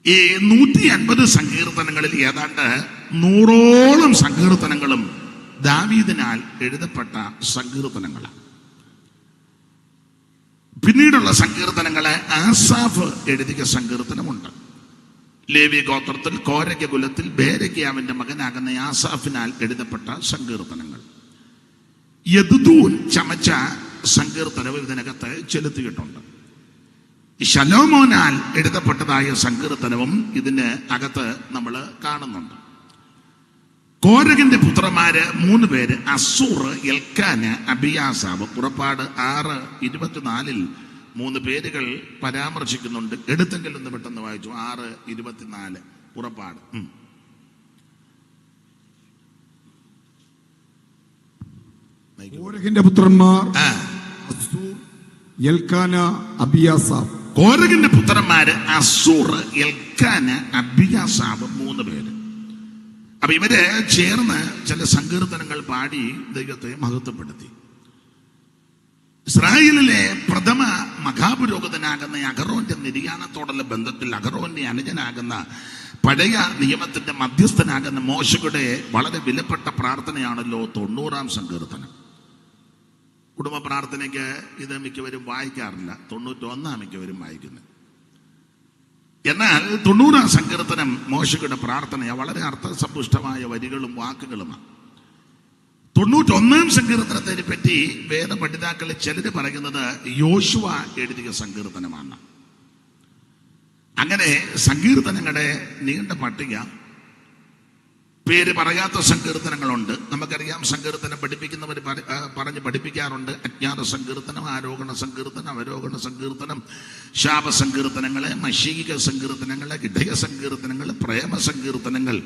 ഈ 150 സങ്കീർത്തനങ്ങളിൽ ഏതാണ്ട് 100ഓളം സങ്കീർത്തനങ്ങളും ദാവീദിനാൽ എഴുതപ്പെട്ട സങ്കീർത്തനങ്ങളാണ്. പിന്നീടുള്ള സങ്കീർത്തനങ്ങളെ ആസാഫ് എഴുതിയ സങ്കീർത്തനമുണ്ട്. ലേവി ഗോത്രത്തിൽ കോരയ്ക്ക് കുലത്തിൽ ബേരയ്ക്കാവിന്റെ മകനാകുന്ന ആസാഫിനാൽ എഴുതപ്പെട്ട സങ്കീർത്തനങ്ങൾ. യദുദൂൻ ചമച്ച സങ്കീർത്തനവും ഇതിനകത്ത് ചെലുത്തിയിട്ടുണ്ട്. ശലോമോനാൽ എഴുതപ്പെട്ടതായ സങ്കീർത്തനവും ഇതിന് അകത്ത് നമ്മൾ കാണുന്നുണ്ട്. കോരഹിന്റെ പുത്രന്മാര് 3 പേര്, അസൂർ, എൽക്കാന്, അബിയാസാവ്. പുറപ്പാട് 6:24 3 പേരുകൾ പരാമർശിക്കുന്നുണ്ട്. എടുത്തെങ്കിലും ഒന്ന് പെട്ടെന്ന് വായിച്ചു. 6:24 പുറപ്പാട്. കോരഹിന്റെ പുത്രന്മാർ അസൂർ, എൽക്കാന, അബിയാസാവ്. കോരഹിന്റെ പുത്രന്മാര് അസൂർ, എൽക്കാന്, അബിയാസാവ് 3 പേര്. അപ്പൊ ഇവര് ചേർന്ന് ചില സങ്കീർത്തനങ്ങൾ പാടി ദൈവത്തെ മഹത്വപ്പെടുത്തി. ഇസ്രായേലിലെ പ്രഥമ മഹാപുരോഹിതനാകുന്ന അഹറോന്റെ നിര്യാണത്തോടുള്ള ബന്ധത്തിൽ അഹറോന്റെ അനുജനാകുന്ന പഴയ നിയമത്തിന്റെ മധ്യസ്ഥനാകുന്ന മോശയുടെ വളരെ വിലപ്പെട്ട പ്രാർത്ഥനയാണല്ലോ 90-ാം സങ്കീർത്തനം. കുടുംബ പ്രാർത്ഥനയ്ക്ക് ഇത് മിക്കവരും വായിക്കാറില്ല. 91-ാം മിക്കവരും വായിക്കുന്നത്. എന്നാൽ 90-ാം സങ്കീർത്തനം മോശയുടെ പ്രാർത്ഥന വളരെ അർത്ഥസമ്പുഷ്ടമായ വരികളും വാക്കുകളുമാണ്. 91-ാം സങ്കീർത്തനത്തെ പറ്റി വേദപണ്ഡിതാക്കളിൽ ചിലര് പറയുന്നത് യോശുവ എഴുതിയ സങ്കീർത്തനമാണ്. അങ്ങനെ സങ്കീർത്തനങ്ങളുടെ നീണ്ട പട്ടിക, പേര് പറയാത്ത സങ്കീർത്തനങ്ങളുണ്ട്. നമുക്കറിയാം, സങ്കീർത്തനം പഠിപ്പിക്കുന്നവർ പറഞ്ഞ് പഠിപ്പിക്കാറുണ്ട്. അജ്ഞാത സങ്കീർത്തനം, ആരോഹണ സങ്കീർത്തനം, അവരോഹണ സങ്കീർത്തനം, ശാപ സങ്കീർത്തനങ്ങള്, മശീക സങ്കീർത്തനങ്ങള്, ഇടയ സങ്കീർത്തനങ്ങൾ, പ്രേമ സങ്കീർത്തനങ്ങൾ,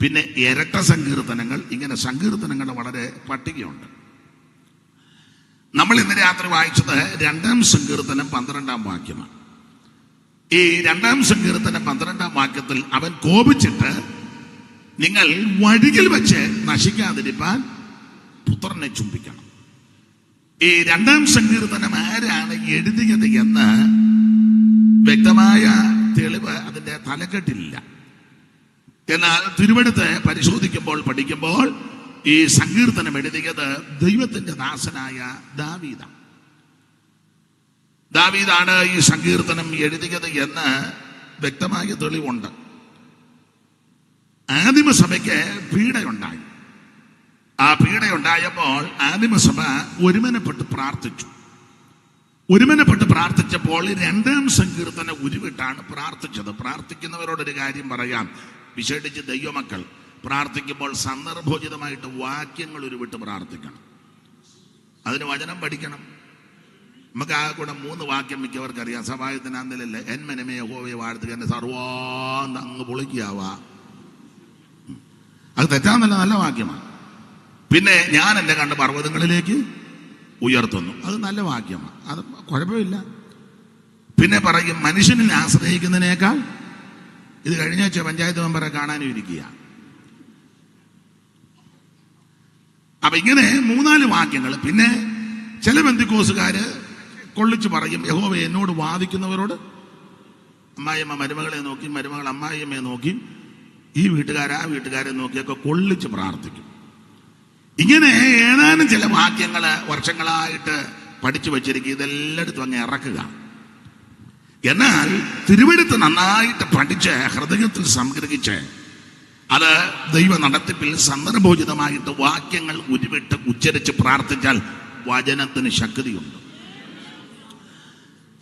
പിന്നെ ഇരട്ട സങ്കീർത്തനങ്ങൾ. ഇങ്ങനെ സങ്കീർത്തനങ്ങളുടെ വളരെ പട്ടികയുണ്ട്. നമ്മൾ ഇന്ന് രാത്രി വായിച്ചത് 2-ാം സങ്കീർത്തനം 12-ാം വാക്യമാണ്. ഈ 2-ാം സങ്കീർത്തനം 12-ാം വാക്യത്തിൽ അവൻ കോപിച്ചിട്ട് നിങ്ങൾ വഴിയിൽ വെച്ച് നശിക്കാതിരിപ്പാൻ പുത്രനെ ചുംബിക്കണം. ഈ 2-ാം സങ്കീർത്തനം ആരാണ് എഴുതിയത് എന്ന് വ്യക്തമായ തെളിവ് അതിന്റെ തലക്കെട്ടിലില്ല. എന്നാൽ തിരുവെടുത്ത് പരിശോധിക്കുമ്പോൾ പഠിക്കുമ്പോൾ ഈ സങ്കീർത്തനം എഴുതിയത് ദൈവത്തിന്റെ ദാസനായ ദാവീദാണ്. ദാവീദാണ് ഈ സങ്കീർത്തനം എഴുതിയത് എന്ന് വ്യക്തമായ തെളിവുണ്ട്. ആദിമസഭയ്ക്ക് പീഡയുണ്ടായി. ആ പീഡയുണ്ടായപ്പോൾ ആദിമസഭ ഒരുമനപ്പെട്ട് പ്രാർത്ഥിച്ചപ്പോൾ 2-ാം സങ്കീർത്തനം ഉരുവിട്ടാണ് പ്രാർത്ഥിച്ചത്. പ്രാർത്ഥിക്കുന്നവരോടൊരു കാര്യം പറയാം, വിശേഷിച്ച് ദൈവമക്കൾ പ്രാർത്ഥിക്കുമ്പോൾ സന്ദർഭോചിതമായിട്ട് വാക്യങ്ങൾ ഉരുവിട്ട് പ്രാർത്ഥിക്കണം. അതിന് വചനം പഠിക്കണം. നമുക്ക് ആ കൂടെ 3 വാക്യം മിക്കവർക്കറിയാം. സഭായത്തിന് അന്നിലല്ലേ, എന്മനമേ യഹോവയെ വാഴ്ത്തുക, എന്നെ സർവാന്ന് അങ്ങ് പൊളിക്കാവാ. അത് തെറ്റാന്നല്ല, നല്ല വാക്യമാണ്. പിന്നെ ഞാൻ എന്നെ കണ്ട പർവ്വതങ്ങളിലേക്ക് ഉയർത്തുന്നു, അത് നല്ല വാക്യമാണ്, അത് കുഴപ്പമില്ല. പിന്നെ പറയും മനുഷ്യനിൽ ആശ്രയിക്കുന്നതിനേക്കാൾ. ഇത് കഴിഞ്ഞ പഞ്ചായത്ത് മെമ്പറെ കാണാനും ഇരിക്കുക. അപ്പൊ ഇങ്ങനെ 3-4 വാക്യങ്ങൾ. പിന്നെ ചില ബന്ധുക്കോസുകാര് കൊള്ളിച്ചു പറയും, യഹോവ എന്നോട് വാദിക്കുന്നവരോട് അമ്മായിയമ്മ മരുമകളെ നോക്കി, മരുമകൾ അമ്മായിയമ്മയെ നോക്കി, ഈ വീട്ടുകാർ ആ വീട്ടുകാരെ നോക്കിയൊക്കെ കൊള്ളിച്ച് പ്രാർത്ഥിക്കും. ഇങ്ങനെ ഏതാനും ചില വാക്യങ്ങള് വർഷങ്ങളായിട്ട് പഠിച്ചു വച്ചിരിക്കുക. ഇതെല്ലായിടത്തും അങ്ങ് ഇറക്കുക. എന്നാൽ തിരുവെടുത്ത് നന്നായിട്ട് പഠിച്ച് ഹൃദയത്തിൽ സംഗ്രഹിച്ച് അത് ദൈവ നടത്തിപ്പിൽ സന്ദർഭോചിതമായിട്ട് വാക്യങ്ങൾ ഉരുവിട്ട് ഉച്ചരിച്ച് പ്രാർത്ഥിച്ചാൽ വചനത്തിന് ശക്തിയുണ്ട്.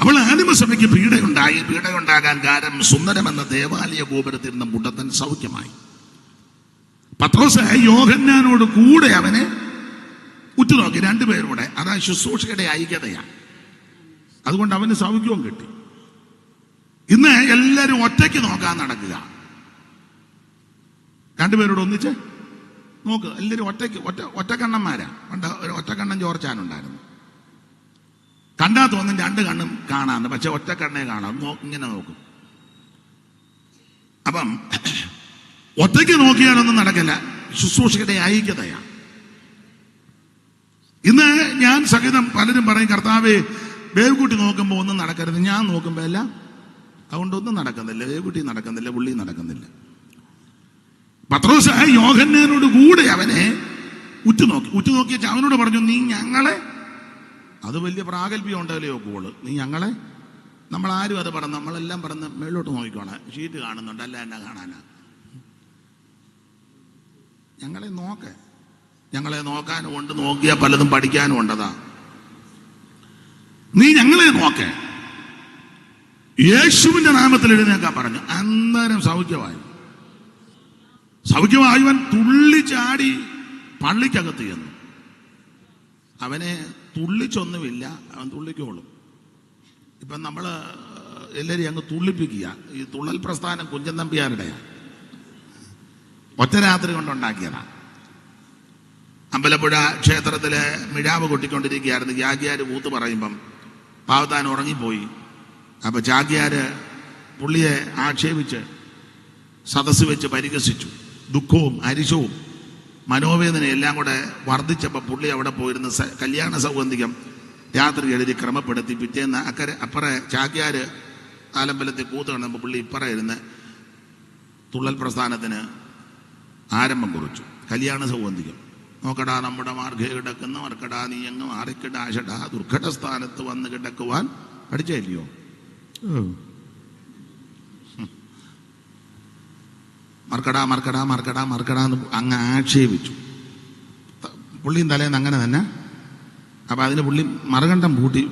അപ്പോൾ ആദിമസഭയ്ക്ക് പീഡയുണ്ടാകാൻ കാരണം സുന്ദരമെന്ന ദേവാലയ ഗോപുരത്തിൽ നിന്ന് മുടത്തൻ സൗഖ്യമായി. പത്രോസ് യോഹന്നാനോട് കൂടെ അവനെ ഉറ്റുനോക്കി, 2 പേരുടെ. അതാ ശുശ്രൂഷയുടെ ഐക്യതയാണ്. അതുകൊണ്ട് അവന് സൗഖ്യവും കിട്ടി. ഇന്ന് എല്ലാവരും ഒറ്റയ്ക്ക് നോക്കാൻ നടക്കുക. 2 പേരോട് ഒന്നിച്ച് നോക്ക്. എല്ലാവരും ഒറ്റക്കണ്ണന്മാരാ. പണ്ട് ഒരു ഒറ്റക്കണ്ണൻ ജോർച്ചാനുണ്ടായിരുന്നു. കണ്ടാ തോന്നും 2 കണ്ണും കാണാന്ന്, പക്ഷെ ഒറ്റക്കണ്ണേ കാണാം. ഇങ്ങനെ നോക്കും. അപ്പം ഒറ്റയ്ക്ക് നോക്കിയാലൊന്നും നടക്കില്ല. ശുശ്രൂഷയുടെ ഐക്യതയാണ്. ഇന്ന് ഞാൻ സഹിതം പലരും പറയും, കർത്താവേ വേവ് കൂട്ടി നോക്കുമ്പോൾ ഒന്നും നടക്കരുത്, ഞാൻ നോക്കുമ്പോൾ എല്ലാം അതുകൊണ്ടൊന്നും നടക്കുന്നില്ല. ദേവകുട്ടി നടക്കുന്നില്ല, പുള്ളി നടക്കുന്നില്ല. പത്രോസ് യോഹന്നാനോട് കൂടെ അവനെ ഉറ്റുനോക്കി അവനോട് പറഞ്ഞു, നീ ഞങ്ങളെ, അത് വലിയ പ്രാഗൽഭ്യം ഉണ്ടല്ലോ കോള്, നീ ഞങ്ങളെ, നമ്മളാരും അത് പറഞ്ഞു, നമ്മളെല്ലാം പറഞ്ഞ് മേളിലോട്ട് നോക്കിക്കോണം, ഷീറ്റ് കാണുന്നുണ്ട്, അല്ല എന്നാ കാണാനാ, ഞങ്ങളെ നോക്കാനും ഉണ്ട്, നോക്കിയാൽ പലതും പഠിക്കാനും ഉണ്ടതാ, നീ ഞങ്ങളെ നോക്കേ, യേശുവിന്റെ നാമത്തിൽ എഴുന്നേക്കാൻ പറഞ്ഞു. അന്നേരം സൗഖ്യമായവൻ തുള്ളി ചാടി പള്ളിക്കകത്ത് ചെന്നു. അവനെ തുള്ളിച്ചൊന്നുമില്ല, അവൻ തുള്ളിക്കോളും. ഇപ്പം നമ്മൾ എല്ലാവരെയും അങ്ങ് തുള്ളിപ്പിക്കുക. ഈ തുള്ളൽ പ്രസ്ഥാനം കുഞ്ചൻ നമ്പ്യാരുടെയാണ്, ഒറ്റ രാത്രി കൊണ്ടുണ്ടാക്കിയതാണ്. അമ്പലപ്പുഴ ക്ഷേത്രത്തിലെ മിഴാവ് കൊട്ടിക്കൊണ്ടിരിക്കുകയായിരുന്നു. ചാക്യാർ കൂത്ത് പറയുമ്പം പാവത്താൻ ഉറങ്ങിപ്പോയി. അപ്പം ചാക്യാർ പുള്ളിയെ ആക്ഷേപിച്ച് സദസ്സ് വെച്ച് പരിഹസിച്ചു. ദുഃഖവും അരിശവും മനോവേദനയും എല്ലാം കൂടെ വർദ്ധിച്ചപ്പോൾ പുള്ളി അവിടെ പോയിരുന്ന കല്യാണ സൗഗന്ധികം രാത്രി എഴുതി ക്രമപ്പെടുത്തി പിറ്റേന്ന് അപ്പറെ ചാക്യാർ ആലമ്പലത്തിൽ കൂത്ത് കണ്ടപ്പോൾ പുള്ളി ഇപ്പറ ഇരുന്ന് തുള്ളൽ പ്രസ്ഥാനത്തിന് ആരംഭം കുറിച്ചു. കല്യാണ സൗഗന്ധികം, നോക്കടാ നമ്മുടെ മാർഗേ കിടക്കുന്ന മർക്കടാ നീ അങ്ങ് മാറിക്കിടാശടാ ദുർഘട സ്ഥാനത്ത് വന്ന് കിടക്കുവാൻ പഠിച്ചില്ലയോ? മർക്കടാ മർക്കടാ മർക്കടാ മർക്കടാ എന്ന് അങ്ങ് ആക്ഷേപിച്ചു. പുള്ളിയും തലേന്ന് അങ്ങനെ തന്നെ. അപ്പൊ അതിന് പുള്ളി മറുകണ്ഠം പൂട്ടി.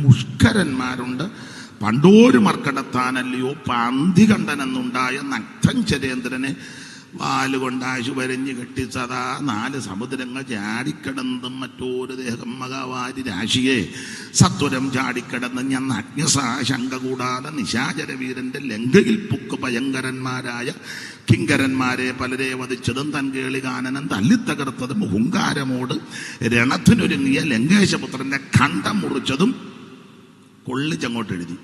മുഷ്കരന്മാരുണ്ട്. പണ്ടോരു മർക്കടത്താനല്ലയോ പാന്തികണ്ഠനെന്നുണ്ടായ നഗ്ധൻ ചരേന്ദ്രനെ വാലുകൊണ്ട് ആശു വരഞ്ഞു കെട്ടി സദാ 4 സമുദ്രങ്ങൾ ചാടിക്കിടന്നതും മറ്റൊരു ദേഹം മകവാരി രാശിയെ സത്വരം ചാടിക്കിടന്ന് ഞാൻ അജ്ഞസാശങ്ക കൂടാതെ നിശാചരവീരന്റെ ലങ്കയിൽ പുക്ക് ഭയങ്കരന്മാരായ കിങ്കരന്മാരെ പലരെ വധിച്ചതും തൻ കേളികാനനം തല്ലിത്തകർത്തതും ഹുങ്കാരമോട് രണത്തിനൊരുങ്ങിയ ലങ്കേശപുത്രന്റെ കണ്ഠം മുറിച്ചതും കൊള്ളിച്ചങ്ങോട്ട് എഴുതി.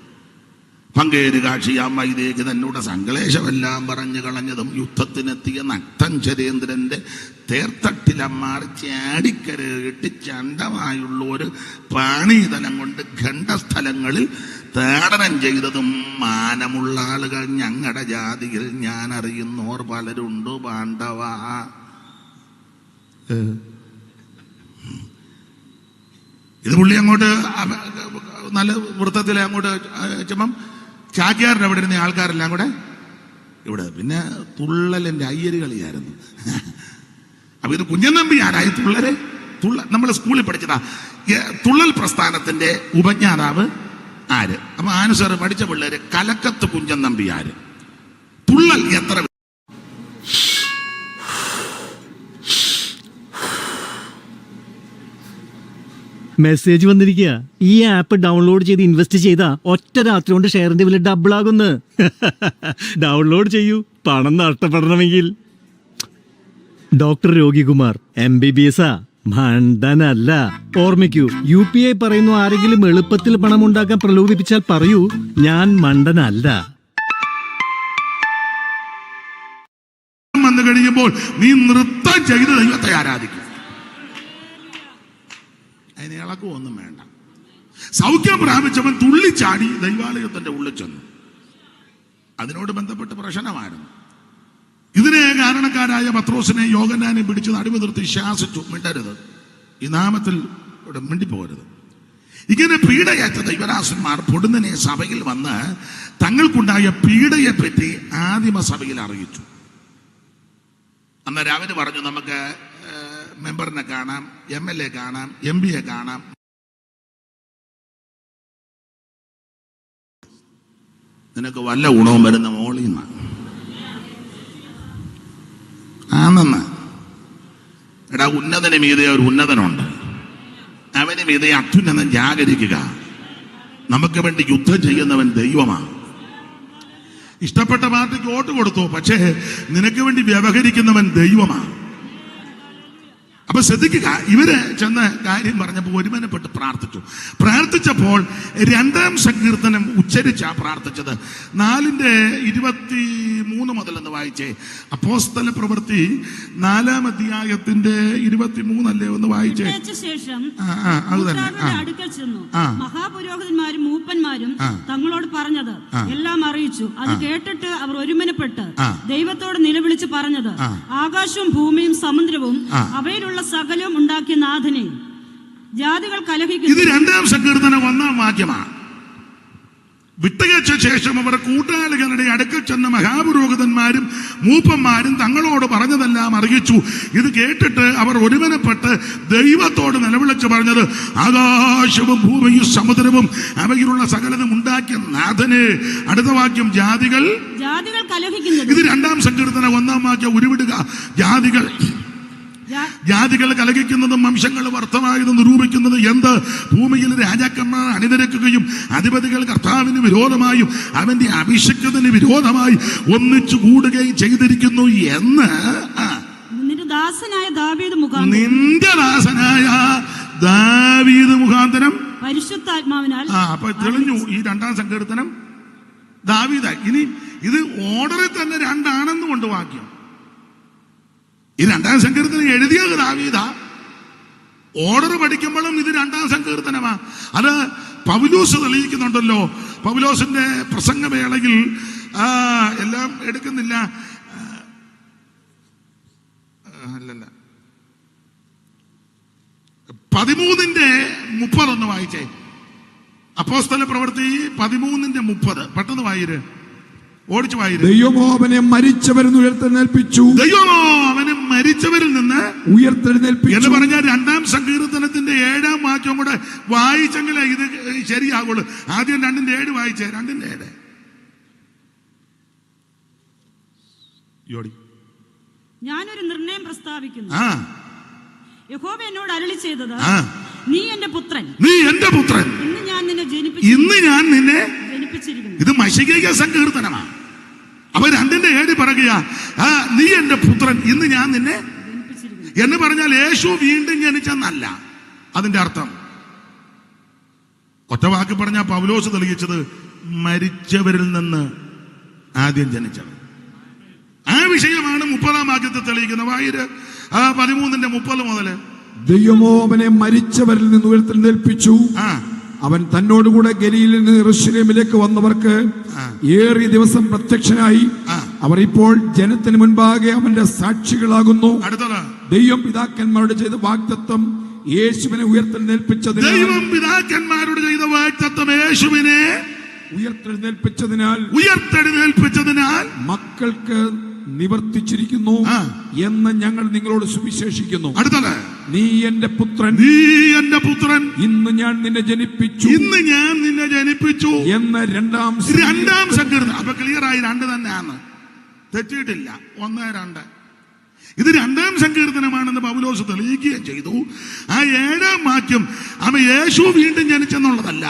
പങ്കേര് കാക്ഷിയാം വൈദേഹി തന്നോട് സങ്കലേശമെല്ലാം പറഞ്ഞു കളഞ്ഞതും യുദ്ധത്തിനെത്തിയ നഗ്ധൻ ചരേന്ദ്രന്റെ തേർത്തട്ടിലമ്മാർ ചാടിക്കരയിട്ട് ചണ്ടമായുള്ള ഒരു പാണീതനം കൊണ്ട് ഖണ്ഡസ്ഥലങ്ങളിൽ താടനം ചെയ്തതും മാനമുള്ള ആളുകൾ ഞങ്ങളുടെ ജാതിയിൽ ഞാൻ അറിയുന്നോർ പലരുണ്ടു പാണ്ഡവ. ഇത് പുള്ളി അങ്ങോട്ട് നല്ല വൃത്തത്തിൽ അങ്ങോട്ട് ചുമം ചാക്യാറിന്റെ അവിടെ ഇരുന്ന ആൾക്കാരെല്ലാം കൂടെ ഇവിടെ. പിന്നെ തുള്ളലിന്റെ അയ്യര് കളിയായിരുന്നു. അപ്പൊ ഇത് കുഞ്ഞൻ നമ്പി ആരായി? നമ്മൾ സ്കൂളിൽ പഠിച്ചതാ. തുള്ളൽ പ്രസ്ഥാനത്തിന്റെ ഉപജ്ഞാതാവ് ആര്? അപ്പൊ ആനുസർ പഠിച്ച പിള്ളേര് കലക്കത്ത് കുഞ്ഞൻ നമ്പി ആര്? തുള്ളൽ എത്ര മെസ്സേജ് വന്നിരിക്കുക. ഈ ആപ്പ് ഡൗൺലോഡ് ചെയ്ത് ഇൻവെസ്റ്റ് ചെയ്താ ഒറ്റ രാത്രി കൊണ്ട് ഷെയറിന്റെ വില ഡബിൾ ആകുന്നു. ഡൗൺലോഡ് ചെയ്യൂ, പണം നഷ്ടപ്പെടണമെങ്കിൽ. Doctor രോഗികുമാർ MBBS മണ്ടനല്ല. ഓർമ്മിക്കൂ, UPI പറയുന്നു. ആരെങ്കിലും എളുപ്പത്തിൽ പണം ഉണ്ടാക്കാൻ പ്രലോഭിപ്പിച്ചാൽ പറയൂ, ഞാൻ മണ്ടനല്ല. വന്നു കഴിയുമ്പോൾ നീ നൃത്തം ചെയ്ത് ദൈവത്തെ ആരാധിക്കും. അതിന് ഇളക്കമൊന്നും വേണ്ട. സൗഖ്യം പ്രാപിച്ചവൻ തുള്ളിച്ചാടി ദൈവാലയത്തിന്റെ ഉള്ളിൽ ചെന്നു. അതിനോട് ബന്ധപ്പെട്ട് പ്രശ്നമായിരുന്നു. ഇതിനെ കാരണക്കാരായ പത്രോസിനെ യോഹന്നാനെ പിടിച്ച് നടുവ് നിർത്തി ശാസിച്ചു, മിണ്ടരുത്, ഈ നാമത്തിൽ ഇവിടെ മിണ്ടിപ്പോകരുത്. ഇങ്ങനെ പീഡയേറ്റ ദൈവദാസന്മാർ പൊടുന്നനെ സഭയിൽ വന്ന് തങ്ങൾക്കുണ്ടായ പീഡയെ പറ്റി ആദിമ സഭയിൽ അറിയിച്ചു. അന്നേരം അവര് പറഞ്ഞു, നമുക്ക് മെമ്പറിനെ കാണാം, MLA കാണാം, MP കാണാം. നിനക്ക് വല്ല ഗുണവും വരുന്ന മോളിൽ നിന്ന് ആണെന്ന്. എടാ, ഉന്നതന് മീതെ ഒരു ഉന്നതനുണ്ട്, അവന് മീതെ അത്യുന്നതൻ ജാഗരിക്കുക. നമുക്ക് വേണ്ടി യുദ്ധം ചെയ്യുന്നവൻ ദൈവമാണ്. ഇഷ്ടപ്പെട്ട പാർട്ടിക്ക് വോട്ട് കൊടുത്തു, പക്ഷേ നിനക്ക് വേണ്ടി വ്യവഹരിക്കുന്നവൻ ദൈവമാണ്. അപ്പൊ ശ്രദ്ധിക്കുക, ഇവര് ചെന്ന് കാര്യം പറഞ്ഞപ്പോൾ ഒരുമനപ്പെട്ട് പ്രാർത്ഥിച്ചപ്പോൾ 2-ാം സങ്കീർത്തനം ഉച്ചരിച്ചാ പ്രാർത്ഥിച്ചത്. 4:23 മുതൽ എന്ന് വായിച്ചേ. അപ്പോസ്തല പ്രവൃത്തി 4-ാം അധ്യായത്തിന്റെ 23 അല്ലേ ഒന്ന് വായിച്ചേ. ശേഷം അത് തന്നെ അടുക്കൽ ചെന്നു മഹാപുരോഹിതന്മാരും മൂപ്പന്മാരും തങ്ങളോട് പറഞ്ഞത് എല്ലാം അറിയിച്ചു. അത് കേട്ടിട്ട് അവർ ഒരുമനപ്പെട്ട് ദൈവത്തോട് നിലവിളിച്ച് പറഞ്ഞത്, ആകാശവും ഭൂമിയും സമുദ്രവും അവയിലുള്ള സകലവും ഉണ്ടാക്കിയ നാഥനെ ജാതികൾ കലഹിക്കുന്നു. ഇത് 2-ാം സങ്കീർത്തനം 1-ാം വാക്യമാണ്. വിട്ടയച്ച ശേഷം അവർ കൂട്ടാളികളുടെ അടുക്കൽ ചെന്ന മഹാപുരോഹിതന്മാരും മൂപ്പന്മാരും തങ്ങളോട് പറഞ്ഞതെല്ലാം അറിയിച്ചു. ഇത് കേട്ടിട്ട് അവർ ഒരുമനപ്പെട്ട് ദൈവത്തോട് നിലവിളിച്ച് പറഞ്ഞത്, ആകാശവും ഭൂമിയും സമുദ്രവും അവയിലുള്ള സകലതും ഉണ്ടാക്കിയ നാഥനെ. അടുത്ത വാക്യം, ജാതികൾ കലഹിക്കുന്നത്. ഇത് 2-ാം സങ്കീർത്തനം 1-ാം വാക്യം ഉരുവിടുക. ജാതികൾ കലഹിക്കുന്നതും വംശങ്ങൾ വ്യർത്ഥമായതും നിരൂപിക്കുന്നത് എന്ത്? ഭൂമിയിൽ രാജാക്കന്മാർ അണിനിരക്കുകയും അധിപതികൾ കർത്താവിന് വിരോധമായും അവന്റെ അഭിഷേകത്തിന് വിരോധമായി ഒന്നിച്ചു കൂടുകയും ചെയ്തിരിക്കുന്നു എന്ന് നിന്റെ ദാസനായ ദാവീദ് മുഖാന്തരം പരിശുദ്ധാത്മാവിനാൽ. അപ്പൊ തെളിഞ്ഞു ഈ 2-ാം സങ്കീർത്തനം ദാവീദ. ഇനി ഇത് ഓർഡറിൽ തന്നെ 2 കൊണ്ട് വാക്യം. ഈ 2-ാം സങ്കീർത്തനം എഴുതിയത് ദാവീദാ. ഓർഡർ പഠിക്കുമ്പോഴും ഇത് 2-ാം സങ്കീർത്തനമാ. അത് പൗലോസ് തെളിയിക്കുന്നുണ്ടല്ലോ. പൗലോസിന്റെ പ്രസംഗവേളയിൽ എല്ലാം എടുക്കുന്നില്ല, അല്ലല്ല 13:30 വായിച്ചേ. അപ്പോസ്തല പ്രവൃത്തി 13:30 പെട്ടെന്ന് വായിര്, ഓടിച്ചു വായിര്. ദൈവമോ അവനെ മരിച്ചവരിൽ നിന്ന് ഉയർത്തെഴുന്നേൽപ്പിച്ചു. ദൈവമോ അവനെ മരിച്ചവരിൽ നിന്ന് ഉയർത്തെഴുന്നേൽപ്പിച്ചു എന്ന് പറഞ്ഞാൽ 2-ാം സങ്കീർത്തനത്തിന്റെ 7-ാം വാക്യം കൂടെ വായിച്ചെങ്കിലേ ഇത് ശരിയാകുള്ളൂ. ആദ്യം 2:7 വായിച്ചേ. 2:7 ഞാനൊരു നിർണയം പ്രസ്താവിക്കുന്നു. യഹോവ എന്നോട് അരുളി ചെയ്തത്, നീ എന്റെ പുത്രൻ, ഇന്ന് ഞാൻ നിന്നെ ജനിപ്പിച്ചിരിക്കുന്നു. ഇത് മശിക സങ്കീർത്തനമാണ്. അപ്പൊ 2:7 പറയുക, നീ എന്റെ പുത്രൻ, ഇന്ന് ഞാൻ നിന്നെ എന്ന് പറഞ്ഞാൽ യേശു വീണ്ടും ജനിച്ചെന്നല്ല അതിന്റെ അർത്ഥം. ഒറ്റ വാക്ക് പറഞ്ഞാൽ പൗലോസ് തെളിയിച്ചത് മരിച്ചവരിൽ നിന്ന് ആദ്യം ജനിച്ചവൻ. ആ വിഷയമാണ് 30-ാം വാക്യത്തിൽ തെളിയിക്കുന്ന. വായിര് 13:30 മുതല്. ദൈവമോ അവനെ മരിച്ചവരിൽ നിന്ന് ഉയർത്തെഴുന്നേൽപ്പിച്ചു. അവൻ തന്നോടുകൂടെ ഗലീലിൽ നിന്ന് യെരൂശലേമിലേക്ക് വന്നവർക്ക് ഏറിയ ദിവസം പ്രത്യക്ഷനായി. അവർ ഇപ്പോൾ ജനത്തിന് മുൻപാകെ അവന്റെ സാക്ഷികളാകുന്നു. ദൈവം പിതാക്കന്മാരോട് ചെയ്ത വാഗ്ദത്തം യേശുവിനെ ഉയർത്തെഴുന്നേൽപ്പിച്ചതിനാൽ ഉയർത്തെഴുന്നേൽപ്പിച്ചതിനാൽ മക്കൾക്ക് നിവർത്തിച്ചിരിക്കുന്നു എന്ന് ഞങ്ങൾ നിങ്ങളോട് സുവിശേഷിക്കുന്നു. അടുത്തത്, നീ എന്റെ പുത്രൻ, ഇന്ന് ഞാൻ നിന്നെ ജനിപ്പിച്ചു എന്ന് 2-ാം സങ്കീർത്തനം. അപ്പൊ ക്ലിയറായി 2 തന്നെയാണ്, തെറ്റിയിട്ടില്ല. 1-2 ഇത് 2-ാം സങ്കീർത്തനമാണെന്ന് പൗലോസ് തെളിയിക്കുകയും ചെയ്തു. ആ 7-ാം വാക്യം അവൻ യേശു വീണ്ടും ജനിച്ചെന്നുള്ളതല്ല,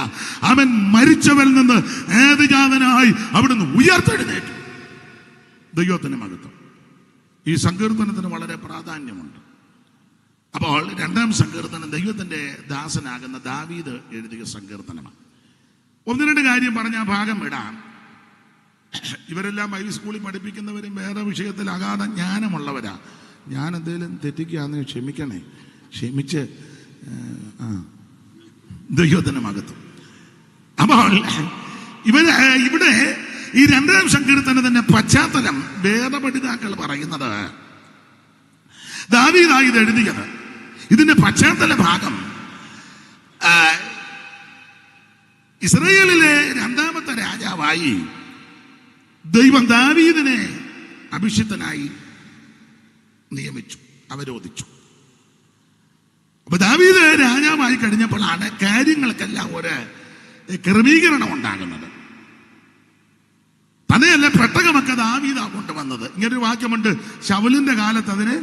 അവൻ മരിച്ചവരിൽ നിന്ന് ഏകജാതനായി അവിടുന്ന് ഉയർത്തെഴുന്നേറ്റു. ദൈവത്തിന് മഹത്വം. ഈ സങ്കീർത്തനത്തിന് വളരെ പ്രാധാന്യമുണ്ട്. അപ്പോൾ 2-ാം സങ്കീർത്തനം ദൈവത്തിന്റെ ദാസനാകുന്ന ദാവീദ് എഴുതിയ സങ്കീർത്തനമാണ്. 1-2 കാര്യം പറഞ്ഞ ഭാഗം ഇടാം. ഇവരെല്ലാം ബൈബിൾ സ്കൂളിൽ പഠിപ്പിക്കുന്നവരും വേറെ വിഷയത്തിൽ അഗാധ ജ്ഞാനമുള്ളവരാ. ഞാൻ എന്തെങ്കിലും തെറ്റിക്കുകയാന്ന് ക്ഷമിച്ച് ദൈവത്തിന് മഹത്വം. അപ്പോൾ ഇവിടെ ഈ 2-ാം സങ്കീർത്തനത്തിന്റെ പശ്ചാത്തലം വേദപഠിതാക്കൾ പറയുന്നത്, ദാവീദാ ഇത് എഴുതിയത്. ഇതിന്റെ പശ്ചാത്തല ഭാഗം ഇസ്രായേലിലെ 2-ാമത്തെ രാജാവായി ദൈവം ദാവീദിനെ അഭിഷിക്തനായി നിയമിച്ചു, അവരോധിച്ചു. അപ്പൊ ദാവീദ് രാജാവായി കഴിഞ്ഞപ്പോഴാണ് കാര്യങ്ങൾക്കെല്ലാം ഒരു ക്രമീകരണം ഉണ്ടാകുന്നത്. തന്നെയല്ല, പെട്ടകമൊക്കെ ദാവീദാ കൊണ്ടുവന്നത്. ഇങ്ങനൊരു വാക്യമുണ്ട്, ശൗലിന്റെ കാലത്ത് അതിന്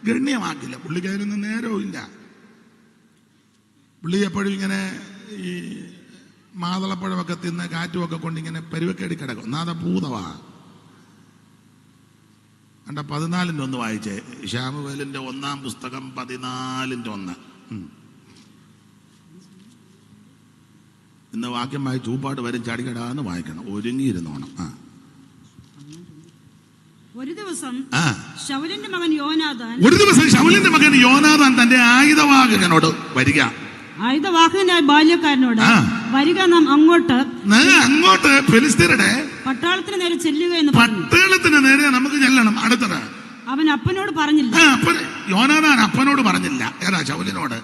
ഗണ്യമാക്കില്ല. പുള്ളിക്കാരൊന്നും നേരവും ഇല്ല. പുള്ളി എപ്പോഴും ഇങ്ങനെ ഈ മാതളപ്പഴമൊക്കെ തിന്ന് കാറ്റുമൊക്കെ കൊണ്ട് ഇങ്ങനെ പരുവക്കേടി കിടക്കും. ഒന്നാതെ ഭൂതവാ. 14:1 വായിച്ചേ. ശാമുവേലിന്റെ 1-ാം പുസ്തകം 14:1. ഇന്ന് വാക്യം വായി ചൂപ്പാട് വരും ചാടിക്കടാന്ന് വായിക്കണം, ഒരുങ്ങിയിരുന്നോണം. ഒരു ദിവസം ശൗലിന്റെ മകൻ യോനാഥാൻ തന്റെ ആയുധവാഹകനോട് വരിക, ആയുധവാഹകനായ ബാല്യക്കാരനോട് വരിക, നാം അങ്ങോട്ട് ഫെലിസ്ത്യരുടെ പട്ടാളത്തിന് നേരെ ചെല്ലുക എന്ന് പട്ടാളത്തിന് നേരെ നമുക്ക് ചെല്ലണം. അടുത്തത് അവൻ അപ്പനോട് പറഞ്ഞില്ല. യോനാഥാൻ അപ്പനോട് പറഞ്ഞില്ല, ഏതാ ശൗലിനോട്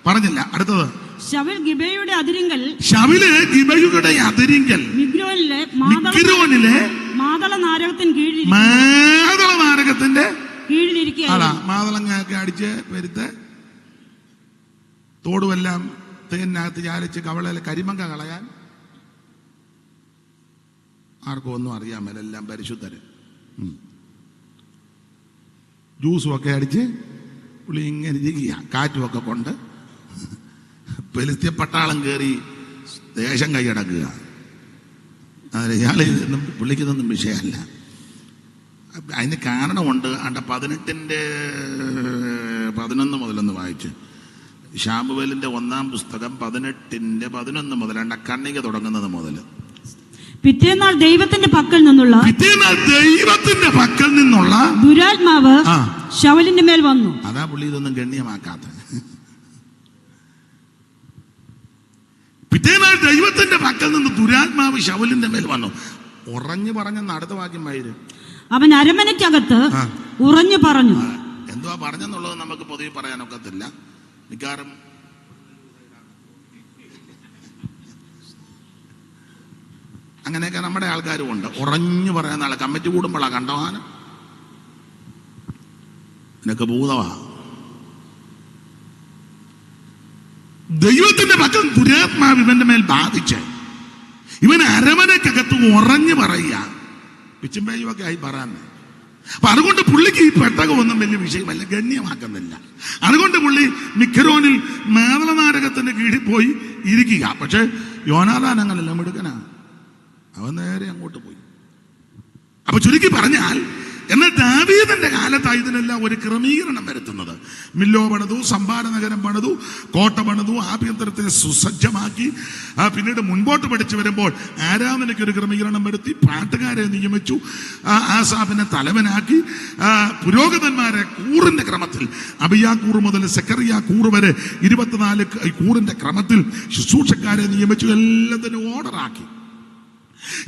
പറഞ്ഞില്ല. അടുത്തത് ശൗൽ ഗിബെയുടെ അതിരിങ്കൽ മിഗ്രോനിലെ മാതള നാരകത്തിന്റെ കീഴിലിരിക്കുകയാണ്. മാതളങ്ങയൊക്കെ അടിച്ച് പെരുത്ത് തോടുമെല്ലാം തേനിനകത്ത് ചാലിച്ച് കവളയിലെ കരിമങ്ക കളയാൻ ആർക്കും ഒന്നും അറിയാൻ മേല, എല്ലാം പരിശുദ്ധര്. ജ്യൂസുമൊക്കെ അടിച്ച് പുള്ളി ഇങ്ങനെ ഇരിക്കുക, കാറ്റുമൊക്കെ കൊണ്ട് ഫെലിസ്ത്യ പട്ടാളം കയറി ദേശം കൈയടക്കുക. അതിന് ഇയാളിതൊന്നും പുള്ളിക്കുന്നൊന്നും വിഷയമല്ല. അതിന് കാരണമുണ്ട്. 18:11 മുതലൊന്ന് വായിച്ച്. ശാമുവേലിന്റെ 1-ാം പുസ്തകം 18:11 മുതൽ, കണ്ണിക തുടങ്ങുന്നത് മുതൽ. പിറ്റേന്നാൾ ദൈവത്തിന്റെ പക്കൽ നിന്നുള്ള ദുരാത്മാവ് ശൗലിന്റെ മേൽ വന്നു. അതാ പുള്ളി ഇതൊന്നും ഗണ്യമാക്കാത്ത. പിറ്റേന്നാൾ ദൈവത്തിന്റെ പക്കൽ നിന്ന് ദുരാത്മാവ് ശൗലിന്റെ മേൽ വന്നു. ഉറഞ്ഞു പറഞ്ഞെന്ന് അടുത്ത വാക്യം വായിര്. അവൻ അരമനയ്ക്കകത്ത് ഉറഞ്ഞു പറഞ്ഞു. എന്തുവാ പറഞ്ഞെന്നുള്ളത് നമുക്ക് പൊതുവെ പറയാനൊക്കത്തില്ല. മിക്കവാറും അങ്ങനെയൊക്കെ നമ്മുടെ ആൾക്കാരും ഉണ്ട്. ഉറഞ്ഞു പറയുന്ന ആളെ കമ്മിറ്റി കൂടുമ്പോഴാ കണ്ടവാനം നിനക്ക് ഭൂതവാ. ദൈവത്തിന്റെ പക്കം ദുരാത്മാവ് ഇവന്റെ മേൽ ബാധിച്ച് ഇവൻ അരമനക്കകത്ത് ഉറഞ്ഞു പറയുക, പിച്ചുമ്പേയുമൊക്കെ ആയി പറയാൻ. അപ്പൊ അതുകൊണ്ട് പുള്ളിക്ക് ഈ പെട്ടകമൊന്നും വലിയ വിഷയമല്ല, ഗണ്യമാക്കുന്നില്ല. അതുകൊണ്ട് പുള്ളി മിഖ്രോനിൽ മാതളനാരകത്തിന്റെ കീഴിൽ പോയി ഇരിക്കുക. പക്ഷെ യോനാഥാൻ അങ്ങനല്ല, മിടുക്കനാ. അവൻ നേരെ അങ്ങോട്ട് പോയി. അപ്പൊ ചുരുക്കി പറഞ്ഞാൽ, എന്നാൽ ദാവീദിന്റെ കാലത്തായി ഇതിനെല്ലാം ഒരു ക്രമീകരണം വരുത്തുന്നത്. മില്ലോ പണിതു, സംഭാര നഗരം പണിതു, കോട്ട പണിതു, ആഭ്യന്തരത്തെ സുസജ്ജമാക്കി. പിന്നീട് മുൻപോട്ട് പഠിച്ചു വരുമ്പോൾ ആരാധനയ്ക്ക് ഒരു ക്രമീകരണം വരുത്തി, പാട്ടുകാരെ നിയമിച്ചു, ആസാഫിനെ തലവനാക്കി, പുരോഹിതന്മാരെ കൂറിന്റെ ക്രമത്തിൽ, അബിയാക്കൂർ മുതൽ സെക്കറിയാക്കൂർ വരെ 24 കൂറിന്റെ ക്രമത്തിൽ ശുശ്രൂഷക്കാരെ നിയമിച്ചു, എല്ലാത്തിനും ഓർഡറാക്കി.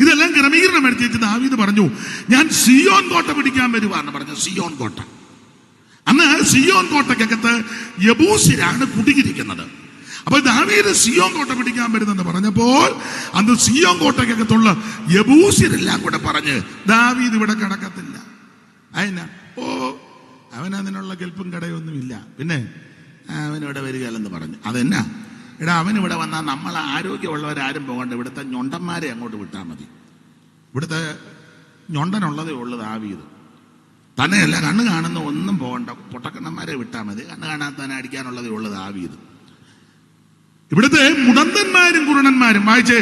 ഇതെല്ലാം ക്രമീകരണം എടുത്തിട്ട് ദാവീദ് പറഞ്ഞു, ഞാൻ സിയോൻ കോട്ട പിടിക്കാൻ വരുവാന്ന് പറഞ്ഞു. സിയോൻ കോട്ട, അന്ന് സിയോൻ കോട്ടയ്ക്കകത്ത് യബൂസ്യരാണ് കുടിയിരിക്കുന്നത്. അപ്പൊ ദാവീദ് സിയോൻ കോട്ട പിടിക്കാൻ വരുന്നെന്ന് പറഞ്ഞപ്പോൾ അന്ന് സിയോൻ കോട്ടയ്ക്കകത്തുള്ള യബൂസ്യരെല്ലാം കൂടെ പറഞ്ഞ്, ദാവീദ് ഇവിടെ കിടക്കത്തില്ല. അവനതിനുള്ള കെൽപ്പും കടയൊന്നുമില്ല, പിന്നെ അവനിവിടെ വരികയല്ലെന്ന് പറഞ്ഞു. അതെന്നാ എടാ, അവനിവിടെ വന്നാൽ നമ്മൾ ആരോഗ്യമുള്ളവരാരും പോകണ്ട, ഇവിടുത്തെ ഞൊണ്ടന്മാരെ അങ്ങോട്ട് വിട്ടാൽ മതി. ഇവിടുത്തെ ഞൊണ്ടനുള്ളതേ ഉള്ളത് ദാവീദ് തന്നെയല്ല, കണ്ണ് കാണുന്ന ഒന്നും പോകണ്ട, പൊട്ടക്കണ്ണന്മാരെ വിട്ടാൽ മതി. കണ്ണ് കാണാത്തന്നെ അടിക്കാനുള്ളതേ ഉള്ളത് ദാവീദ്. ഇവിടുത്തെ മുടന്തന്മാരും കുരുടന്മാരും വായിച്ച്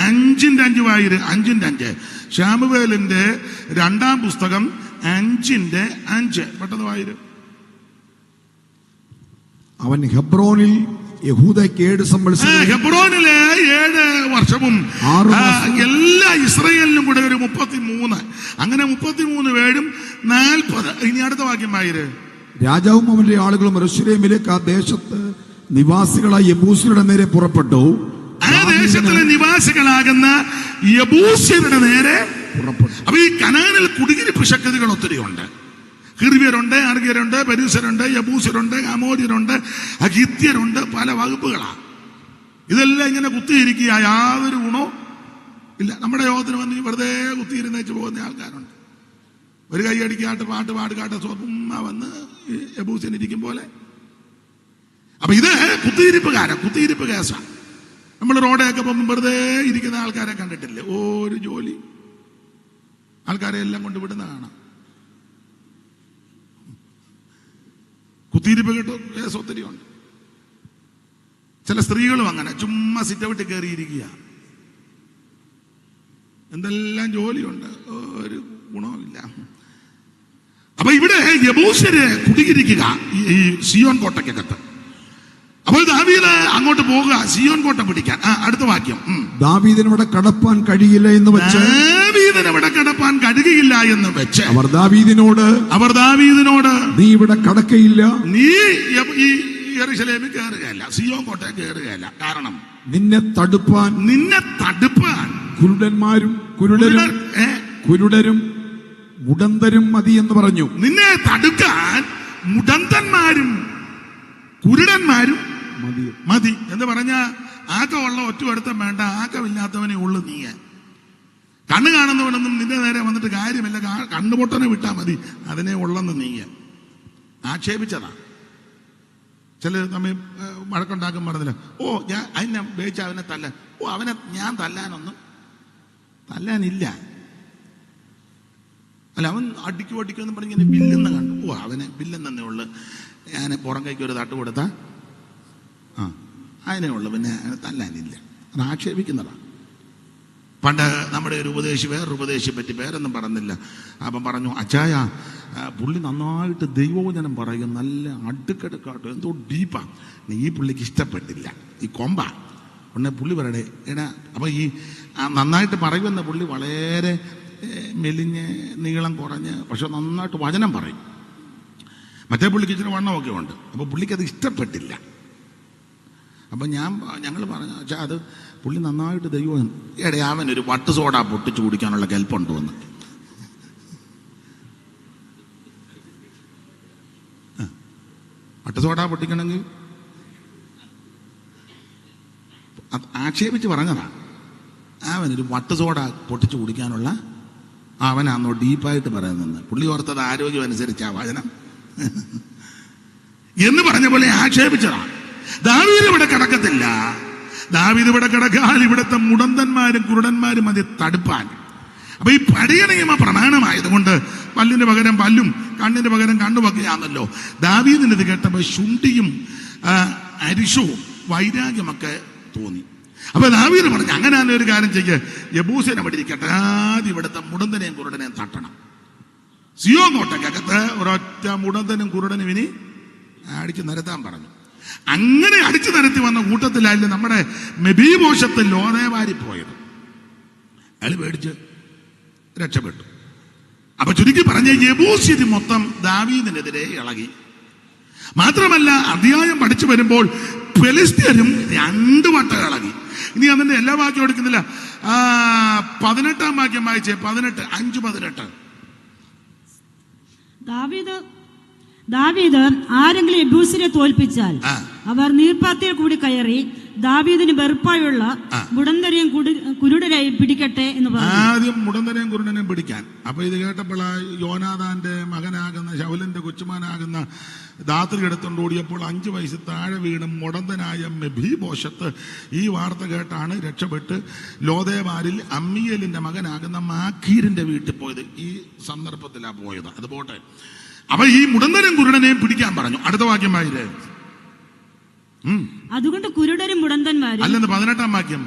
5:5 വായിര്. 5:5 ശാമുവേലിന്റെ 2-ാം പുസ്തകം 5:5 പെട്ടെന്ന് വായിര്. അവൻ ഹെബ്രോനിൽ യഹൂദയ്ക്ക് 7 സംവത്സരം, ഹെബ്രോനിലെ 7 വർഷവും എല്ലാ ഇസ്രായേലിനും കൂടെ ഒരു 33, അങ്ങനെ 33 വേഴും 40. ഇനി അടുത്ത വാക്യം വായിര്. രാജാവും അവന്റെ ആളുകളും യെരൂശലേമിലേക്ക് ആ ദേശത്ത് നിവാസികളായ യെബൂസ്യരുടെ നേരെ പുറപ്പെട്ടു. ആ ദേശത്തിലെ നിവാസികളാകുന്ന യെബൂസ്യരുടെ നേരെ പുറപ്പെട്ടു. അപ്പൊ ഈ കനാനിൽ കുടിയിരിപ്പ് ശക്തികൾ ഒത്തിരി ഉണ്ട്. ഹിർവ്യരുണ്ട്, അർഗ്യരുണ്ട്, പെരിസരുണ്ട്, യബൂസ്യരുണ്ട്, അമോര്യരുണ്ട്, ഹിത്യരുണ്ട്, പല വകുപ്പുകളാണ്. ഇതെല്ലാം ഇങ്ങനെ കുത്തിയിരിക്കുക, യാതൊരു ഗുണവും ഇല്ല. നമ്മുടെ യോഗത്തിന് വന്ന് വെറുതെ കുത്തിയിരുന്നേച്ച് പോകുന്ന ആൾക്കാരുണ്ട്. ഒരു കൈ അടിക്കാട്ട്, പാട്ട് പാടുകാട്ട്, സ്വപ്ന വന്ന് യബൂസ്യനിരിക്കും പോലെ. അപ്പൊ ഇത് കുത്തിയിരിപ്പ് കേസാണ്. നമ്മൾ റോഡൊക്കെ പോകുമ്പോൾ വെറുതെ ഇരിക്കുന്ന ആൾക്കാരെ കണ്ടിട്ടില്ലേ? ഒരു ജോലി ആൾക്കാരെ എല്ലാം കൊണ്ട് വിടുന്ന കാണാം. കുത്തിയിരിപ്പ് കേട്ടോ കേസ് ഒത്തിരി ഉണ്ട്. ചില സ്ത്രീകളും അങ്ങനെ ചുമ്മാ സിറ്റൗട്ടിൽ കയറിയിരിക്കുക. എന്തെല്ലാം ജോലിയുണ്ട്, ഒരു ഗുണവുമില്ല. അപ്പൊ ഇവിടെ യെബൂസ്യരെ കുടിയിരിക്കുക ഈ സിയോൻ കോട്ടയ്ക്കകത്ത്. അപ്പോൾ ദാവീദ് അങ്ങോട്ട് പോകുക സിയോൻ കോട്ട പിടിക്കാൻ. അടുത്ത വാക്യം. ദാവീദിനവിടെ കടപ്പാൻ കഴിയില്ല എന്ന് വെച്ച് ദാവീദിനവിടെ കടപ്പാൻ കഴിയുകയില്ല എന്ന് വെച്ച് അവർ ദാവീദിനോട് നീ ഇവിടെ കടക്കയില്ല, നീ ഈ യെരൂശലേമിൽ കയറുകയല്ല, സിയോൻ കോട്ടയിൽ കയറുകയല്ല. കാരണം നിന്നെ തടുപ്പാൻ കുരുടരും മുടന്തരും മതി എന്ന് പറഞ്ഞു. നിന്നെ തടുക്കാൻ മുടന്തന്മാരും കുരുടന്മാരും മതി എന്ന് പറഞ്ഞ ആക്കമുള്ള ഒറ്റ വേണ്ട, ആക്കമില്ലാത്തവനെ ഉള്ളു. നീ കണ്ണ് കാണുന്നവനൊന്നും നിന്റെ നേരെ വന്നിട്ട് കാര്യമില്ല, കണ്ണുപൊട്ടനെ വിട്ടാ മതി, അതിനെ ഉള്ളെന്ന് നീ ആക്ഷേപിച്ചതാ. ചില തമ്മിൽ വഴക്കുണ്ടാക്കും പറഞ്ഞില്ല, ഓ ഞാൻ അതിനെ ഉപയോഗിച്ച അവനെ തല്ലാൻ, ഓ അവനെ ഞാൻ തല്ലാനില്ല, അല്ല അവൻ അടിക്കുമെന്ന് പറഞ്ഞ് ഇങ്ങനെ ബില്ലെന്ന് കണ്ടു, ഓ അവനെ ബില്ലെന്നേ ഉള്ളു, ഞാൻ പുറം കൈക്ക് ഒരു തട്ട് കൊടുത്താ അതിനെ ഉള്ളു, പിന്നെ തല്ലാനില്ല. അത് ആക്ഷേപിക്കുന്നതാണ്. പണ്ട് നമ്മുടെ ഒരു ഉപദേശി വേറൊരു ഉപദേശിയെ പറ്റി പേരൊന്നും പറഞ്ഞില്ല. അപ്പം പറഞ്ഞു, അച്ചായ പുള്ളി നന്നായിട്ട് ദൈവവചനം പറയും, നല്ല അടുക്കടുക്കാട്ടോ, എന്തോ ഡീപ്പാ, ഈ പുള്ളിക്ക് ഇഷ്ടപ്പെട്ടില്ല, ഈ കൊമ്പ ഉടനെ പുള്ളി പറയണേ എടാ. അപ്പം ഈ നന്നായിട്ട് പറയുമെന്ന പുള്ളി വളരെ മെലിഞ്ഞ് നീളം കുറഞ്ഞ് പക്ഷെ നന്നായിട്ട് വചനം പറയും. മറ്റേ പുള്ളിക്ക് ഇച്ചിരി വണ്ണമൊക്കെ ഉണ്ട്. അപ്പോൾ പുള്ളിക്കത് ഇഷ്ടപ്പെട്ടില്ല. അപ്പം ഞങ്ങൾ പറഞ്ഞു, അച്ഛാ അത് പുള്ളി നന്നായിട്ട് ദൈവം അവനൊരു വട്ട് സോഡ പൊട്ടിച്ചു കുടിക്കാനുള്ള കെൽപ്പുണ്ടോ എന്ന്. വട്ട് സോഡ പൊട്ടിക്കണമെങ്കിൽ ആക്ഷേപിച്ച് പറഞ്ഞതാ. അവനൊരു വട്ട് സോഡ പൊട്ടിച്ചു കുടിക്കാനുള്ള അവനാന്നോ ഡീപ്പായിട്ട് പറയുന്നത്. പുള്ളി ഓർത്തത് ആരോഗ്യം അനുസരിച്ചാ വചനം എന്ന് പറഞ്ഞ പോലെ ആക്ഷേപിച്ചതാ. ദാവീദ് ഇവിടെ കിടക്കത്തില്ല. ദാവീദ് ഇവിടെ കിടക്കാൻ ഇവിടുത്തെ മുടന്തന്മാരും കുരുടന്മാരും അത് തടുപ്പാൻ. അപ്പൊ ഈ പഴയ നിയമ പ്രമാണമായതുകൊണ്ട് പല്ലിന് പകരം പല്ലും കണ്ണിന് പകരം കണ്ണുമൊക്കെയാണല്ലോ. ദാവീദിന് ഇത് കേട്ടപ്പോൾ ശുണ്ഠിയും അരിശവും വൈരാഗ്യമൊക്കെ തോന്നി. അപ്പൊ ദാവീദ് പറഞ്ഞു, അങ്ങനെ തന്നെ ഒരു കാര്യം ചെയ്യ്, യെബൂസ്യനെ അവിടെ ഇരിക്കട്ടെ, ആദ്യം ഇവിടുത്തെ മുടന്തനെയും കുരുടനെയും തട്ടണം. സിയോൻ കോട്ടയ്ക്കകത്ത് ഒരൊറ്റ മുടന്തനും കുരുടനും ഇനി അടിച്ചു നിരത്താൻ പറഞ്ഞു. അങ്ങനെ അടിച്ചു നിരത്തി വന്ന കൂട്ടത്തിലായിരുന്നു നമ്മുടെ മെബീബോശത്ത് ലോദേവാരി പോയത്. അയാൾ പേടിച്ച് രക്ഷപ്പെട്ടു. അപ്പൊ ചുരുക്കി പറഞ്ഞ യെബൂസ്യര് മൊത്തം ദാവീദിനെതിരെ ഇളകി. മാത്രമല്ല അധ്യായം പഠിച്ചു വരുമ്പോൾ ഫെലിസ്ത്യരും 2 വട്ടം ഇളകി. ഇനി അതിന്റെ എല്ലാ വാക്യം എടുക്കുന്നില്ല. 18-ാം വാക്യം വായിച്ചേ. 5:18. ദാവീദ് ആരെങ്കിലും യെബൂസ്യരെ തോൽപ്പിച്ചാൽ അവർ നീർപ്പാത്തിയിൽ കൂടി കയറി ദാവീദിന് വെറുപ്പായുള്ള മുടന്തരെയും കുരുടരെയും പിടിക്കട്ടെ എന്ന് പറഞ്ഞു. ആദ്യം മുടന്തരെയും കുരുടനെയും പിടിക്കാൻ. അപ്പൊ ഇത് കേട്ടപ്പോൾ യോനാഥാന്റെ മകനാകുന്ന ശൗലിന്റെ കൊച്ചുമാനാകുന്ന ദാത്രി എടുത്തുകൊണ്ട് ഓടിയപ്പോൾ 5 വയസ്സ് താഴെ വീണും മുടന്തനായ മെബീബോശത്ത് ഈ വാർത്ത കേട്ടാണ് രക്ഷപ്പെട്ട് ലോദേവാരിൽ അമ്മിയേലിന്റെ മകനാകുന്ന മാഖീരിന്റെ വീട്ടിൽ പോയത്. ഈ സന്ദർഭത്തിലാണ് പോയത്. അത് പോട്ടെ. അപ്പൊ ഈ മുടന്തനും കുരുടനെയും പിടിക്കാൻ പറഞ്ഞു. അടുത്ത വാക്യം വായില്ലേ. അതുകൊണ്ട് കുരുടരും മുടന്തന്മാരും അല്ലെന്ന് 18-ാം വാക്യം.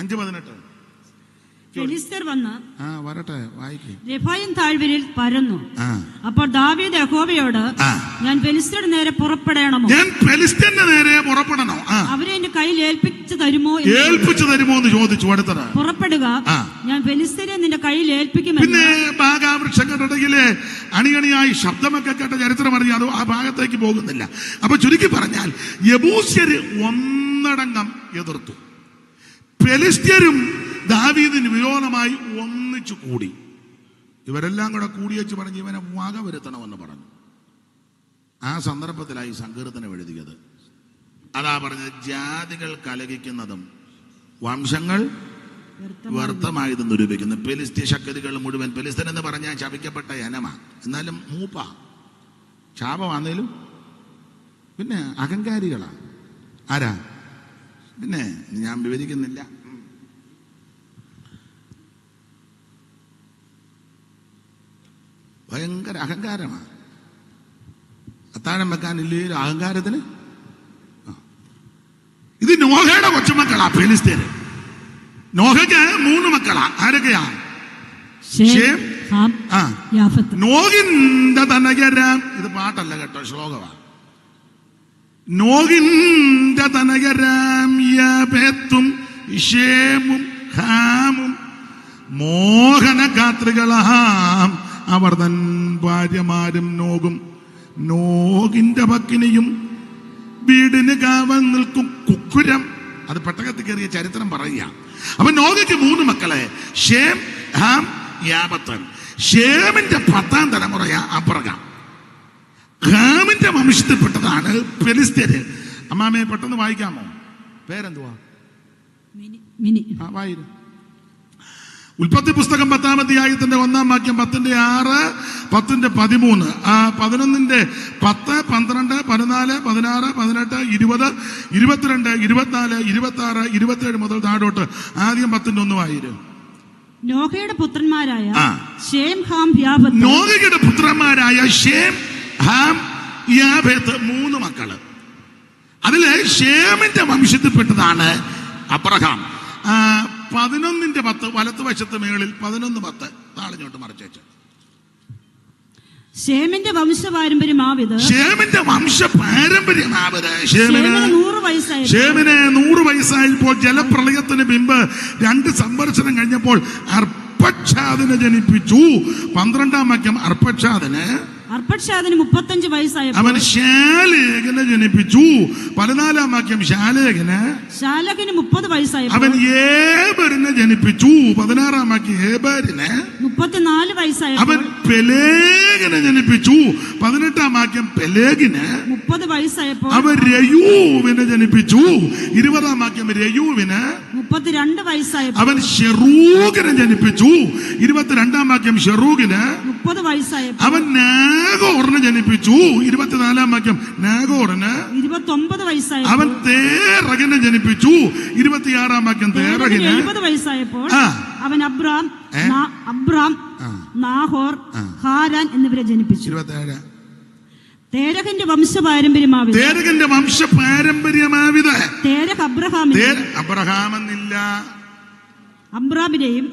5:18. ഫെലിസ്ത്യർ വന്ന് വരട്ടെ വായിക്കേ. രെഫായീം താഴ്വരയിൽ പരന്നു. അപ്പോൾ ദാവീദ് യഹോവയോട്, ഞാൻ ഫെലിസ്ത്യരുടെ നേരെ പുറപ്പെടണമോ? ഞാൻ ഫെലിസ്ത്യന്റെ നേരെ പുറപ്പെടണോ? അവരെ എന്റെ കയ്യിൽ ഏൽപ്പിച്ചു തരുമോ എന്ന് ചോദിച്ചു. അടുത്തത്, പുറപ്പെടുക, ഞാൻ ഫെലിസ്ത്യരെ നിന്റെ കയ്യിൽ ഏൽപ്പിക്കുമെന്ന്. പിന്നെ ബാഗാവൃക്ഷങ്ങളുടെ ഇടയിലെ അണിയണിയായി ശബ്ദമൊക്കെ കേട്ട ചരിത്രം അറിയാതെ ആ ഭാഗത്തേക്ക് പോകുന്നില്ല. അപ്പൊ ചുരുക്കി പറഞ്ഞാൽ യെബൂസ്യര് ഒന്നടങ്കം എതിർത്തു. ഫെലിസ്ത്യരും ദാവീദിന് വിരോധമായി ഒന്നിച്ചു കൂടി. ഇവരെല്ലാം കൂടെ കൂടിയേച്ച് പറഞ്ഞ് ഇവനെ വക വരുത്തണമെന്ന് പറഞ്ഞു. ആ സന്ദർഭത്തിലായി സങ്കീർത്തനം എഴുതിയത്. അതാ പറഞ്ഞത്, ജാതികൾ കലഹിക്കുന്നതും വംശങ്ങൾ വ്യർത്ഥമായതും നിരൂപിക്കുന്നു. ഫെലിസ്ത്യ ശക്തികൾ മുഴുവൻ, ഫെലിസ്ത്യൻ എന്ന് പറഞ്ഞാൽ ശപിക്കപ്പെട്ട ഇനമാ, എന്നാലും മൂപ്പ ശാപമാന്നേലും പിന്നെ അഹങ്കാരികളാ. ആരാ? പിന്നെ ഞാൻ വിവരിക്കുന്നില്ല. ഭയങ്കര അഹങ്കാരമാണ്. അത്താഴം വെക്കാനില്ലേ അഹങ്കാരത്തിന്. ഇത് നോഹയുടെ കൊച്ചുമക്കളാ ഫെലിസ്ത്യര്. നോഹയ്ക്ക് 3 മക്കളാ. ആരൊക്കെയാ? ശേം, ഹാം, ആ യാഫത്ത്. നോഹിന്റെ തനകരാം, ഇത് പാട്ടല്ല കേട്ടോ, ശ്ലോകമാണ്. നോഹിന്റെ തനകരാം യാഫത്തും ഷേമും ഹാമും മോഹനഗാത്രികളാം അവർ തൻ ഭാര്യമാരും നോകും. നോകിന്റെ പക്കിനിയും വീടിന് കാവൽ നിൽക്കും കുക്കുരം. അത് പെട്ടകത്തിൽ കയറിയ ചരിത്രം പറയുക. അപ്പൊ നോഗയ്ക്ക് 3 മക്കളെ, ഷേം, ഹാം, യാഫത്ത്. ഷേമിന്റെ 10ാം തലമുറയാ അബ്രഹാം. ഹാമിന്റെ വംശത്തിൽപ്പെട്ടതാണ് ഫെലിസ്ത്യര്. അമ്മാമയെ പെട്ടെന്ന് വായിക്കാമോ? പേരെന്തുവാ? മിനി. വായിരു. ഉൽപ്പത്തി പുസ്തകം 10-ാം അധ്യായത്തിന്റെ 1-ാം വാക്യം 10-6, 10-13, 11-ന്റെ 10, 12, 14, 16, 18, 20, 22, 24, 26, 27 മുതൽ താഴോട്ട് ആദ്യം 10-ന്റെ 1 വായിരു. നോഹയുടെ പുത്രന്മാരായ ഷേം, ഹാം, യാഫത്ത്. നോഹയുടെ പുത്രന്മാരായ ഷേം, ഹാം, യാഫത്ത് 3 മക്കള്. അതില് ഷേമിന്റെ വംശത്തിൽപ്പെട്ടതാണ് അബ്രഹാം. 11-ന്റെ 10 വലത്തുവശത്ത് മേളിൽ 11-10 താളിഞ്ഞോട്ട് മറിച്ചു. ഷേമിന്റെ വംശപാരമ്പര്യമാവിത്. ഷേമിന്റെ വംശപാരമ്പര്യമാവിത്. ഷേമിന് 100 വയസ്സായി. ഷേമിന് 100 വയസ്സായപ്പോൾ ജലപ്രളയത്തിന് മുമ്പ് 2 സംവത്സരം കഴിഞ്ഞപ്പോൾ അർപ്പക്ഷാദിനെ ജനിപ്പിച്ചു. 12-ാം വാക്യം അർപ്പക്ഷാദിന് 35 വയസ്സായപ്പോൾ അവൻ ശാലേഖനെ ജനിപ്പിച്ചു. 14-ാം വാക്യം ശാലേഖന് 30 വയസ്സായപ്പോൾ അവൻ ഏബരിനെ ജനിപ്പിച്ചു. 16-ാം വാക്യം ഏബരിന് 34 വയസ്സായപ്പോൾ അവൻ പെലേഗിനെ ജനിപ്പിച്ചു. 18-ാം വാക്യം പെലേഗിന് 30 വയസ്സായപ്പോൾ അവൻ രയൂവിനെ ജനിപ്പിച്ചു. 20-ാം വാക്യം രയൂവിന് 32 വയസ്സായപ്പോൾ അവൻ ഷെറൂഗിനെ ജനിപ്പിച്ചു. 22-ാം വാക്യം ഷെറൂഗിന് 30 വയസ്സായപ്പോൾ അവൻ നാഗോറിനെ ജനിപ്പിച്ചു. 24-ാം വാക്യം നാഗോറിന് 29 വയസ്സായപ്പോൾ അവൻ തേറകിനെ ജനിപ്പിച്ചു. 26-ാം വാക്യം തേറകിന് 70 വയസ്സായപ്പോൾ അവൻ അബ്രാം, നാഹോർ, ഹാരാൻ എന്നിവരെ ജനിപ്പിച്ചു. 27 തേരഹിന്റെ വംശപാരമ്പര്യമാവിത്. തേരകിന്റെ വംശപാരമ്പര്യമാവിത്. തേരഹ് അബ്രഹാമിനെ, അബ്രഹാമെന്നില്ല, അബ്രാമിനെയും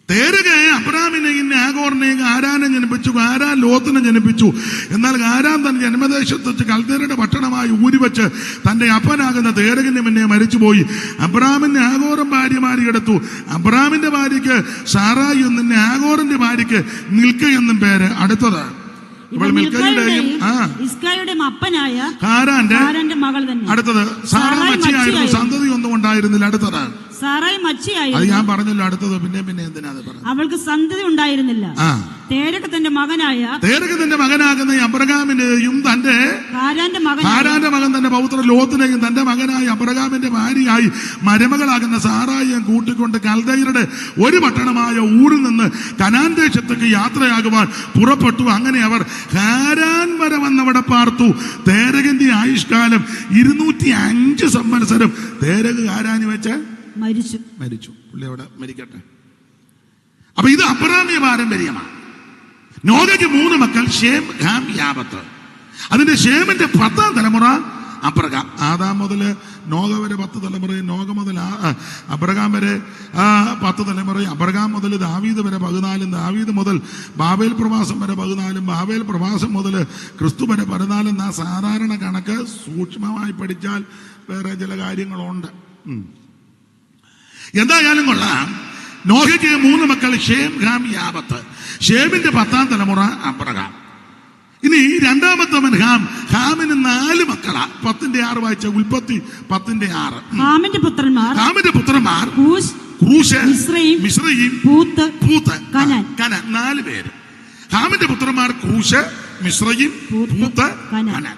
തേരക അബ്രാമിനെയും നാഗോറിനെയും ആരാനെ ജനിപ്പിച്ചു. ആരാൻ ലോത്തിനെ ജനിപ്പിച്ചു. എന്നാൽ ആരാൻ തന്റെ ജന്മദേശത്ത് വെച്ച് കൽദേരുടെ പട്ടണമായി ഊരിവെച്ച് തന്റെ അപ്പനാകുന്ന തേരകിന് മുന്നേ മരിച്ചുപോയി. അബ്രാമിന്റെ നാഗോറും ഭാര്യമാരി എടുത്തു. അബ്രാമിന്റെ ഭാര്യയ്ക്ക് സാറായി എന്നും നാഗോറിന്റെ ഭാര്യയ്ക്ക് മിൽക്ക എന്നും പേര്. അടുത്തത് മിൽക്കയുടെയും ഇസ്കായുടെയും അപ്പനായ ഹാരാന്റെ മകൾ തന്നെ. അടുത്തത് സാറാ മച്ചിയായിരുന്നു, സന്തതി ഒന്നും ഉണ്ടായിരുന്നില്ല. അടുത്തത് സാറായി മച്ചിയായിരുന്നു. അത് ഞാൻ പറഞ്ഞല്ലോ. അടുത്തത് പിന്നെ എന്തിനാ പറഞ്ഞത്? അവൾക്ക് സന്തതി ഉണ്ടായിരുന്നില്ല. തേരക്ക് തന്റെ മകനാകുന്ന അബ്രഹാമിനെയും തന്റെ ഹാരാന്റെ മകൻ തന്റെ പൗത്ര ലോത്തിനെയും തന്റെ മകനായ അബ്രഹാമിന്റെ ഭാര്യയായി മരുമകളാകുന്ന സാറായിയും കൂട്ടിക്കൊണ്ട് കൽദയരുടെ ഒരു പട്ടണമായ ഊരിൽ നിന്ന് കനാൻ ദേശത്തേക്ക് യാത്രയാകുവാൻ പുറപ്പെട്ടു. അങ്ങനെ അവർ ഹാരാൻ വരെ വന്നവിടെ പാർത്തു. തേരകിന്റെ ആയുഷ്കാലം 205 സംവത്സരം. തേരക് ഹാരാന് വെച്ച് മരിച്ചു. പുള്ളി അവിടെ മരിക്കട്ടെ. അപ്പൊ ഇത് അബ്രാമ്യ പാരമ്പര്യമാണ്. നോഹയ്ക്ക് 3 മക്കൾ, ഷേം, ഹാം, യാഫത്ത്. അതിന്റെ ഷേമിന്റെ 10ാം തലമുറ അബ്രഹാം. ആദാം മുതൽ നോഹ വരെ 10 തലമുറയും, നോഹ മുതൽ അബ്രഹാം വരെ 10 തലമുറയും, അബ്രഹാം മുതൽ ദാവീദ് വരെ 14, ദാവീദ് മുതൽ ബാബേൽ പ്രവാസം വരെ 14, ബാബേൽ പ്രവാസം മുതൽ ക്രിസ്തു വരെ 14 എന്നാ സാധാരണ കണക്ക്. സൂക്ഷ്മമായി പഠിച്ചാൽ വേറെ ചില കാര്യങ്ങളുണ്ട്. എന്തായാലും കൊള്ളാം. നോഹയ്ക്ക് 3 മക്കൾ, ഷേം, ഹാം, യാഫത്ത്. ഷേമിന്റെ 10ാം തലമുറ അബ്രഹാം. ഇനി രണ്ടാമത്തവൻ ഹാം. ഹാമിന് 4 മക്കളാ. 10-6 വായിച്ച ഉൽപ്പത്തി 10-6. ഹാമിന്റെ പുത്രന്മാർ കൂശ്, മിസ്രയീം, പൂത്ത്, കനാൻ. 4 പേര്. ഹാമിന്റെ പുത്രന്മാർ കൂശ്, മിസ്രയീം, പൂത്ത്, കനാൻ.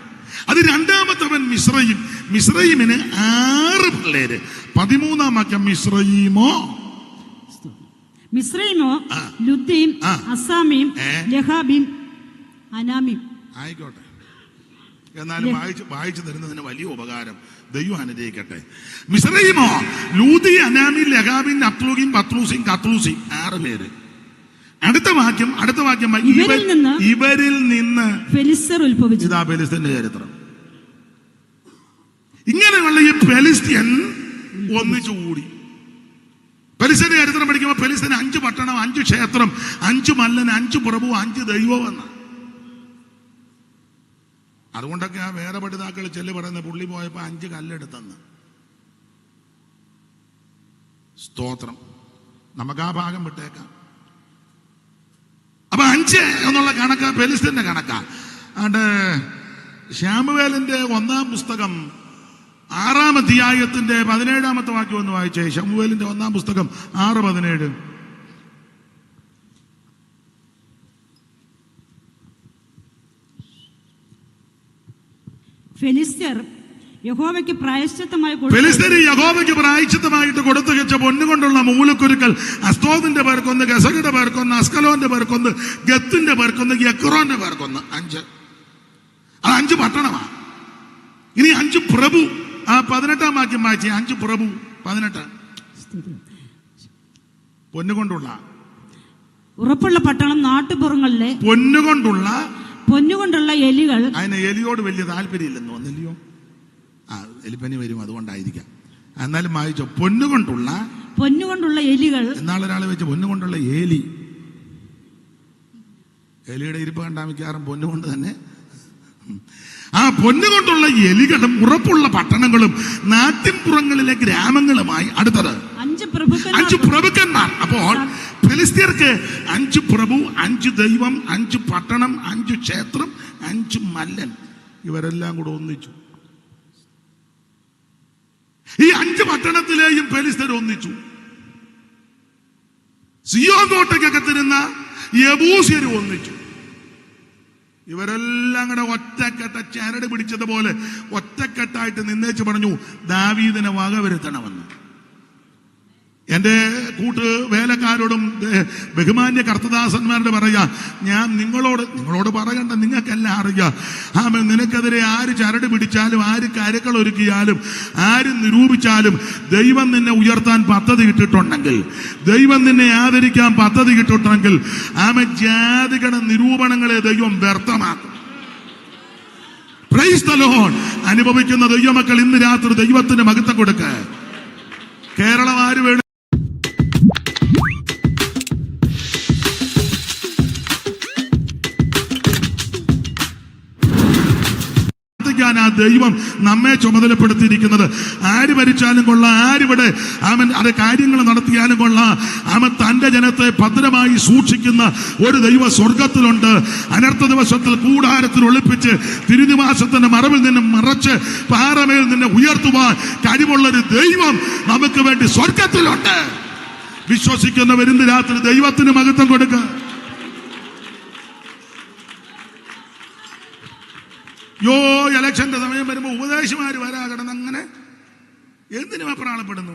അത് രണ്ടാമത്തവൻ മിസ്രയീം. മിസ്രയീമിന് 6 പിള്ളേര്. 13-ാം വാക്യം മിസ്രയീമോ ലുദ്ദീം, അസാമീം, ലഹാബീം, അനാമീം. ആയിക്കോട്ടെ. എന്നാലും വായിച്ചു തരുന്നതിന് വലിയ ഉപകാരം. ദൈവം അനുഗ്രഹിക്കട്ടെ. മിസ്രയീമോ ലൂദി, അനാമീം, ലഹാബീം, അത്ലൂഗീം, പത്ലൂസീം, കത്ലൂസീം. 6 പേര്. അടുത്ത വാക്യം ഇവരിൽ നിന്ന് ഫെലിസ്ത്യർ ഉത്ഭവിച്ചു. ഇതാ ഫെലിസ്ത്യന്റെ ചരിത്രം. ഇങ്ങനെയുള്ള ഈ ഫെലിസ്ത്യൻ ഒന്നിച്ചു കൂടി. ഫെലിസ്ത്യന്റെ ചരിത്രം പഠിക്കുമ്പോൾ ഫെലിസ്ത്യന് 5 പട്ടണം, 5 ക്ഷേത്രം, 5 മല്ലൻ, 5 പ്രഭു, 5 ദൈവം എന്ന്. അതുകൊണ്ടൊക്കെ ആ വേറെ പഠിതാക്കൾ ചെല്ലു പറയുന്ന പുള്ളി പോയപ്പോ 5 കല്ലെടുത്തെന്ന്. സ്തോത്രം. നമുക്ക് ആ ഭാഗം വിട്ടേക്കാം. അപ്പൊ 5 എന്നുള്ള കണക്കാ ഫെലിസ്ത്യന്റെ കണക്കാ. അതുകൊണ്ട് ശമൂവേലിന്റെ 1-ാം പുസ്തകം 6-ാം അധ്യായത്തിന്റെ 17-ാമത്തെ വാക്യം ഒന്ന് വായിച്ചേ. ശമൂവേലിന്റെ 1-ാം പുസ്തകം 6:17. ഫെലിസ്ത്യർ യഹോവയ്ക്ക് പ്രായശ്ചിത്തമായി ഫെലിസ്ത്യര് യഹോവയ്ക്ക് പ്രായശ്ചിത്തമായിട്ട് കൊടുത്തു വെച്ച പൊന്നുകൊണ്ടുള്ള മൂലക്കുരുക്കൾ അസ്തോദിന്റെ പേർക്കൊന്ന്, ഗസയുടെ പേർക്കൊന്ന്, അസ്കലോന്റെ പേർക്കൊന്ന്, ഗത്തിന്റെ പേർക്കൊന്ന്, യക്രോന്റെ പേർക്കൊന്ന്. 5. അത് 5 പട്ടണമാണ്. ഇനി 5 പ്രഭു. ആ 18-ാം വാക്യം വായിച്ചേ. 5 പ്രഭു 18. പൊന്നുകൊണ്ടുള്ള ഉറപ്പുള്ള പട്ടണം നാട്ടുപുറങ്ങളിലെ പൊന്നുകൊണ്ടുള്ള എലികൾ. അതിന് എലിയോട് വലിയ താല്പര്യമില്ലെന്ന് തോന്നില്ലയോ? എലിപ്പനി വരും, അതുകൊണ്ടായിരിക്കാം. എന്നാലും വായിച്ചോ. പൊന്നുകൊണ്ടുള്ള എലികൾ. എന്നാളൊരാളെ വെച്ച് പൊന്നുകൊണ്ടുള്ള എലിയുടെ ഇരിപ്പ് കണ്ടാ മിക്കാറും പൊന്നുകൊണ്ട് തന്നെ. ആ പൊന്നുകൊണ്ടുള്ള എലികളും ഉറപ്പുള്ള പട്ടണങ്ങളും നാട്ടിൻപുറങ്ങളിലെ ഗ്രാമങ്ങളുമായി. അടുത്തത് 5 പ്രഭുക്കന്മാർ. അപ്പോൾ ഫെലിസ്ത്യർക്ക് 5 പ്രഭു, 5 ദൈവം, 5 പട്ടണം, 5 ക്ഷേത്രം, 5 മല്ലൻ. ഇവരെല്ലാം കൂടെ ഒന്നിച്ചു. ഈ 5 പട്ടണത്തിലെയും ഫെലിസ്ത്യർ ഒന്നിച്ചു. സിയോൻ കോട്ടയ്ക്കകത്തിരുന്ന യെബൂസ്യർ ഒന്നിച്ചു. ഇവരെല്ലാം കൂടെ ഒറ്റക്കെട്ട ചരട് പിടിച്ചതുപോലെ ഒറ്റക്കെട്ടായിട്ട് നിന്നേച്ച് പറഞ്ഞു, ദാവീദിനെ വകവരുത്തണമെന്ന്. എന്റെ വേലക്കാരോടും ബഹുമാന്യ കർത്തദാസന്മാരോട് പറയാ, ഞാൻ നിങ്ങളോട് പറയണ്ട, നിങ്ങൾക്കെല്ലാം അറിയാം. നിനക്കെതിരെ ആര് ചരട് പിടിച്ചാലും, ആര് കരുക്കൾ ഒരുക്കിയാലും, ആര് നിരൂപിച്ചാലും, ദൈവം നിന്നെ ഉയർത്താൻ പദ്ധതി ഇട്ടിട്ടുണ്ടെങ്കിൽ, ദൈവം നിന്നെ ആദരിക്കാൻ പദ്ധതി ഇട്ടിട്ടുണ്ടെങ്കിൽ, ജാതികളുടെ നിരൂപണങ്ങളെ ദൈവം വ്യർത്ഥമാക്കും. Praise the Lord. അനുഭവിക്കുന്ന ദൈവമക്കൾ ഇന്ന് രാത്രി ദൈവത്തിന് മഹത്വം കൊടുക്കുക. കേരളം ആര് വേണം? ആ ദൈവം നമ്മെ ചുമതലപ്പെടുത്തിയിരിക്കുന്നത്. ആര് ഭരിച്ചാലും കൊള്ളാം, ആരിവിടെ അത് കാര്യങ്ങൾ നടത്തിയാലും കൊള്ളാം, തന്റെ ജനത്തെ ഭദ്രമായി സൂക്ഷിക്കുന്ന ഒരു ദൈവ സ്വർഗത്തിലുണ്ട്. അനർത്ഥ ദിവസത്തിൽ കൂടാരത്തിൽ ഒളിപ്പിച്ച് തിരുനിവാസത്തിന്റെ മറവിൽ നിന്നും മറച്ച് പാറമേൽ നിന്നെ ഉയർത്തുവാൻ കഴിവുള്ളൊരു ദൈവം നമുക്ക് വേണ്ടി സ്വർഗത്തിലുണ്ട്. വിശ്വസിക്കുന്നവർ ഇന്ന് രാത്രി ദൈവത്തിന് മഹത്വം കൊടുക്കുക. ഇലക്ഷന്റെ സമയം വരുമ്പോ ഉപദേശമാര് വരാ കിടന്ന് അങ്ങനെ എന്തിനും അപ്രാളപ്പെടുന്നു?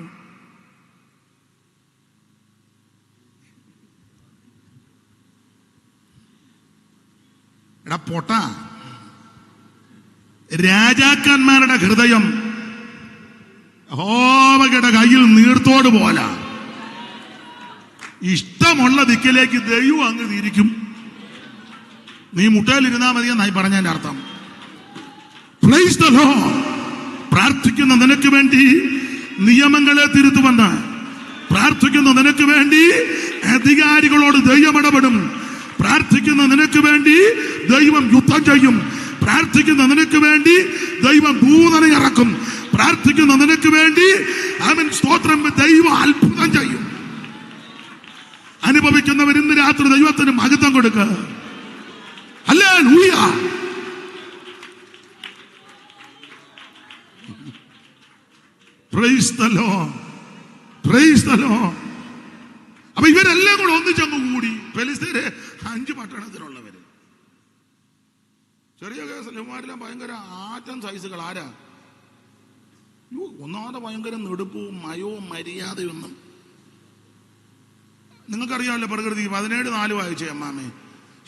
എടാ പൊട്ട, രാജാക്കന്മാരുടെ ഹൃദയം യഹോവയുടെ കയ്യിൽ നീർത്തോട് പോലെ. ഇഷ്ടമുള്ള ദിക്കിലേക്ക് ദൈവം അങ്ങ് തിരിക്കും. നീ മുട്ടയിലിരുന്നാ മതിയെന്നായി പറഞ്ഞതിന്റെ അർത്ഥം. Praise the Lord. പ്രാർത്ഥിക്കുന്ന നിനക്ക് വേണ്ടി നിയമങ്ങളെ തിരുത്തുമെന്ന്, പ്രാർത്ഥിക്കുന്ന നിനക്ക് വേണ്ടി അധികാരികളോട് ദൈവം ഇടപെടും, പ്രാർത്ഥിക്കുന്ന നിനക്ക് വേണ്ടി ദൈവം യുദ്ധം ചെയ്യും, പ്രാർത്ഥിക്കുന്ന നിനക്ക് വേണ്ടി ദൈവം ദൂതനെ ഇറക്കും, പ്രാർത്ഥിക്കുന്ന നിനക്ക് വേണ്ടി സ്തോത്രം ദൈവം അത്ഭുതം ചെയ്യും. അനുഭവിക്കുന്നവർ ഇന്ന് രാത്രി ദൈവത്തിന് മഹത്വം കൊടുക്കുക. Hallelujah. Praise the Lord. Praise the Lord. അപ്പൊ ഇവരെല്ലാം കൂടെ ഒന്നിച്ചങ്ങ് കൂടി. ഫെലിസ്ത്യര് 5 പട്ടണത്തിലുള്ളവര്. ചെറിയ കേസന്മാരെല്ലാം ഭയങ്കര ആറ്റം സൈസുകൾ. ആരാ? ഒന്നാമത് ഭയങ്കര നെടുപ്പവും മയവും മര്യാദയൊന്നും. നിങ്ങൾക്കറിയാമല്ലോ പ്രകൃതി. 17:4 വായിച്ചേ അമ്മാമേ.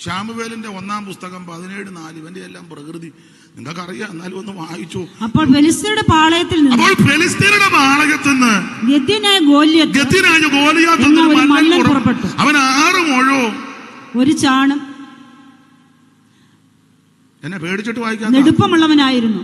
ശമൂവേലിന്റെ 1-ാം പുസ്തകം 17:4. ഇവന്റെ എല്ലാം പ്രകൃതി നിങ്ങൾക്കറിയാം, എന്നാലും ഒന്ന് വായിച്ചു. അപ്പോൾ ഫെലിസ്ത്യരുടെ പാളയത്തിൽ നിന്ന് ഗത്യനായ ഗോലിയാത്ത് പുറപ്പെട്ടു. അവൻ 6 മുഴവും ഒരു ചാണും എന്നെ പേടിച്ചിട്ട് വായിക്കാൻ നെടുപ്പമുള്ളവനായിരുന്നു.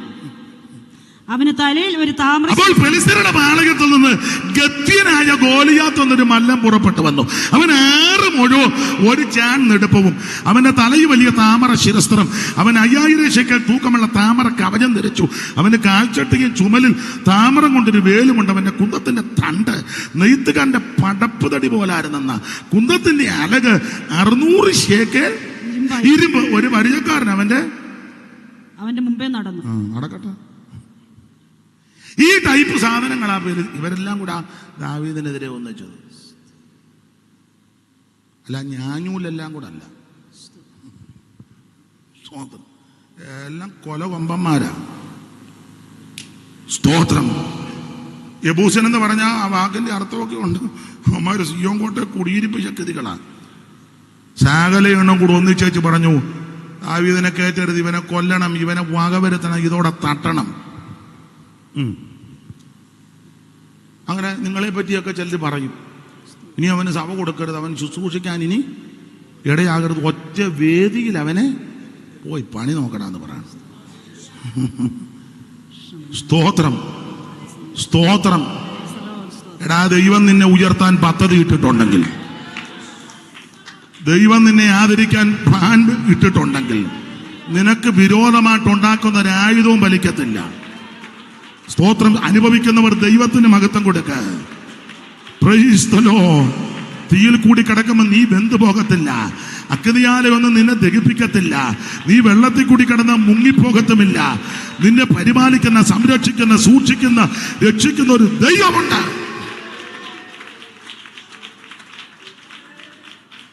അവന് തലയിൽ ഒരു താമ്ര. അപ്പോൾ ഫെലിസ്ത്യരുടെ പാളയത്തിൽ നിന്ന് തുടർന്ന് ഗത്യനായ ഗോലിയാത്ത് എന്നൊരു മല്ലൻ പുറപ്പെട്ടു വന്നു. അവൻ 6 മുഴവും 1 ചാൺ നെടുപ്പവും, അവന്റെ തലയിൽ വലിയ താമര ശിരസ്ത്രം, അവൻ 5000 ശേക്കൽ തൂക്കമുള്ള താമര കവചം ധരിച്ചു. അവന്റെ കാൽച്ചട്ടിയും ചുമലിൽ താമരം കൊണ്ടൊരു വേലുമുണ്ട്. അവന്റെ കുന്തത്തിന്റെ തണ്ട് നെയ്ത്തുകാരന്റെ പടപ്പ് തടി പോലായിരുന്നെന്ന. കുന്തത്തിന്റെ അലക് 600 ശേക്കൽ ഇരുമ്പ്. ഒരു പരിചയക്കാരൻ അവന്റെ മുമ്പേ നടന്നു. നടക്കട്ടെ. ഈ ടൈപ്പ് സാധനങ്ങളാ പേര് ഇവരെല്ലാം കൂടെ ദാവീദിനെതിരെ ഒന്നിച്ചത്. അല്ല, ഞാഞ്ഞൂലെല്ലാം കൂടെ അല്ല, എല്ലാം കൊലകൊമ്പന്മാരാ. സ്തോത്രം. യബൂസൻ എന്ന് പറഞ്ഞ ആ വാക്കിന്റെ അർത്ഥമൊക്കെ ഉണ്ട്. അവന്മാര് സിയോൻ കോട്ടെ കുടിയിരിപ്പിച്ച കൃതികളാണ്. സകല എണ്ണം കൂടെ ഒന്നിച്ചേച്ച് പറഞ്ഞു, ദാവീദിനെ കയറ്റരുത്, ഇവനെ കൊല്ലണം, ഇവനെ വകവരുത്തണം, ഇതോടെ തട്ടണം. അങ്ങനെ നിങ്ങളെ പറ്റിയൊക്കെ ചിലർ പറയും. ഇനി അവന് സഭ കൊടുക്കരുത്, അവൻ ശുശ്രൂഷിക്കാൻ ഇനി ഇടയാകരുത്, ഒറ്റ വേദിയിൽ അവനെ പോയി പണി നോക്കണമെന്ന് പറയണം. സ്തോത്രം, സ്തോത്രം. എടാ, ദൈവം നിന്നെ ഉയർത്താൻ പദ്ധതി ഇട്ടിട്ടുണ്ടെങ്കിൽ, ദൈവം നിന്നെ ആദരിക്കാൻ പ്ലാൻ ഇട്ടിട്ടുണ്ടെങ്കിൽ, നിനക്ക് വിരോധമായിട്ടുണ്ടാക്കുന്ന ഒരായുധവും ഫലിക്കത്തില്ല. സ്തോത്രം. അനുഭവിക്കുന്നവർ ദൈവത്തിന് മഹത്വം കൊടുക്ക. Praise the Lord. തീയിൽ കൂടി കിടക്കുമ്പോൾ നീ വെന്തു പോകത്തില്ല. അഗ്നിയാലയൊന്നും നിന്നെ ദഹിപ്പിക്കത്തില്ല. നീ വെള്ളത്തിൽ കൂടി കിടന്ന മുങ്ങിപ്പോകത്തുമില്ല. നിന്നെ പരിപാലിക്കുന്ന, സംരക്ഷിക്കുന്ന, സൂക്ഷിക്കുന്ന, രക്ഷിക്കുന്ന ഒരു ദൈവമുണ്ട്.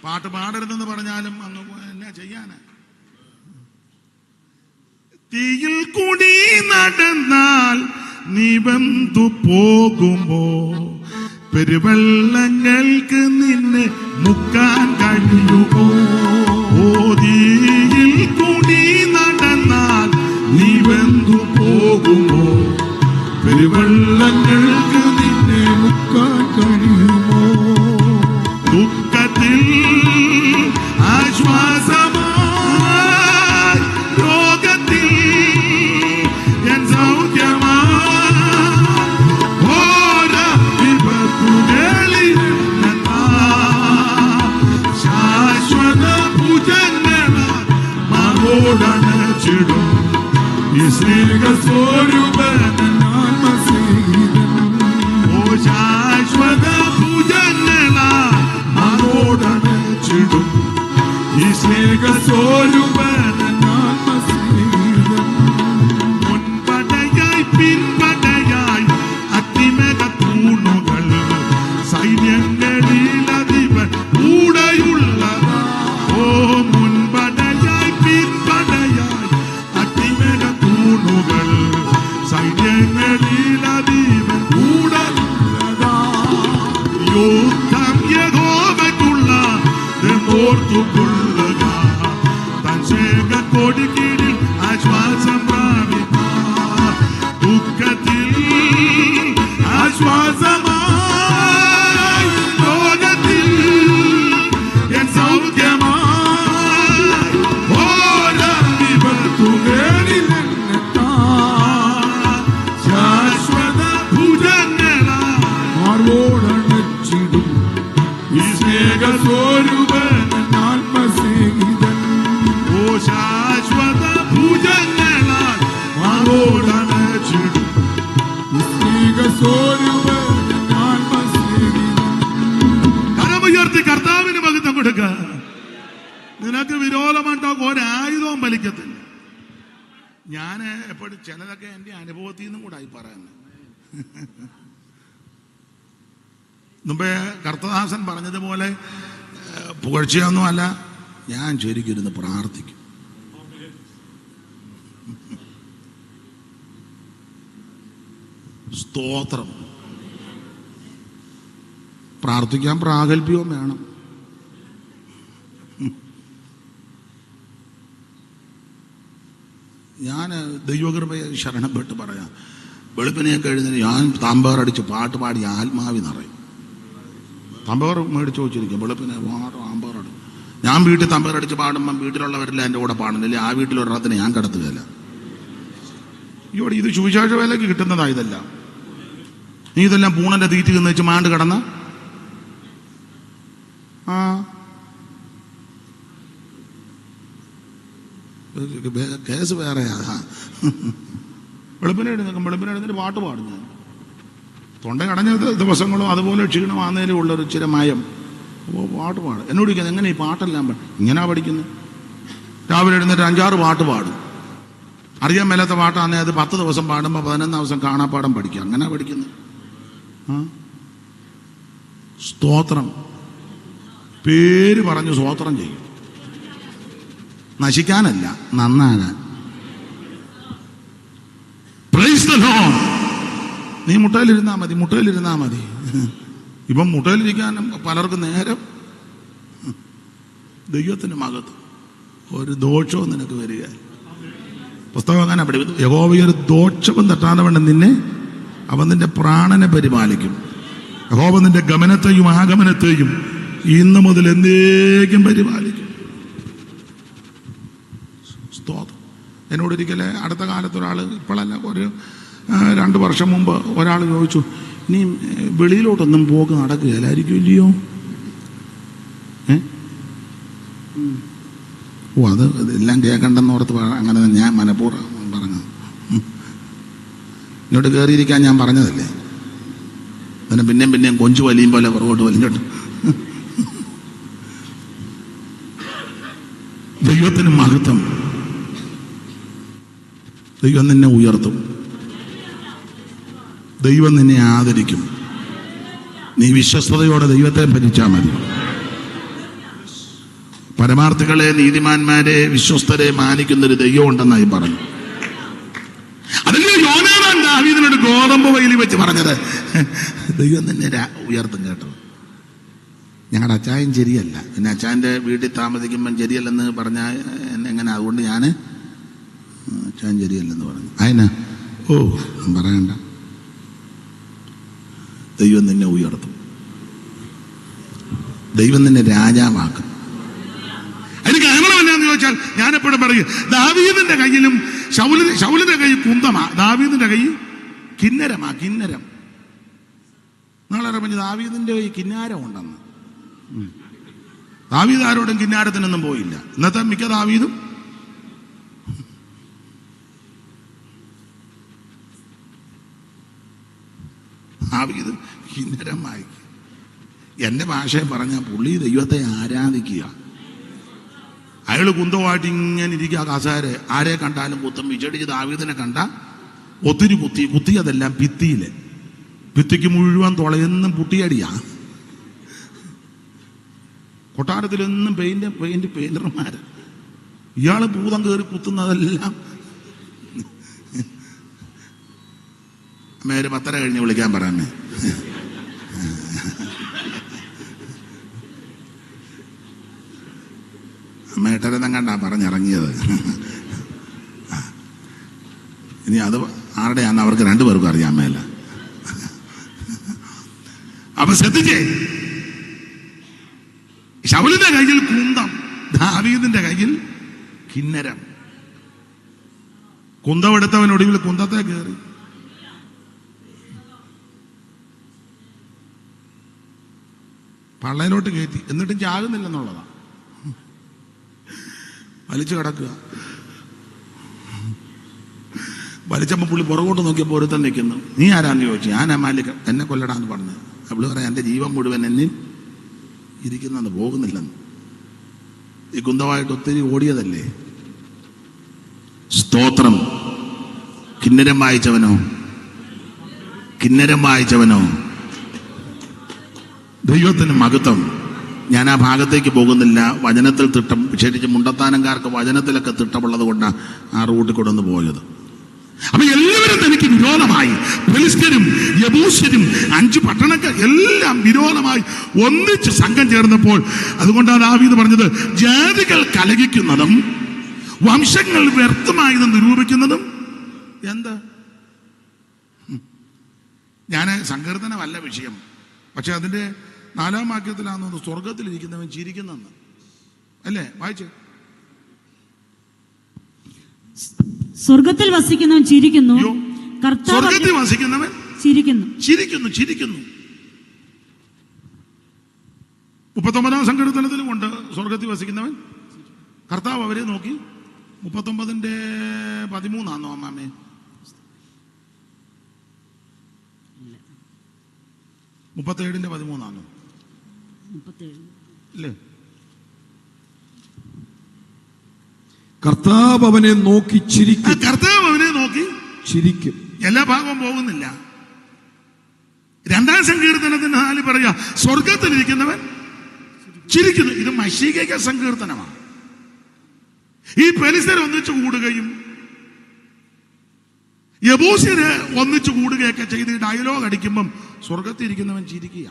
പാട്ട് പാടരുതെന്ന് പറഞ്ഞാലും അന്ന് എന്നാ ചെയ്യാന്? തീയിൽ കൂടി നടന്നാൽ നീ വെന്തു പോകുമ്പോ പെരുവെള്ളങ്ങൾക്ക് നിന്നെ മുക്കാൻ കഴിയുമോ? ഓ, തീയിൽ കൂടി നടന്നാൽ നീ വെന്തു പോകുമ്പോ പെരുവെള്ളങ്ങൾക്ക് നിന്നെ മുക്കാൻ കഴിയുമോ? ദുഃഖത്തിൽ ആശ്വാസമായി, രോഗത്തിൽ ഞാൻ സൗഖ്യമായി, ഓരോ വിപത്തുകളിൽ ശാശ്വത ഭുജങ്ങളാൽ മറോടണച്ചിടും ഈ സ്നേഹസ്വരൂപൻ ആത്മസ്നേഹിതൻ. ഓ, ശാശ്വത ഭുജങ്ങളാൽ മറോടണച്ചിടും ഈ സ്നേഹസ്വരൂപൻ ആത്മസ്നേഹിതൻ. മുൻപടയായി പിൻപടയായി അഗ്നിമേഘ തൂണുകൾ, സൈന്യങ്ങളിൽ അധിപൻ കൂടെയുള്ളതാ. ഓ, മുൻപടയായി പിൻപടയായി അഗ്നിമേഘ തൂണുകൾ, സൈന്യങ്ങളിൽ അധിപൻ കൂടെയുള്ളതാ. യുദ്ധം യഹോവയ്ക്കുള്ള ഓർത്തുകൊള്ളുക, തൻ ശേഖ കൊടിക്കീഴിൽ ആശ്വാസം പ്രാപിക്കാം. ദുഃഖത്തിൽ ആശ്വാസമായി, രോഗത്തിൽ എൻ സൗഖ്യമായി, ഓരോ വിപത്തുകളിൽ ശാശ്വത ഭുജങ്ങളാൽ മാറോടണച്ചിടും ഈ സ്നേഹസ്വരൂപൻ ആത്മസ്നേഹിതൻ. ഓ, ശാശ്വത ഭുജങ്ങളാൽ മാറോടണച്ചിടും ഈ സ്നേഹസ്വരൂപൻ ആത്മസ്നേഹിതൻ. കരമുയർത്തി കർത്താവിന് മഹത്വം കൊടുക്ക. നിനക്ക് വിരോധമുണ്ടാകും ഒരായുധവും ഫലിക്കത്തില്ല. ഞാൻ എപ്പോഴും ചിലതൊക്കെ എൻ്റെ അനുഭവത്തിൽ നിന്നും കൂടെ ആയി പറയുന്നത്. മുമ്പേ കർത്തദാസൻ പറഞ്ഞതുപോലെ പുകഴ്ചയൊന്നുമല്ല, ഞാൻ ശരിക്കിരുന്ന് പ്രാർത്ഥിക്കും. സ്തോത്രം. പ്രാർത്ഥിക്കാൻ പ്രാഗൽഭ്യവും വേണം. ഞാൻ ദൈവകൃപയെ ശരണപ്പെട്ട് പറയാം. വെളുപ്പിനെയൊക്കെ എഴുന്നേറ്റ് ഞാൻ താമ്പാറടിച്ച് പാട്ട് പാടി ആത്മാവി നിറയും. തമ്പേർ മേടിച്ച് വെച്ചിരിക്കും. വെളുപ്പിനെ ആമ്പാറടി ഞാൻ വീട്ടിൽ തമ്പേറടിച്ച് പാടുമ്പം വീട്ടിലുള്ളവരെല്ലാം എൻ്റെ കൂടെ പാടുന്നില്ല. ആ വീട്ടിലൊരിടത്തിന് ഞാൻ കിടത്തുകയില്ല. ഇവിടെ ഇത് സുവിശേഷ വേലയ്ക്ക് കിട്ടുന്നതാ ഇതല്ല. നീ ഇതെല്ലാം പൂണന്റെ തീറ്റി എന്ന് വെച്ച് മാണ്ട് കിടന്ന കേസ് വേറെയാ. വെളുപ്പിനെ എഴുന്നേറ്റ് പാട്ട് പാടും ഞാൻ. തൊണ്ട കടഞ്ഞ ദിവസങ്ങളും അതുപോലെ ക്ഷീണമാകുന്നതിലും ഉള്ളൊരു ഇച്ചിരി മയം. പാട്ട് പാടും. എന്നോട് ചോദിക്കുന്നത് എങ്ങനെ ഈ പാട്ടെല്ലാം ഇങ്ങനെയാ പഠിക്കുന്നത്? രാവിലെ എഴുന്നേറ്റ് 5-6 പാട്ട് പാടും. അറിയാൻ മേലാത്ത പാട്ടാണെങ്കിൽ അത് 10 ദിവസം പാടുമ്പോൾ 11 ദിവസം കാണാപ്പാടം പഠിക്കുക. അങ്ങനെ പഠിക്കുന്നത്. സ്തോത്രം പേര് പറഞ്ഞു സ്തോത്രം ചെയ്യും. നശിക്കാനല്ല, നന്നാകാൻ. Praise the Lord. നീ മുട്ടയിലിരുന്നാ മതി. ഇപ്പം മുട്ടയിലിരിക്കാൻ പലർക്കും നേരം. ദൈവത്തിന് മകത്ത് ഒരു ദോഷവും നിനക്ക് വരിക. പുസ്തകം അങ്ങനെ പഠിപ്പിച്ചു. യഹോവയൊരു ദോഷവും തട്ടാതെ വേണ്ട അവൻ നിന്റെ പ്രാണനെ പരിപാലിക്കും. യഹോവ നിന്റെ ഗമനത്തെയും ആഗമനത്തെയും ഇന്ന് മുതൽ എന്നേക്കും പരിപാലിക്കും. സ്തോത്രം. എന്നോടൊരിക്കലെ അടുത്ത കാലത്ത് ഒരാൾ, ഇപ്പോഴല്ല, ഒരു 2 വർഷം മുമ്പ് ഒരാൾ ചോദിച്ചു, ഇനി വെളിയിലോട്ടൊന്നും പോക്ക് നടക്കുകയില്ലായിരിക്കും ഇല്ലയോ? അത് എല്ലാം കേൾക്കണ്ടെന്ന് ഓർത്ത് അങ്ങനെ ഞാൻ മനഃപൂർവ്വം പറഞ്ഞു. ഇങ്ങോട്ട് കയറിയിരിക്കാൻ ഞാൻ പറഞ്ഞതല്ലേ. അതിനെ പിന്നെയും കൊഞ്ചു വലിയും പോലെ പുറകോട്ട് വലിഞ്ഞോട്ട്. ദൈവത്തിന് മഹത്വം. ദൈവം നിന്നെ ഉയർത്തും. ദൈവം നിന്നെ ആദരിക്കും. നീ വിശ്വസ്തയോടെ ദൈവത്തെ ഭജിച്ചാൽ മതി. പരമാർത്ഥികളെ, നീതിമാന്മാരെ, വിശ്വസ്തരെ മാനിക്കുന്നൊരു ദൈവം ഉണ്ടെന്നായി പറഞ്ഞു. അതിന് യോനാഥാൻ ദാവീദിനോട് ഗോതമ്പ് വയലിൽ വെച്ച് പറഞ്ഞത്, ദൈവം നിന്നെ ഉയർത്തും കേട്ടോ. ഞങ്ങളുടെ അച്ചായൻ ശരിയല്ല, പിന്നെ അച്ചായൻ്റെ വീട്ടിൽ താമസിക്കുമ്പം ശരിയല്ലെന്ന് പറഞ്ഞാൽ എങ്ങനെ, അതുകൊണ്ട് ഞാൻ അച്ചായൻ ശരിയല്ലെന്ന് പറഞ്ഞു. അതിന് പറയണ്ട. ദൈവം നിന്നെ ഉയർത്തും. ദൈവം നിന്നെ രാജാവാക്കും. അതിന് കാരണം എന്നാന്ന് ചോദിച്ചാൽ ഞാൻ എപ്പോഴും പറയും, ദാവീദിന്റെ കയ്യിലും ശൗലിന്റെ കൈ കുന്തമാ, ദാവീദിന്റെ കൈ കിന്നരമാ. കിന്നരം നാളെ പറഞ്ഞു, ദാവീദിന്റെ കൈ കിന്നാരം ഉണ്ടെന്ന്. ദാവീദ് ആരോടും കിന്നാരത്തിനൊന്നും പോയില്ല. ഇന്നത്തെ മിക്ക ദാവീദും ദാവീദ് കിന്നരമായി. എൻ്റെ ഭാഷയെ പറഞ്ഞ പുള്ളി ദൈവത്തെ ആരാധിക്കുക. അയാൾ കുന്തമായിട്ട് ഇങ്ങനെ ഇരിക്കുക. കസാരെ ആരെ കണ്ടാലും കുത്തും. വിചടിച്ച് ദാവീദിനെ കണ്ട ഒത്തിരി കുത്തിയതെല്ലാം ഭിത്തിയില്. ഭിത്തിക്ക് മുഴുവൻ തുളയെന്നും പുട്ടിയടിയാ. കൊട്ടാരത്തിലെന്നും പെയിന്റർമാര്. ഇയാള് ഭൂതം കയറി കുത്തുന്നതെല്ലാം. അമ്മ ഒരു 10:30 കഴിഞ്ഞ് വിളിക്കാൻ പറയാമേ. അമ്മ 8:30 കണ്ടാ പറഞ്ഞിറങ്ങിയത്. ഇനി അത് ആരുടെയാന്ന് അവർക്ക് 2 പേർക്കും അറിയാൻ മേല. അപ്പൊ ശ്രദ്ധിച്ചേ, ശൗലിന്റെ കയ്യിൽ കുന്തം, ദാവീദിന്റെ കയ്യിൽ കിന്നരം. കുന്തമെടുത്തവൻ ഒടുവിൽ കുന്തത്തെ കയറി. പള്ളയിലോട്ട് കയറ്റി. എന്നിട്ടും ചാകുന്നില്ലെന്നുള്ളതാ. വലിച്ചു കിടക്കുക. വലിച്ചപ്പോൾ പുള്ളി പുറകോട്ട് നോക്കിയപ്പോൾ ഒരുത്തൻ നിൽക്കുന്നു. നീ ആരാന്ന് ചോദിച്ചു. ഞാനാ മാലിക്, എന്നെ കൊല്ലടാന്ന് പറഞ്ഞു. അവള് പറയാം, എൻ്റെ ജീവൻ മുഴുവൻ എന്നിൽ ഇരിക്കുന്നെന്ന്, പോകുന്നില്ലെന്ന്. ഈ കുന്തമായിട്ട് ഒത്തിരി ഓടിയതല്ലേ. സ്തോത്രം. കിന്നരം വായിച്ചവനോ ദൈവത്തിന് മഹത്വം. ഞാൻ ആ ഭാഗത്തേക്ക് പോകുന്നില്ല. വചനത്തിൽ തിട്ടം, വിശേഷിച്ച് മുണ്ടത്താനംകാർക്ക് വചനത്തിലൊക്കെ തിട്ടമുള്ളത് കൊണ്ടാണ് ആ റൂട്ടിൽ കൊണ്ടൊന്ന് പോയത്. അപ്പൊ എല്ലാവരും തനിക്ക് വിരോധമായി. ഫെലിസ്ത്യരും യബൂസ്യരും 5 പട്ടണങ്ങൾ എല്ലാം വിരോധമായി ഒന്നിച്ച് സംഘം ചേർന്നപ്പോൾ, അതുകൊണ്ടാണ് ദാവീദ് പറഞ്ഞത്, ജാതികൾ കലഹിക്കുന്നതും വംശങ്ങൾ വ്യർത്ഥമായത് നിരൂപിക്കുന്നതും എന്താ. ഞാൻ സങ്കീർത്തനമല്ല വിഷയം, പക്ഷെ അതിന്റെ 4-ാം വാക്യത്തിലാണെന്ന് സ്വർഗത്തിലിരിക്കുന്നവൻ ചിരിക്കുന്നെന്ന് അല്ലേ വായിച്ചേ. സ്വർഗത്തിൽ വസിക്കുന്നവൻ ചിരിക്കുന്നു, സ്വർഗത്തിൽ വസിക്കുന്നവൻ ചിരിക്കുന്നു. ചിരിക്കുന്നു, ചിരിക്കുന്നു. 39-ാം സങ്കീർത്തനത്തിലുമുണ്ട് സ്വർഗത്തിൽ വസിക്കുന്നവൻ കർത്താവ് അവരെ നോക്കി. 39-13 അമ്മാമേ? 37-13 അല്ലേ? കർത്താവ് അവനെ നോക്കി ചിരിക്കും. കർത്താവ് അവനെ നോക്കി ചിരിക്കും. എല്ലാ ഭാഗവും പോകുന്നില്ല. 2-ാം സങ്കീർത്തനത്തിന് 4 പറയാ സ്വർഗത്തിലിരിക്കുന്നവൻ ചിരിക്കുന്നു. ഇത് മശീക സങ്കീർത്തനമാണ്. ഈ പെലിസ്തർ ഒന്നിച്ചു കൂടുകയും യബൂസ്യര് ഒന്നിച്ചു കൂടുകയൊക്കെ ചെയ്ത് ഡയലോഗ് അടിക്കുമ്പം സ്വർഗത്തിരിക്കുന്നവൻ ചിരിക്കുക.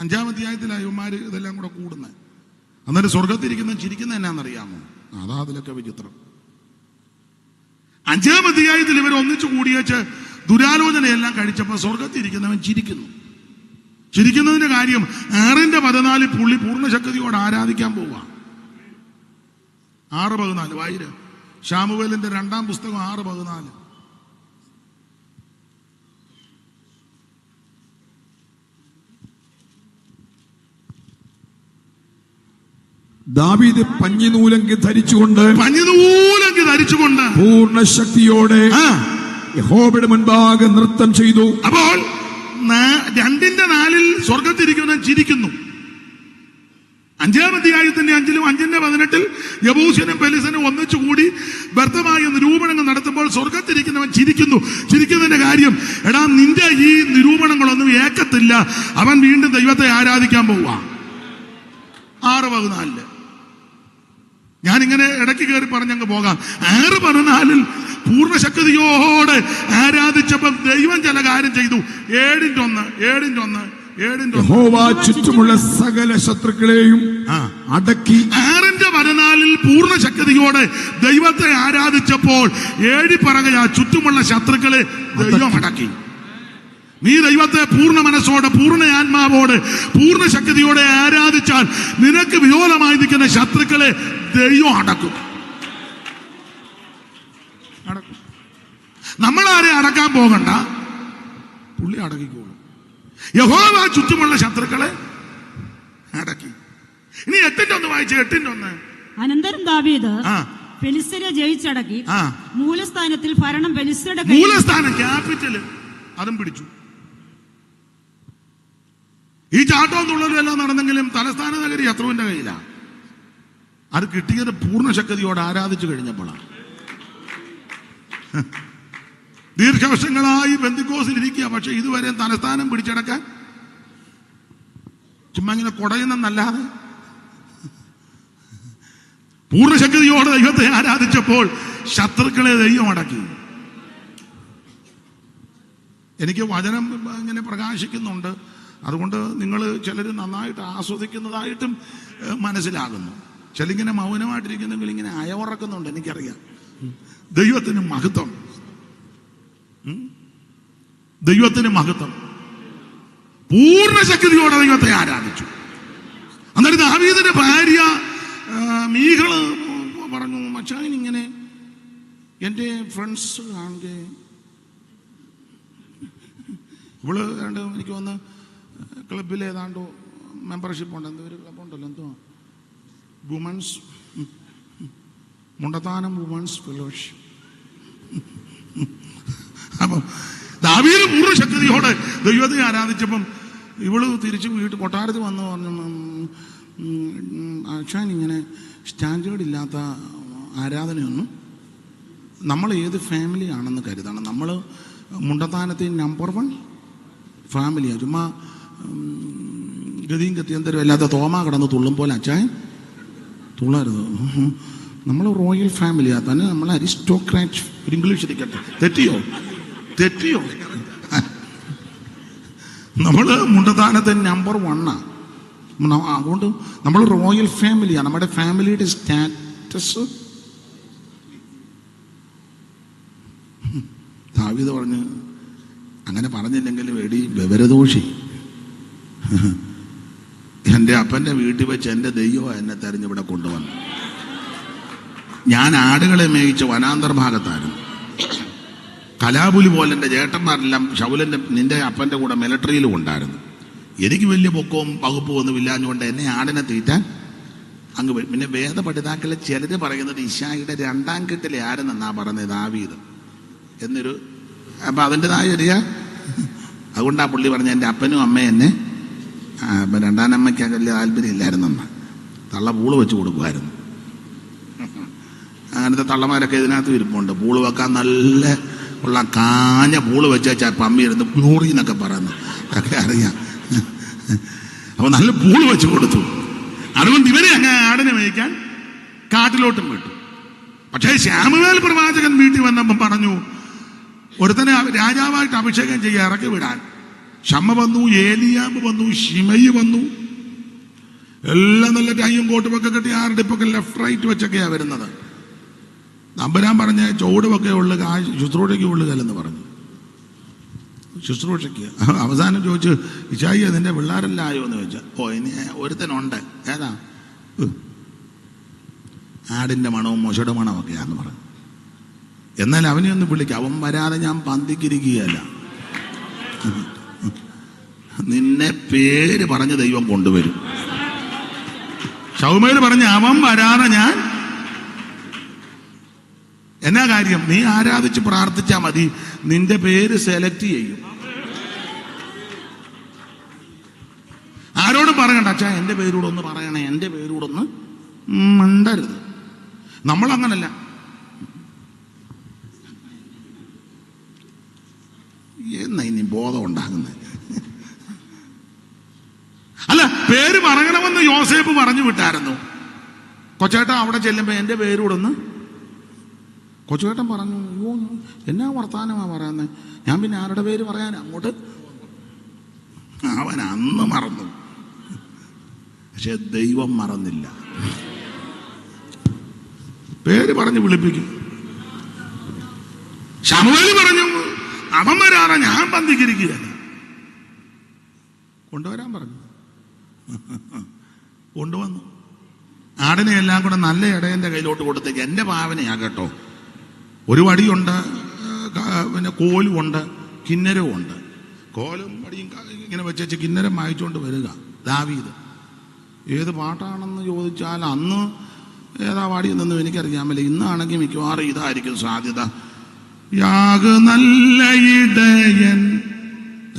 5-ാം അധ്യായത്തിലാണ് ഇവന്മാര് ഇതെല്ലാം കൂടെ കൂടുന്നത്. അന്നേരം സ്വർഗത്തിരിക്കുന്നവൻ ചിരിക്കുന്ന എന്നാന്നറിയാമോ? അതാ അതിലൊക്കെ വിചിത്രം. 5-ാം അധ്യായത്തിൽ ഇവർ ഒന്നിച്ചു കൂടിയേച്ച് ദുരാലോചനയെല്ലാം കഴിച്ചപ്പോൾ സ്വർഗത്തിരിക്കുന്നവൻ ചിരിക്കുന്നു. ചിരിക്കുന്നതിന്റെ കാര്യം 6-14 പുള്ളി പൂർണ്ണശക്തിയോടെ ആരാധിക്കാൻ പോവുക. 6:14 വായിര്. ശാമുവേലിന്റെ 2-ാം പുസ്തകം 6:14. ദാവീദ് പഞ്ഞിനൂലങ്കി ധരിച്ചുകൊണ്ട് പൂർണ്ണ ശക്തിയോടെ യഹോവയുടെ മുൻപാകെ നൃത്തം ചെയ്തു. അപ്പോൾ 2-4 സ്വർഗത്തിരിക്കുന്നവൻ ചിരിക്കുന്നു. 5-ാം അധ്യായത്തിന്റെ 5-ലും 5-18 യബൂസ്യനും പെലിസ്തനും ഒന്നിച്ചുകൂടി വ്യർത്ഥമായ നിരൂപണങ്ങൾ നടത്തുമ്പോൾ സ്വർഗത്തിരിക്കുന്നവൻ ചിരിക്കുന്നു. ചിരിക്കുന്നതിന്റെ കാര്യം, എടാ നിന്റെ ഈ നിരൂപണങ്ങളൊന്നും ഏക്കത്തില്ല, അവൻ വീണ്ടും ദൈവത്തെ ആരാധിക്കാൻ പോവുക. 6:14 ഞാനിങ്ങനെ ഇടയ്ക്ക് കയറി പറഞ്ഞങ്ങ് പോകാം. 6:14 പൂർണ്ണശക്തിയോടെ ആരാധിച്ചപ്പം ദൈവം ചില കാര്യം ചെയ്തു. 7:1 യഹോവ ചുറ്റുമുള്ള സകല ശത്രുക്കളെയും അടക്കി. 6:14 പൂർണ്ണശക്തിയോടെ ദൈവത്തെ ആരാധിച്ചപ്പോൾ 7 പറയുക ചുറ്റുമുള്ള ശത്രുക്കളെ ദൈവം അടക്കി. നീ ദൈവത്തെ പൂർണ്ണ മനസ്സോടെ, പൂർണ്ണ ആത്മാവോടെ, പൂർണ്ണ ശക്തിയോടെ ആരാധിച്ചാൽ നിനക്ക് വിരോധമായി നിൽക്കുന്ന ശത്രുക്കളെ ദൈവം അടക്കും. നമ്മളാരെ അടക്കാൻ പോകണ്ട, പുള്ളി അടക്കിക്കോളും. യഹോവ ചുറ്റുമുള്ള ശത്രുക്കളെ അടക്കി. ഇനി 8:1 വായിച്ച. 8:1 അനന്തരം ദാവീദ് ഫെലിസ്ത്യരെ ജയിച്ചടക്കി മൂലസ്ഥാനത്തിൽ ഭരണം ഫെലിസ്ത്യരുടെ മൂലസ്ഥാനം ക്യാപിറ്റല് അതും പിടിച്ചു. ഈ ചാട്ടവും തുള്ളലും നടന്നെങ്കിലും തലസ്ഥാന നഗരി ശത്രുവിന്റെ കയ്യിലാണ്. അത് കിട്ടിയത് പൂർണ്ണശക്തിയോടെ ആരാധിച്ചു കഴിഞ്ഞപ്പോഴാണ്. ദീർഘവർഷങ്ങളായി ബന്ധുക്കോസിൽ ഇരിക്കുക, പക്ഷെ ഇതുവരെ തലസ്ഥാനം പിടിച്ചടക്കാൻ ചുമ്മാ ഇങ്ങനെ കുടയുന്നല്ലാതെ പൂർണ്ണശക്തിയോടെ ദൈവത്തെ ആരാധിച്ചപ്പോൾ ശത്രുക്കളെ ദൈവം അടക്കി. എനിക്ക് വചനം ഇങ്ങനെ പ്രകാശിക്കുന്നുണ്ട്. അതുകൊണ്ട് നിങ്ങൾ ചിലർ നന്നായിട്ട് ആസ്വദിക്കുന്നതായിട്ടും മനസ്സിലാകുന്നു. ചിലങ്ങനെ മൗനമായിട്ടിരിക്കുന്നെങ്കിൽ ഇങ്ങനെ അയവറക്കുന്നുണ്ട്, എനിക്കറിയാം. ദൈവത്തിന് മഹത്വം, ദൈവത്തിന് മഹത്വം. പൂർണ്ണശക്തിയോടെ ദൈവത്തെ ആരാധിച്ചു. അന്നേരം ദാവീദിന്റെ ഭാര്യ മീഖള് പറഞ്ഞു, മച്ചാൻ ഇങ്ങനെ എൻ്റെ ഫ്രണ്ട്സ് കാണുക, ഇവള് എനിക്ക് വന്ന് ക്ലബിൽ ഏതാണ്ടോ മെമ്പർഷിപ്പ് ഉണ്ട്, എന്തോ ഒരു ക്ലബുണ്ടല്ലോ, എന്തോ വുമൻസ് മുണ്ടത്താനം വുമൻസ് ഫെലോഷിപ്പ്. അപ്പം ദാവീദ് പൂർണ്ണശക്തിയോടെ ദൈവത്തെ ആരാധിച്ചപ്പം ഇവള് തിരിച്ച് വീട്ടിൽ കൊട്ടാരത്തിൽ വന്ന് പറഞ്ഞു, ആശാൻ ഇങ്ങനെ സ്റ്റാൻഡേർഡ് ഇല്ലാത്ത ആരാധനയൊന്നും നമ്മൾ ഏത് ഫാമിലിയാണെന്ന് കരുതണം. നമ്മൾ മുണ്ടത്താനത്തെ നമ്പർ 1 ഫാമിലിയാണ്. ചുമ്മാ ഗതിയും ഗത്യന്തരം അല്ലാത്ത തോമ കിടന്ന് തുള്ളും പോലെ അച്ചായൻ തുള്ളരുത്. നമ്മൾ റോയൽ ഫാമിലിയാണ് തന്നെ, നമ്മൾ അരിസ്റ്റോക്രാറ്റ്. ഒരു ഇംഗ്ലീഷ് ഇരിക്കട്ടെ, തെറ്റിയോ? നമ്മൾ മുണ്ടത്താനത്തെ നമ്പർ 1. അതുകൊണ്ട് നമ്മൾ റോയൽ ഫാമിലിയാണ്. നമ്മുടെ ഫാമിലിയുടെ സ്റ്റാറ്റസ്. ദാവീദ് പറഞ്ഞ്, അങ്ങനെ പറഞ്ഞില്ലെങ്കിലും എടി വിവരദോഷി, എൻ്റെ അപ്പൻ്റെ വീട്ടിൽ വെച്ച് എൻ്റെ ദൈവം എന്നെ തെരഞ്ഞിവിടെ കൊണ്ടുവന്നു. ഞാൻ ആടുകളെ മേയിച്ച വനാന്തർ ഭാഗത്തായിരുന്നു. കലാപുലി പോലെ എൻ്റെ ചേട്ടന്മാരെല്ലാം ശൗലൻ്റെ നിന്റെ അപ്പൻ്റെ കൂടെ മിലിറ്ററിയിലും ഉണ്ടായിരുന്നു. എനിക്ക് വലിയ പൊക്കവും വകുപ്പും ഒന്നും ഇല്ലാഞ്ഞുകൊണ്ട് എന്നെ ആടിനെ തീറ്റാൻ അങ്ങ് പോയി. പിന്നെ വേദപഠിതാക്കളെ ചിലർ പറയുന്നത് ഇശായിയുടെ 2-ാം കെട്ടിലെ ആരെന്നാ പറഞ്ഞത്, ദാവീദ് എന്നൊരു. അപ്പം അതിൻ്റെതായ ചെറിയ അതുകൊണ്ടാ പുള്ളി പറഞ്ഞ എൻ്റെ അപ്പനും അമ്മയും എന്നെ 2-ാം അമ്മയ്ക്ക് വലിയ താല്പര്യം ഇല്ലായിരുന്നെന്ന്. തള്ള പൂള് വെച്ച് കൊടുക്കുമായിരുന്നു. അങ്ങനത്തെ തള്ളമാരൊക്കെ ഇതിനകത്ത് ഇരിപ്പുണ്ട്. പൂള് വെക്കാൻ നല്ല ഉള്ള കാഞ്ഞ പൂള് വെച്ചാൽ പമ്മി ഇരുന്ന് ഗ്ലോറി എന്നൊക്കെ പറയുന്നു, അതൊക്കെ അറിയാം. അപ്പൊ നല്ല പൂള് വെച്ച് കൊടുത്തു. അതുകൊണ്ട് ഇവരെ അങ്ങ് ആടിനെ മേയ്ക്കാൻ കാട്ടിലോട്ടും വിട്ടു. പക്ഷേ ശാമുവേൽ പ്രവാചകൻ വീട്ടിൽ വന്നപ്പം പറഞ്ഞു, ഒരുത്തനെ രാജാവായിട്ട് അഭിഷേകം ചെയ്യാൻ ഇറക്കി വിടാൻ. ഷമ്മ വന്നു, ഏലിയാബ് വന്നു, ശിമയി വന്നു. എല്ലാം നല്ല ടൈയും കോട്ടുമൊക്കെ കെട്ടി ആരുടെ ഇപ്പൊക്കെ ലെഫ്റ്റ് റൈറ്റ് വെച്ചൊക്കെയാ വരുന്നത്. നമ്പരാൻ പറഞ്ഞ ചുവടുമൊക്കെ ഉള്ളു, ശുശ്രൂഷയ്ക്ക് ഉള്ളുകല്ലെന്ന് പറഞ്ഞു. ശുശ്രൂഷയ്ക്ക് അവസാനം ചോദിച്ചു, ഇശായി നിന്റെ പിള്ളേരെല്ലാം ആയോ എന്ന് ചോദിച്ചാൽ, ഇനി ഒരുത്തനുണ്ട്. ഏതാ? ആടിന്റെ മണവും മൊശയുടെ മണമൊക്കെയാന്ന് പറഞ്ഞു. എന്നാൽ അവനെ ഒന്ന് വിളിക്കുക, അവൻ വരാതെ ഞാൻ പന്തിക്കിരിക്കുകയല്ല. നിന്നെ പേര് പറഞ്ഞ് ദൈവം കൊണ്ടുവരും. ശൗമേൽ പറഞ്ഞ് അവൻ വരാതെ ഞാൻ. എന്നാ കാര്യം? നീ ആരാധിച്ച് പ്രാർത്ഥിച്ചാ മതി, നിന്റെ പേര് സെലക്ട് ചെയ്യും. ആരോടും പറയണ്ട, അച്ഛാ എൻ്റെ പേരൂടെ ഒന്ന് പറയണേ, എൻ്റെ പേരൂടെ ഒന്ന് മണ്ടരുത്. നമ്മളങ്ങനല്ല. എന്നാ ഇനി ബോധം ഉണ്ടാകുന്നത്? അല്ല, പേര് പറയണമെന്ന് യോസേപ്പ് പറഞ്ഞു വിട്ടായിരുന്നു. കൊച്ചേട്ടൻ അവിടെ ചെല്ലുമ്പോ എൻ്റെ പേരൂടെ ഒന്ന്. കൊച്ചുവേട്ടൻ പറഞ്ഞു, അയ്യോ എന്നാ വർത്താനമാ പറയുന്നത്, ഞാൻ പിന്നെ ആരുടെ പേര് പറയാൻ അങ്ങോട്ട്. അവൻ അന്ന് മറന്നു, പക്ഷെ ദൈവം മറന്നില്ല. പേര് പറഞ്ഞ് വിളിപ്പിക്കും. ശമൂവേൽ പറഞ്ഞു, അവൻ വരാതെ ഞാൻ പന്തിക്കിരിക്കുകയല്ല. കൊണ്ടുവരാൻ പറഞ്ഞു, കൊണ്ടുവന്നു. ആടിനെ എല്ലാം കൂടെ നല്ല ഇടയന്റെ കയ്യിലോട്ട് കൊടുത്തേക്ക്. എൻ്റെ ഭാവനയാ കേട്ടോ. ഒരു വടിയുണ്ട്, പിന്നെ കോലും ഉണ്ട്, കിന്നരവും ഉണ്ട്. കോലും വടിയും ഇങ്ങനെ വെച്ച് കിന്നരം വായിച്ചുകൊണ്ട് വരിക. ദാവീദ് ഏത് പാട്ടാണെന്ന് ചോദിച്ചാൽ അന്ന് ഏതാ പാടിയെന്നൊന്നും എനിക്കറിയാമല്ല. ഇന്നാണെങ്കിൽ മിക്കവാറും ഇതായിരിക്കും സാധ്യത. യാഗ് നല്ല ഇടയൻ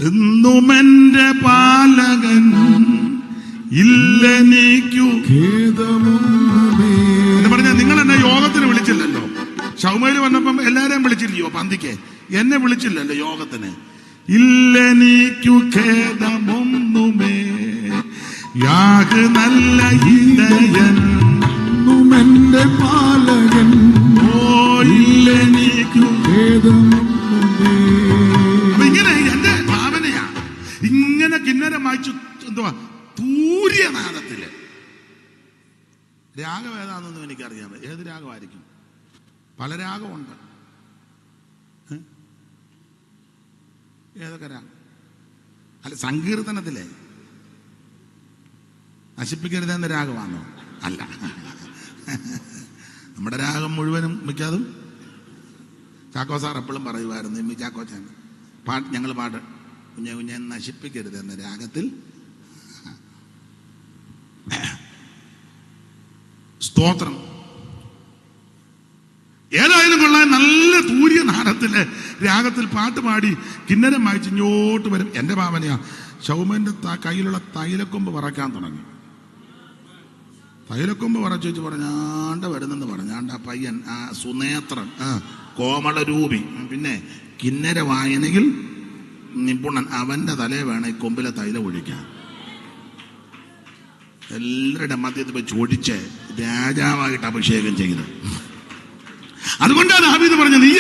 എന്നും എൻ്റെ പാലകൻ, ഇല്ലെനിക്കു ഖേദമൊന്നുമേ എന്ന് പറഞ്ഞാൽ നിങ്ങൾ എന്നെ യോഗത്തിന് വിളിച്ചില്ലല്ലോ. ശൗമേൽ വന്നപ്പം എല്ലാരെയും വിളിച്ചില്ലയോ പന്തിക്ക്? എന്നെ വിളിച്ചില്ലല്ലോ യോഗത്തിന്. ഇല്ലെനിക്കു ഖേദമൊന്നുമേ, യാഗ് നല്ല ഇടയൻ എന്റെ പാലകൻ, ഇല്ലെനിക്കു ഖേദമൊന്നുമേ. ഇങ്ങനെ എന്റെ ഭാവനയാ. ഇങ്ങനെ കിന്നരം വായിച്ചു എന്തുവാ തൂര്യനാദത്തില്. രാഗം ഏതാണെന്നൊന്നും എനിക്കറിയാം. ഏത് രാഗമായിരിക്കും? പല രാഗമുണ്ട്. ഏതൊക്കെ രാഗം? അല്ല, സങ്കീർത്തനത്തിലെ നശിപ്പിക്കരുതെന്ന രാഗമാണോ? അല്ല, നമ്മുടെ രാഗം മുഴുവനും മിക്കതും ചാക്കോ സാർ എപ്പോഴും പറയുമായിരുന്നു, ചാക്കോച്ചാൻ ഞങ്ങൾ പാട്ട് കുഞ്ഞെ കുഞ്ഞെ നശിപ്പിക്കരുത് എന്ന രാഗത്തിൽ. സ്തോത്രം. ഏതായാലും കൊള്ളാൻ നല്ല തൂര്യനാദത്തില് രാഗത്തിൽ പാട്ട് പാടി കിന്നരം വായിച്ച് ഇങ്ങോട്ട് വരും. എൻ്റെ ഭാവനയാ, ശൗമേന്റെ കയ്യിലുള്ള തൈലക്കൊമ്പ് പറക്കാൻ തുടങ്ങി. തൈലക്കൊമ്പ് പറച്ചു വെച്ച് പറഞ്ഞാണ്ട വരുന്നെന്ന് പറഞ്ഞാണ്ട പയ്യൻ, ആ സുനേത്രൻ, കോമളരൂപി, പിന്നെ കിന്നര വായനയിൽ നിപുണൻ, അവന്റെ തലേ വേണം ഈ കൊമ്പിലെ തൈലം ഒഴിക്കാൻ. എല്ലാവരുടെ മധ്യത്തിൽ പോയി ചോദിച്ച് രാജാവായിട്ട് അഭിഷേകം ചെയ്ത്. അതുകൊണ്ടാണ് ദാവീദ് പറഞ്ഞത്, നീ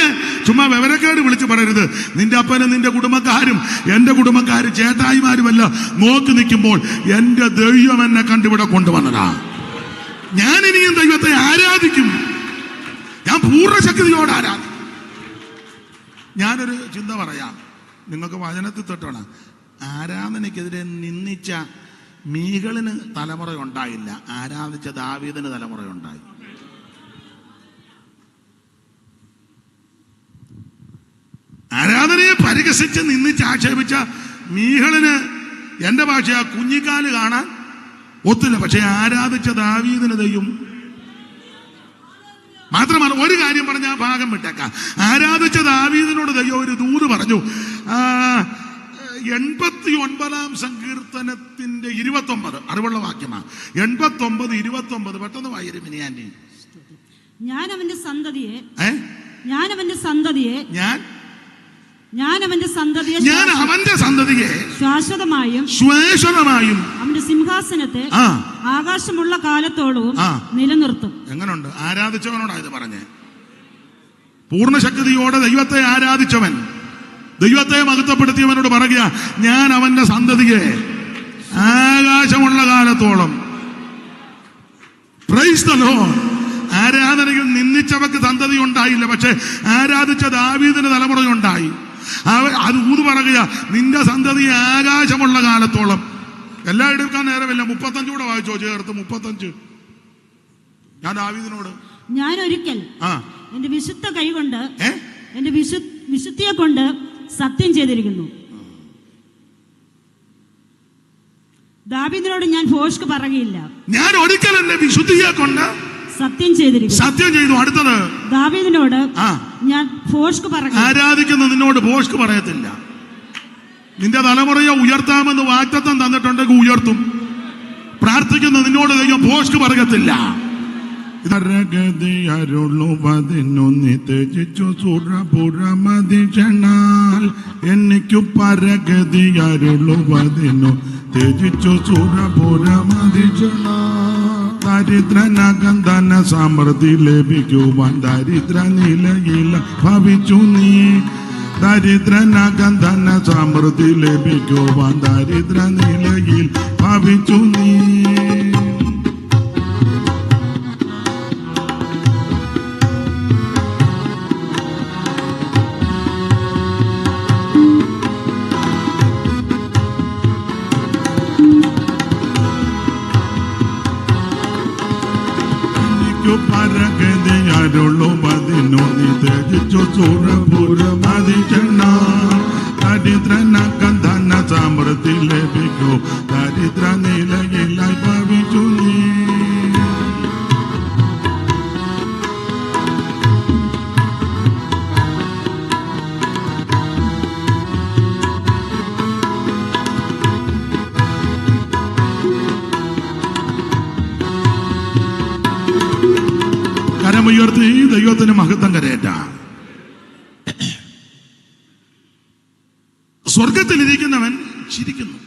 ചുമ്മാ വിവരക്കേട് വിളിച്ച് പറയരുത്. നിന്റെ അപ്പനും നിന്റെ കുടുംബക്കാരും എൻ്റെ കുടുംബക്കാരും ചേട്ടായിമാരുമല്ല നോക്കി നിൽക്കുമ്പോൾ എൻ്റെ ദൈവം എന്നെ കണ്ടിവിടെ കൊണ്ടുവന്നതാ. ഞാൻ ഇനിയും ദൈവത്തെ ആരാധിക്കും. ഞാൻ പൂർണ്ണശക്തിയോട് ആരാധിക്കും. ഞാനൊരു ചിന്ത പറയാം, നിങ്ങൾക്ക് വചനത്തിൽ തൊട്ടാണ്. ആരാധനയ്ക്കെതിരെ നിന്ദിച്ച മീകളിന് തലമുറ ഉണ്ടായില്ല, ആരാധിച്ച ദാവീദിന് തലമുറ ഉണ്ടായി. ആരാധനയെ പരിഹസിച്ച് നിന്നിച്ച് ആക്ഷേപിച്ച മീഹളിന് എന്റെ ഭാഷ ആ കുഞ്ഞിക്കാല് കാണാൻ ഒത്തില്ല. പക്ഷെ ആരാധിച്ച ദാവീദിന് ദൈവം മാത്രമല്ല, ഒരു കാര്യം പറഞ്ഞ ആ ഭാഗം വിട്ടേക്കാം. ആരാധിച്ച ദാവീദിനോട് ദൈവം ഒരു ദൂത് പറഞ്ഞു. 89 സങ്കീർത്തനത്തിന്റെ 29 അറിവുള്ള വാക്യമാണ്. 89:29 പെട്ടെന്ന് വായിരും മിനിയാൻറ്റി. ഞാൻ അവന്റെ സന്തതിയെ ശാശ്വതമായും അവന്റെ സിംഹാസനത്തെ ആകാശമുള്ള കാലത്തോളവും നിലനിർത്തും. എങ്ങനുണ്ട്? ആരാധിച്ചവനോടാ ഇത് പറഞ്ഞേ. പൂർണ്ണശക്തിയോടെ ദൈവത്തെ ആരാധിച്ചവൻ, ദൈവത്തെ മഹത്വപ്പെടുത്തിയവനോട് പറയുക, ഞാൻ അവന്റെ സന്തതിയെ ആകാശമുള്ള കാലത്തോളം. Praise the Lord. ആരാധനയിൽ നിന്ദിച്ചവർക്ക് സന്തതി ഉണ്ടായില്ല, പക്ഷെ ആരാധിച്ച ദാവീദിന് തലമുറയുണ്ടായി. അത് ഊത് പറയുക, നിന്റെ സന്തതി ആകാശമുള്ള കാലത്തോളം. എല്ലാം എടുക്കാൻ നേരമില്ല. 35 കൂടെ വായിച്ചോ ചേർത്ത്. 35. ഞാൻ ദാവീദിനോട് ഞാൻ ഒരിക്കൽ എന്റെ വിശുദ്ധ കൈകൊണ്ട് എന്റെ വിശുദ്ധിയെ കൊണ്ട് സത്യം ചെയ്തിരിക്കുന്നു. ദാവീദിനോട് ഞാൻ ഭോഷ്ക് പറയുകയില്ല. ഞാൻ ഒരിക്കൽ എന്റെ വിശുദ്ധിയെ കൊണ്ട് സത്യം ചെയ്തു. അടുത്തത് ദാവീദിനോട് ഞാൻ ഭോഷ്ക് പറയും. ആരാധിക്കുന്ന നിന്നോട് ഭോഷ്ക് പറയത്തില്ല. നിന്റെ തലമുറയെ ഉയർത്താമെന്ന് വാഗ്ദത്തം തന്നിട്ടുണ്ടെങ്കിൽ ഉയർത്തും. പ്രാർത്ഥിക്കുന്ന നിന്നോട് ദൈവം ഭോഷ്ക് പറയത്തില്ല. എനിക്ക് പരഗതിയരുളുവതിനു ത്യജിച്ചു സുരപുരമതിക്ഷണ. ദരിദ്രനകം ധന സമൃദ്ധി ലഭിക്കുവാൻ ദരിദ്ര നിലയിൽ ഭവിച്ചു നീ. ദരിദ്രനകം ധന സമൃദ്ധി ലഭിക്കുവാൻ ദരിദ്ര നിലയിൽ ഭവിച്ചു നീ. പരഗതിയരുളുവതിനു നീ ത്യജിച്ചു സുരപുരമതിക്ഷണ. ദരിദ്രനകം ധന സമൃദ്ധി ലഭിക്കൂ ദരിദ്ര നിലയിലായി ഭവിച്ചു നീ. കരമുയർത്തി ദൈവത്തിന് മഹത്വം കരയേറ്റ. സ്വർഗത്തിലിരിക്കുന്നവൻ ചിരിക്കുന്നു.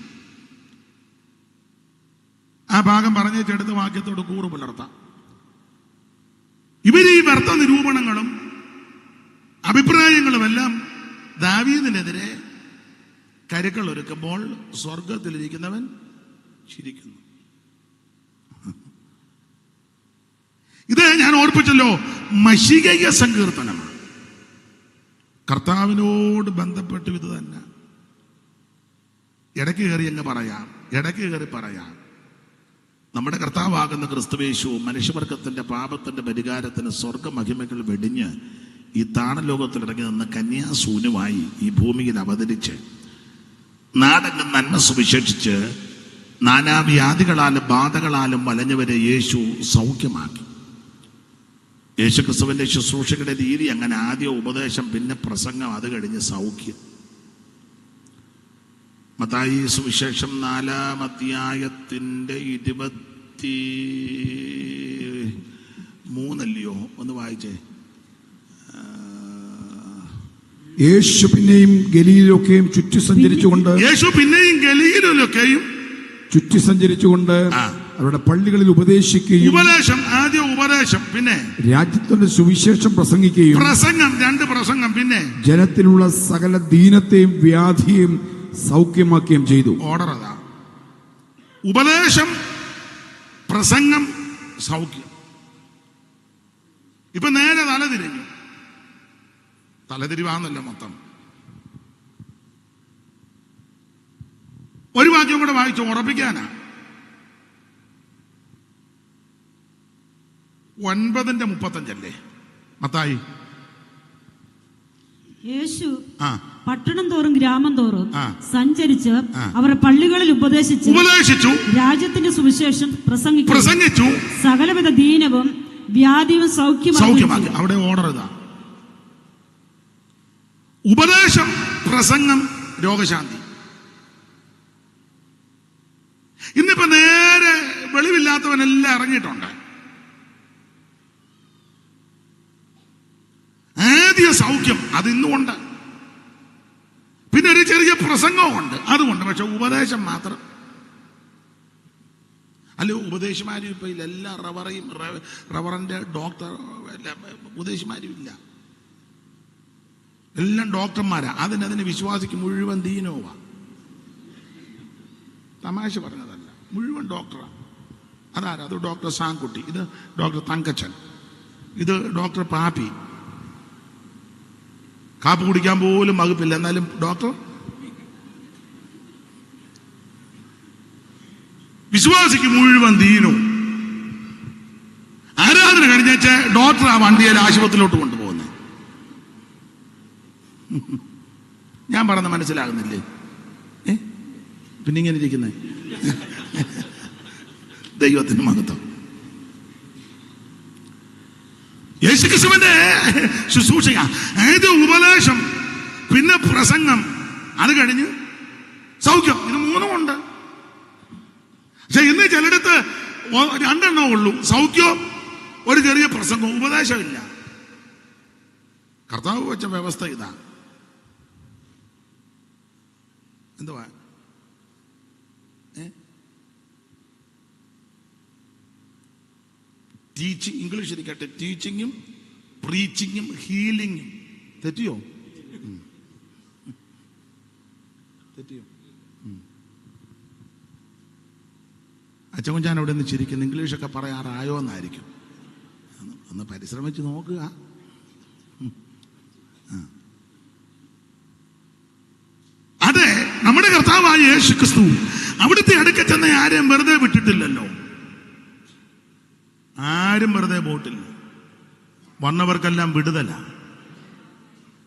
ആ ഭാഗം പറഞ്ഞേച്ചെടുത്ത വാക്യത്തോട് കൂറ് പുലർത്താം. ഇവർ ഈ വ്യർത്ഥ നിരൂപണങ്ങളും അഭിപ്രായങ്ങളുമെല്ലാം ദാവീദിനെതിരെ കരുക്കൾ ഒരുക്കുമ്പോൾ സ്വർഗത്തിലിരിക്കുന്നവൻ ചിരിക്കുന്നു. ഇത് ഞാൻ ഓർപ്പിച്ചല്ലോ, മശികയ സങ്കീർത്തനമാണ്. കർത്താവിനോട് ബന്ധപ്പെട്ട് ഇത് തന്നെ. ഇടയ്ക്ക് കയറി അങ്ങ് പറയാം, ഇടയ്ക്ക് കയറി പറയാം. നമ്മുടെ കർത്താവാകുന്ന ക്രിസ്തുവേശു മനുഷ്യവർഗത്തിന്റെ പാപത്തിന്റെ പരിഹാരത്തിന് സ്വർഗമഹിമകൾ വെടിഞ്ഞ് ഈ താണലോകത്തിലിറങ്ങി നിന്ന് കന്യാസൂനുമായി ഈ ഭൂമിയിൽ അവതരിച്ച് നാടെങ്ങും നന്മ സുവിശേഷിച്ച് നാനാവ്യാധികളാലും ബാധകളാലും വലഞ്ഞവരെ യേശു സൗഖ്യമാക്കി. യേശുക്രിസ്തുവിന്റെ ശുശ്രൂഷകളുടെ രീതി അങ്ങനെ: ആദ്യം ഉപദേശം, പിന്നെ പ്രസംഗം, അത് കഴിഞ്ഞ് സൗഖ്യം. മത്തായി സുവിശേഷം 4-ാം അധ്യായത്തിന്റെ 23 ഒന്ന് വായിച്ചേ. യേശു പിന്നെയും ഗലീലൊക്കെയും ചുറ്റി സഞ്ചരിച്ചുകൊണ്ട് അവരുടെ പള്ളികളിൽ ഉപദേശിക്കുകയും, ഉപദേശം ആദ്യം ഉപദേശം, പിന്നെ രാജ്യത്തിന്റെ സുവിശേഷം പ്രസംഗിക്കുകയും, പ്രസംഗം 2 പ്രസംഗം, പിന്നെ ജനത്തിലുള്ള സകല ദീനത്തെയും വ്യാധിയും സൗഖ്യമാക്കുകയും ചെയ്തു. ഓർഡർ അതാ: ഉപദേശം, പ്രസംഗം, സൗഖ്യം. ഇപ്പൊ നേരെ തലതിരിവാന്നല്ലോ മൊത്തം. ഒരു വാക്യം കൂടെ വായിച്ചു ഉറപ്പിക്കാനാ. 9:35 മത്തായി. യേശു ആ പട്ടണം തോറും ഗ്രാമം തോറും ആ. സഞ്ചരിച്ച് അവരുടെ പള്ളികളിൽ ഉപദേശിച്ചു രാജ്യത്തിന്റെ സുവിശേഷം പ്രസംഗിച്ചു സകലവിധ ദീനവും വ്യാധിയും സൗഖ്യമാക്കി. അവിടെ ഓർഡർ ഇതാ: ഉപദേശം, പ്രസംഗം, രോഗശാന്തി. ഇന്നിപ്പോ നേരെ വെളിവില്ലാത്തവനെല്ലാം ഇറങ്ങിയിട്ടുണ്ട്. ആദ്യ സൗഖ്യം അത് ഇന്നുമുണ്ട്, പിന്നെ ഒരു ചെറിയ പ്രസംഗവും ഉണ്ട്, അതുകൊണ്ട്. പക്ഷെ ഉപദേശം മാത്രം അല്ല. ഉപദേശമാരും ഇപ്പൊ ഇല്ല. എല്ലാ റവറന്റ് ഡോക്ടർ ഉപദേശമാരും ഇല്ല. എല്ലാം ഡോക്ടർമാരാ. അതിന് വിശ്വാസിക്ക് മുഴുവൻ ദീനോവാ. തമാശ പറഞ്ഞതല്ല, മുഴുവൻ ഡോക്ടറാ. അതാരാ? അത് ഡോക്ടർ സാങ്കുട്ടി, ഇത് ഡോക്ടർ തങ്കച്ചൻ, ഇത് ഡോക്ടർ പാപ്പി. കാപ്പ് കുടിക്കാൻ പോലും വകുപ്പില്ല, എന്നാലും ഡോക്ടർ. വിശ്വാസിക്ക് മുഴുവൻ ദീനവും. ആരാധന കഴിഞ്ഞാച്ച ഡോക്ടർ ആ വണ്ടിയിൽ ആശുപത്രിയിലോട്ട് കൊണ്ടുപോകുന്നത്. ഞാൻ പറഞ്ഞ മനസ്സിലാകുന്നില്ലേ? പിന്നെ ഇങ്ങനെ ഇരിക്കുന്നേ. ദൈവത്തിന് മഹത്വം. യേശുക്രിസ്തുവിന്റെ ശുശ്രൂഷ, ഏത് ഉപദേശം, പിന്നെ പ്രസംഗം, അത് കഴിഞ്ഞ് സൗഖ്യം. ഇത് മൂന്നുമുണ്ട്. പക്ഷെ ഇന്ന് ചിലയിടത്ത് രണ്ടെണ്ണേ ഉള്ളൂ: സൗഖ്യവും ഒരു ചെറിയ പ്രസംഗവും. ഉപദേശമില്ല. കർത്താവ് വെച്ച വ്യവസ്ഥ ഇതാ. എന്തുവാ? ടീച്ചിങ്, ഇംഗ്ലീഷ് ഇരിക്കട്ടെ. ടീച്ചിങ്ങും പ്രീച്ചിങ്ങും ഹീലിങ്ങും. തെറ്റിയോ? അച്ചകുഞ്ചാൻ അവിടെ നിന്ന് ചിരിക്കുന്നു. ഇംഗ്ലീഷൊക്കെ പറയാറായോ എന്നായിരിക്കും. ഒന്ന് പരിശ്രമിച്ച് നോക്കുക. അതെ, നമ്മുടെ കർത്താവായ യേശുക്രിസ്തു അവിടുത്തെ അടുക്ക ചെന്ന ആരെയും വെറുതെ വിട്ടിട്ടില്ലല്ലോ. ആരും വെറുതെ പോയിട്ടില്ല. വന്നവർക്കെല്ലാം വിടുതല.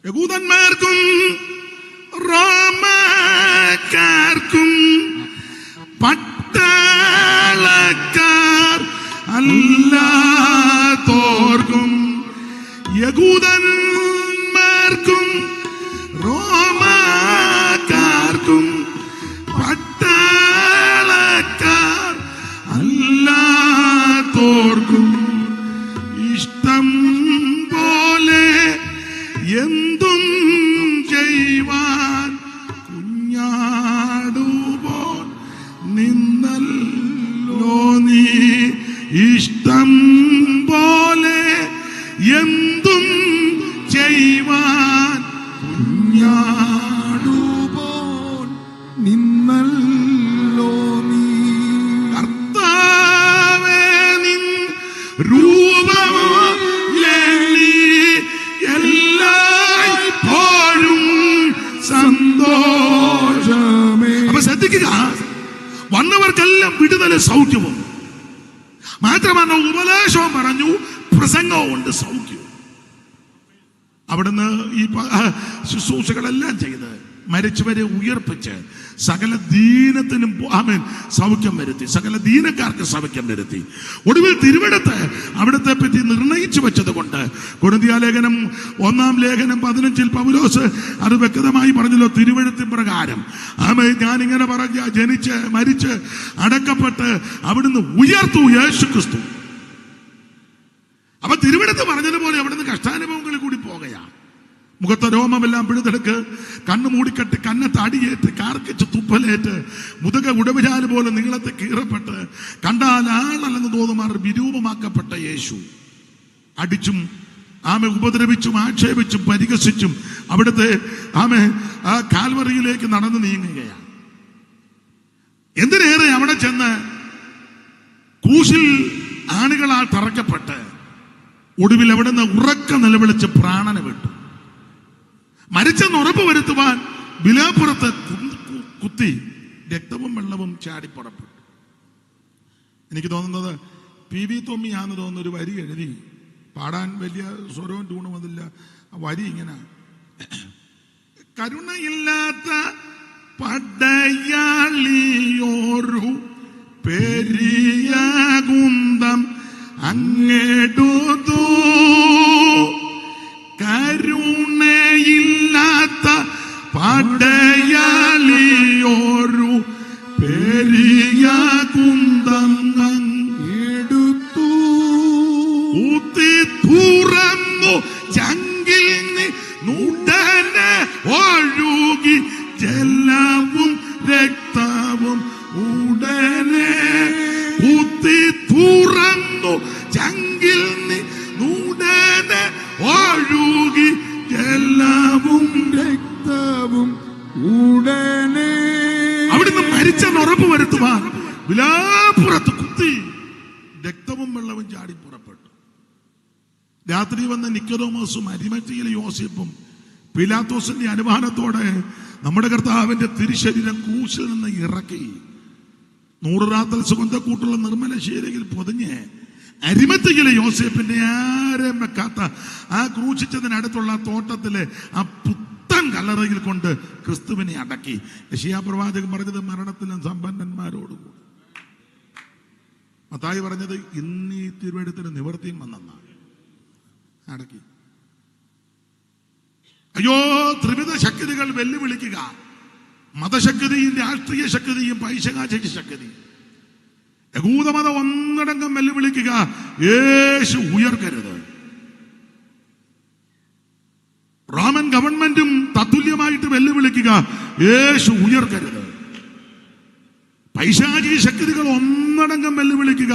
യഹൂദന്മാർക്കും റോമക്കാർക്കും പട്ടാളക്കാർ അല്ലാത്തോർക്കും, യഹൂദന്മാർക്കും റോമക്കാർക്കും പട്ടാളക്കാർ അല്ലാത്തോർക്കും ഇഷ്ടം പോലെ എന്തും ചെയ്യുവാൻ കുഞ്ഞാടുപോൽ നിന്നല്ലോ നീ. ഇഷ്ടം പോലെ എന്തും ചെയ്യുവാൻ കുഞ്ഞാടുപോൽ നിന്നല്ലോ നീ. കർത്താവേ നിൻ രൂപം എല്ലായ്പ്പോഴും സന്തോഷമേ. അപ്പൊ ശ്രദ്ധിക്കുക, വന്നവർക്കെല്ലാം വിടുതല സൗഖ്യവും. മാത്രമല്ല ഉപദേശവും പറഞ്ഞു, പ്രസംഗവും ഉണ്ട്, സൗഖ്യവും. അവിടുന്ന് ഈ ശുശ്രൂഷകളെല്ലാം ചെയ്ത് മരിച്ചവരെ ഉയർപ്പിച്ച് സകല ദീനത്തിനും സൗഖ്യം വരുത്തി, സകല ദീനക്കാർക്ക് സൗഖ്യം വരുത്തി. ഒടുവിൽ തിരുവെടുത്ത് അവിടത്തെ പറ്റി നിർണയിച്ചു വെച്ചത് കൊണ്ട് കൊരിന്ത്യലേഖനം 1:15 പൗലോസ് അത് വ്യക്തമായി പറഞ്ഞല്ലോ. തിരുവെഴുത്തിൻ പ്രകാരം ഞാനിങ്ങനെ പറഞ്ഞ ജനിച്ച് മരിച്ച് അടക്കപ്പെട്ട് അവിടുന്ന് ഉയർത്തു യേശുക്രിസ്തു. അപ്പൊ തിരുവെടുത്ത് പറഞ്ഞതുപോലെ അവിടുന്ന് കഷ്ടാനുഭവങ്ങളിൽ കൂടി പോകുകയാണ്. മുഖത്തെ രോമമെല്ലാം പിഴുതെടുക്ക്, കണ്ണ് മൂടിക്കെട്ട്, കന്നത്ത് അടിയേറ്റ്, കാർക്കിച്ച് തുപ്പലേറ്റ്, മുതുക ഉടവിരാല് പോലെ നീളത്തെ കീറപ്പെട്ട്, കണ്ടാൽ ആളല്ലെന്ന് തോന്നുമാർ വിരൂപമാക്കപ്പെട്ട യേശു അടിച്ചും ഉപദ്രവിച്ചും ആക്ഷേപിച്ചും പരിഹസിച്ചും അവിടുത്തെ ആ കാൽവറിയിലേക്ക് നടന്നു നീങ്ങുകയാണ്. എന്തിനേറെ അവിടെ ചെന്ന് ക്രൂശിൽ ആണികളാൽ തറയ്ക്കപ്പെട്ട് ഒടുവിൽ അവിടുന്ന് ഉറക്ക നിലവിളിച്ച് പ്രാണനെ വിട്ടു. മരിച്ചെന്ന് ഉറപ്പ് വരുത്തുവാൻ വിലാപ്പുറത്ത് കുത്തി രക്തവും വെള്ളവും ചാടിപ്പുറപ്പെട്ടു. എനിക്ക് തോന്നുന്നത് PV തോമയാന്ന് തോന്നുന്ന ഒരു വരി എഴുതി. പാടാൻ വലിയ സ്വരവും ട്യൂണും അതില്ല. ആ വരി ഇങ്ങനെ: കരുണയില്ലാത്ത പടയാളിയോരു പെരിയ കുന്തം അങ്ങെടുത്തു. കരുണയില്ലാത്ത പടയാളിയോരു പെരിയ കുന്തം അങ്ങെടുത്തു. ഊത്തി തുറന്നു ചങ്കിൽ നുടനെ ഒഴുകി ജലവും രക്തവും ഉടനെ. ഊത്തി തുറന്നു ചങ്കിൽ നുടനെ ഒഴുകി ജലവും രക്തവും ഉടനെ. അവിടുന്ന് മരിച്ചെന്ന് ഉറപ്പ് വരുത്തുവാൻ വിലാപ്പുറത്ത് കുത്തി രക്തവും വെള്ളവും ചാടി പുറപ്പെട്ടു. രാത്രി വന്ന നിക്കോദോമോസും അരിമത്തിയിലെ യോസേപ്പും പിലാത്തോസിന്റെ അനുമാനത്തോടെ നമ്മുടെ കർത്താവിന്റെ തിരുശരീരം ക്രൂശിൽ നിന്ന് ഇറക്കി 100 റാത്തൽ സുഗന്ധക്കൂട്ടുള്ള നിർമ്മല ശീലയിൽ പൊതിഞ്ഞ് അരിമത്തിയിലെ യോസേപ്പിന്റെ ആരും വെക്കാത്ത ആ ക്രൂശിച്ചതിനടുത്തുള്ള തോട്ടത്തിലെ ആ പുത്തൻ കല്ലറയിൽ കൊണ്ട് ക്രിസ്തുവിനെ അടക്കി. യെശയ്യാ പ്രവാചകൻ പറഞ്ഞത് മരണത്തിലും സമ്പന്നന്മാരോടുകൂടി. മത്തായി പറഞ്ഞത് ഇന്നീ തിരുവെഴുത്തിന് നിവൃത്തിയും വന്നെന്നാണ്. അടക്കി. അയ്യോ, ത്രിവിധ ശക്തികൾ വെല്ലുവിളിക്കുക. മതശക്തിയും രാഷ്ട്രീയ ശക്തിയും പൈശാചിക ശക്തി. യഹൂദമതം ഒന്നടങ്കം വെല്ലുവിളിക്കുക, യേശു ഉയർക്കരുത്. റോമൻ ഗവൺമെന്റും തത്തുല്യമായിട്ട് വെല്ലുവിളിക്കുക, യേശു ഉയർക്കരുത്. പൈശാചിക ശക്തികൾ ഒന്നടങ്കം വെല്ലുവിളിക്കുക,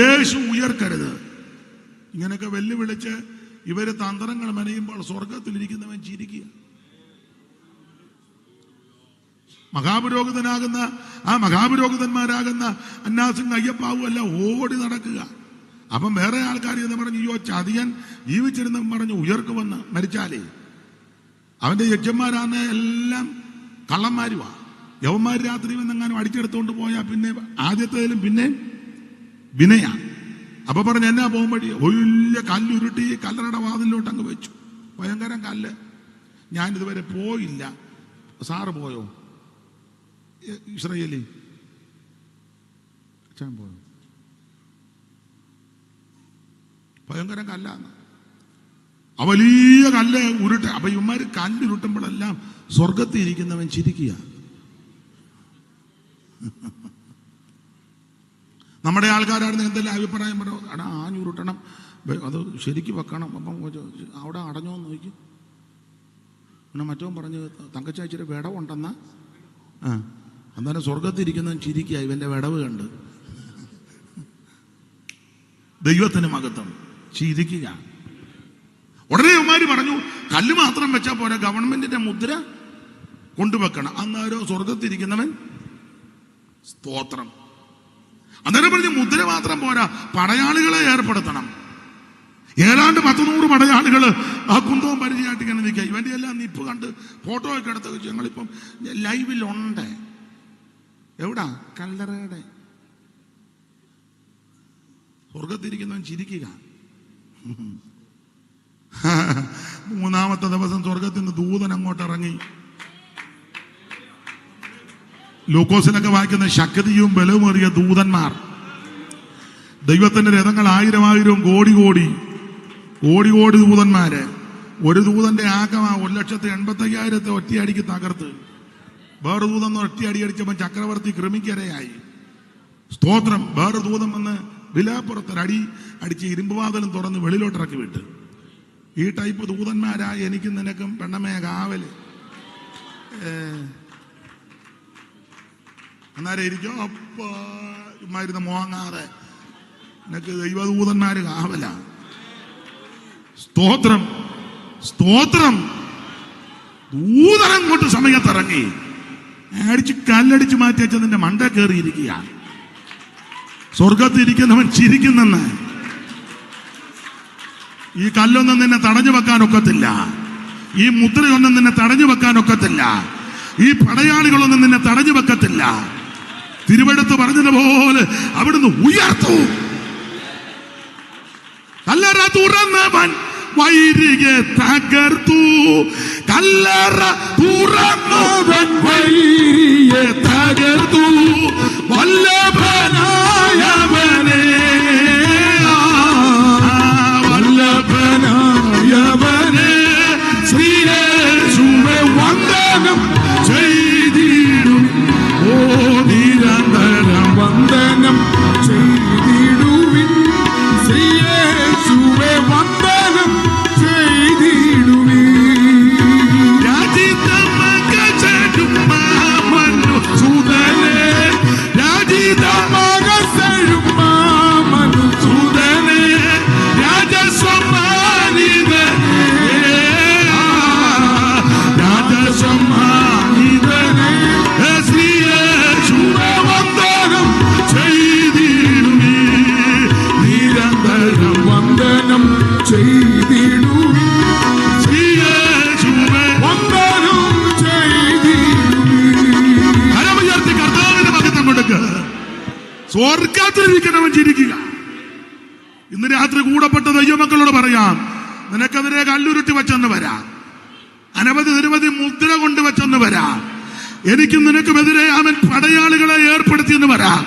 യേശു ഉയർക്കരുത്. ഇങ്ങനെയൊക്കെ വെല്ലുവിളിച്ച് ഇവര് തന്ത്രങ്ങൾ മെനയുമ്പോൾ സ്വർഗത്തിലിരിക്കുന്നവൻ ചിരിക്കുക. മഹാപുരോഹിതനാകുന്ന ആ മഹാപുരോഹിതന്മാരാകുന്ന അന്നാസും അയ്യപ്പാവും എല്ലാം ഓടി നടക്കുക. അപ്പം വേറെ ആൾക്കാർ എന്ന് പറഞ്ഞു, അയ്യോ ചതിയൻ ജീവിച്ചിരുന്നവൻ പറഞ്ഞു ഉയർക്കുമെന്ന്. മരിച്ചാലേ അവന്റെ യജ്ഞന്മാരാണ് എല്ലാം കള്ളന്മാരുവാ. യവന്മാർ രാത്രി വന്നെങ്ങാനും അടിച്ചെടുത്തോണ്ട് പോയാൽ പിന്നെ ആദ്യത്തേതിലും പിന്നെ വിനയാ. അപ്പൊ പറഞ്ഞു എന്നാ പോകുമ്പഴി വലിയ കല്ലുരുട്ടി കല്ലറയുടെ വാതിലോട്ട് അങ്ങ് വെച്ചു. ഭയങ്കരം കല്ല്. ഞാനിതുവരെ പോയില്ല. സാറ് പോയോ? ഇസ്രായേലി പോയോ? ഭയങ്കരം കല്ലാണ്. ആ വലിയ കല്ല് ഉരുട്ട്. അപ്പൊ ഇവന്മാര് കല്ലുരുട്ടുമ്പോഴെല്ലാം സ്വർഗത്തിൽ ഇരിക്കുന്നവൻ ചിരിക്കുക. നമ്മുടെ ആൾക്കാരാണ് എന്തെല്ലാം അഭിപ്രായം പറയും, എടാ ആഞ്ഞുരുട്ടണം, അത് ശരിക്ക് വെക്കണം. അപ്പം അവിടെ അടഞ്ഞോന്ന് നോക്കി. പിന്നെ മറ്റവൻ പറഞ്ഞ് തങ്കച്ചാച്ചിയുടെ വിടവുണ്ടെന്നാ. അന്നേരം സ്വർഗത്തിരിക്കുന്നവൻ ചിരിക്കുക, ഇവന്റെ വിടവ് കണ്ട്. ദൈവത്തിന് മഹത്വം. ചിരിക്കുക. ഉടനെ അവന്മാര് പറഞ്ഞു, കല്ല് മാത്രം വെച്ചാൽ പോരാ, ഗവൺമെന്റിന്റെ മുദ്ര കൊണ്ടുവെക്കണം. അന്നേരം സ്വർഗത്തിരിക്കുന്നവൻ സ്തോത്രം. അന്നേരം പറഞ്ഞ് മുദ്ര മാത്രം പോരാ, പടയാളികളെ ഏർപ്പെടുത്തണം. ഏതാണ്ട് 100 പടയാളികൾ ആ കുന്തവും പരിചയമായിട്ട് ഇങ്ങനെ നിൽക്കുക. ഇവന്റെ എല്ലാം നിപ്പ് കണ്ട് ഫോട്ടോ ഒക്കെ എടുത്ത് വെച്ചു. ഞങ്ങളിപ്പം ലൈവിലുണ്ട്. എവിടാ? കല്ലറയുടെ. സ്വർഗത്തിരിക്കുന്നവൻ ചിരിക്കുക. 3-ാമത്തെ ദിവസം സ്വർഗത്തിൽ നിന്ന് ദൂതൻ അങ്ങോട്ട് ഇറങ്ങി. ലൂക്കോസിലൊക്കെ വായിക്കുന്ന ശക്തിയും ബലവുമേറിയ ദൂതന്മാർ. ദൈവത്തിന്റെ രഥങ്ങൾ 1000 കോടി ദൂതന്മാര്. ഒരു ദൂതന്റെ ആക്കം 1,85,000 ഒറ്റയടിക്ക് തകർത്ത്. വേറെ ദൂതം ഒറ്റയടി അടിച്ചപ്പോൾ ചക്രവർത്തി കൃമിക്കരയായി. സ്തോത്രം. വേറെ ദൂതം വന്ന് വിലാപ്പുറത്തൊരടി അടിച്ച് ഇരുമ്പുവാതിലും തുറന്ന് വെളിയിലോട്ടിറക്കി വിട്ട്. ഈ ടൈപ്പ് ദൂതന്മാരായ എനിക്കും നിനക്കും പെണ്ണമ്മേ കാവല്. അന്നേരം ഇരിക്കും അപ്പമാരുന്ന് മോങ്ങാതെ നിനക്ക് ദൈവദൂതന്മാര് കാവല. സ്തോത്രം സ്തോത്രം. ദൂതനം കൊണ്ട് സമയത്തിറങ്ങി അടിച്ച് കല്ലടിച്ച് മാറ്റി വെച്ച നിന്റെ മണ്ട കയറിയിരിക്കുക. സ്വർഗത്തിരിക്കുന്നവൻ ചിരിക്കുന്നെന്ന്. ഈ കല്ലൊന്നും നിന്നെ തടഞ്ഞു വെക്കാനൊക്കത്തില്ല. ഈ മുദ്രയൊന്നും നിന്നെ തടഞ്ഞു വെക്കാനൊക്കത്തില്ല. ഈ പടയാളികളൊന്നും നിന്നെ തടഞ്ഞു വെക്കത്തില്ല. തിരുവെടുത്ത് പറഞ്ഞതുപോലെ അവിടുന്ന് ഉയർത്തു. കല്ലറ തുറന്നവൻ വൈരിയെ തകർത്തു, കല്ലറ തുറന്നവൻ വൈരിയെ തകർത്തു, വല്ലഭനായവനെ വല്ലഭനായവനെ ശ്രീയേശുവേ വന്ദനം ചെയ്തിടും. ഓ നിരന്തരം വന്ദനം ചെയ്തിടുവിൻ, ശ്രീയേശുവേ വന്ദനം ചെയ്തിടുവിൻ. രാജിതമകചരും മാമനു സുതനേ, രാജിതമകചരും മാമനു സുതനേ, രാജസമ്മാനിതനേ, രാജസമ്മാനിതനേ, ശ്രീയേശുവേ വന്ദനം ചെയ്തിടുവിൻ, നിരന്തരം വന്ദനം ചെയ്തിടുവിൻ, ശ്രീയേശുവേ വന്ദനം ചെയ്തിടുവിൻ. കരമുയർത്തി കർത്താവിന് മഹത്വം കൊടുക്കുക. സ്വർഗ്ഗത്തിലിരിക്കണവൻ ചിരിക്കുക. ഇന്ന് രാത്രി കൂടപ്പെട്ട ദൈവമക്കളോട് പറയാം, നിനക്കെതിരെ കല്ലുരുട്ടി വെച്ചെന്ന് വരാം, അനവധി നിരവധി മുദ്ര കൊണ്ടുവച്ചെന്ന് വരാം, എനിക്കും നിനക്കുമെതിരെ അവൻ പടയാളികളെ ഏർപ്പെടുത്തിയെന്ന് വരാം.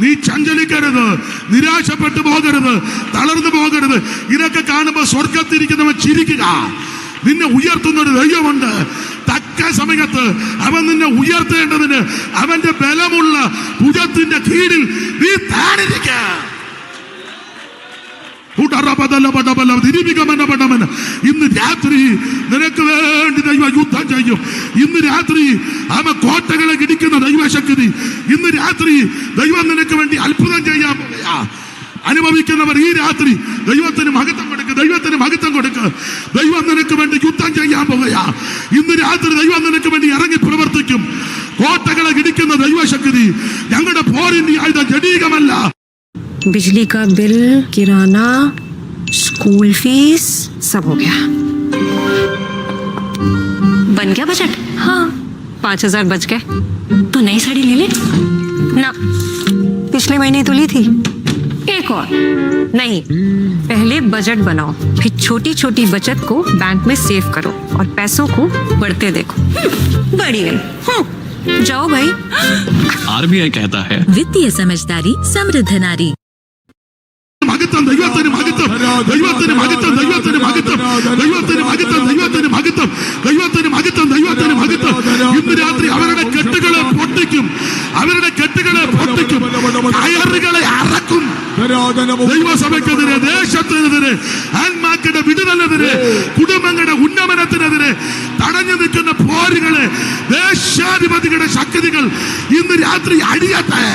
നീ ചഞ്ചലിക്കരുത്, നിരാശപ്പെട്ടു പോകരുത്, തളർന്നു പോകരുത്. ഇതൊക്കെ കാണുമ്പോൾ സ്വർഗത്തിരിക്കുന്നവൻ ചിരിക്കുക. നിന്നെ ഉയർത്തുന്ന ഒരു ദൈവമുണ്ട്. തക്ക സമയത്ത് അവൻ നിന്നെ ഉയർത്തേണ്ടതിന് അവന്റെ ബലമുള്ള ഭുജത്തിന്റെ കീഴിൽ നീ താണിരിക്ക. ഇന്ന് രാത്രി നിനക്ക് വേണ്ടി ദൈവം യുദ്ധം ചെയ്യും. ഇന്ന് രാത്രി അവൻ കോട്ടകളെ ഇടിക്കുന്ന ദൈവശക്തി. ഇന്ന് രാത്രി ദൈവം നിനക്ക് വേണ്ടി അത്ഭുതം ചെയ്യാൻ പോവുകയാ. അനുഭവിക്കുന്നവർ ഈ രാത്രി ദൈവത്തിന് മഹത്വം കൊടുക്കുക, ദൈവത്തിന് മഹത്വം കൊടുക്കുക. ദൈവം നിനക്ക് വേണ്ടി യുദ്ധം ചെയ്യാൻ പോവുകയാ. ഇന്ന് രാത്രി ദൈവം നിനക്ക് വേണ്ടി ഇറങ്ങി പ്രവർത്തിക്കും. കോട്ടകളെ ഇടിക്കുന്ന ദൈവശക്തി. ഞങ്ങളുടെ പോരിന്റെ ആയുധം ജഡീകമല്ല. बिजली का बिल, किराना, स्कूल फीस सब हो गया. बन गया बजट? हाँ, 5,000 बच गए. तो नई साड़ी ले ले ना, पिछले महीने तो ली थी. एक और नहीं, पहले बजट बनाओ, फिर छोटी छोटी बचत को बैंक में सेव करो और पैसों को बढ़ते देखो. बढ़ी गई. जाओ भाई. आरबीआई कहता है वित्तीय समझदारी समृद्ध नारी. മഹത്വം ദൈവത്തിന് മഹത്വം, ദൈവത്തിന് മഹത്വം, ദൈവത്തിന് മഹത്വം, ദൈവത്തിന് മഹത്വം, ദൈവത്തിന് മഹത്വം, ദൈവത്തിന് മഹത്വം, ദൈവത്തിന് മഹത്വം. ഇന്ന് രാത്രി അവരുടെ കെട്ടുകളെ പൊട്ടിക്കും, അവരുടെ കെട്ടുകളെ പൊട്ടിക്കും, കയറുകളെ അറക്കും. ദൈവസഭയ്ക്കെതിരെ, ദേശത്തിനെതിരെ, ആത്മാക്കളുടെ വിടുതലിനെതിരെ, കുടുംബങ്ങളുടെ ഉന്നമനത്തിനെതിരെ തടഞ്ഞു നിൽക്കുന്ന പോരുകളെ ദേശാധിപതികളുടെ ശക്തികൾ ഇന്ന് രാത്രി അടിയട്ടെ.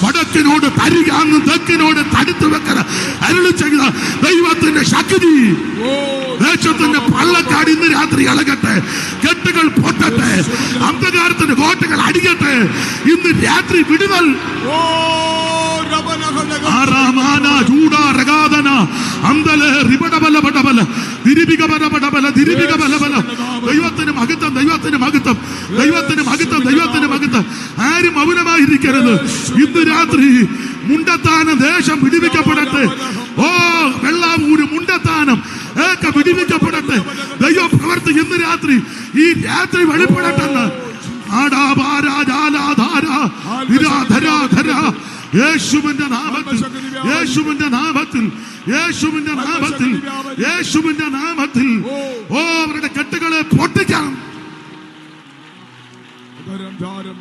വടക്കിനോട് തരികാന്നും തെക്കിനോട് തടുത്തു വെക്കണ അരുളി ചെയ്ത ദൈവത്തിന്റെ ശക്തി ദേശത്തിന്റെ പള്ളക്കാട് ഇന്ന് രാത്രി ഇളകട്ടെ. കെട്ടുകൾ പൊട്ടട്ടെ, അന്ധകാരത്തിന്റെ കോട്ടകൾ അടിയട്ടെ. ഇന്ന് രാത്രി വിടുതൽ. ദൈവത്തിന് മഹത്വം, ദൈവത്തിന് മഹത്വം, ദൈവത്തിന് മഹത്വം, ദൈവത്തിന് മഹത്വം. ആരും മൗനമായിരിക്കരുത്. ഇന്ന് രാത്രി മുണ്ടത്താനം ദേശം വിടിവിക്കപ്പെടട്ടെ. ഓ വെള്ളാവൂര് മുണ്ടത്താനം ഒക്കെ വിടിവിക്കപ്പെടട്ടെ. ദൈവ പ്രവർത്തി ഇന്ന് രാത്രി ഈ രാത്രി വെളിപ്പെടട്ടെന്ന്. യേശുവിന്റെ നാമത്തിൽ, യേശുവിന്റെ നാമത്തിൽ, യേശുവിന്റെ നാമത്തിൽ, യേശുവിന്റെ നാമത്തിൽ ഓ അവരുടെ കെട്ടുകളെ പൊട്ടിക്കണം.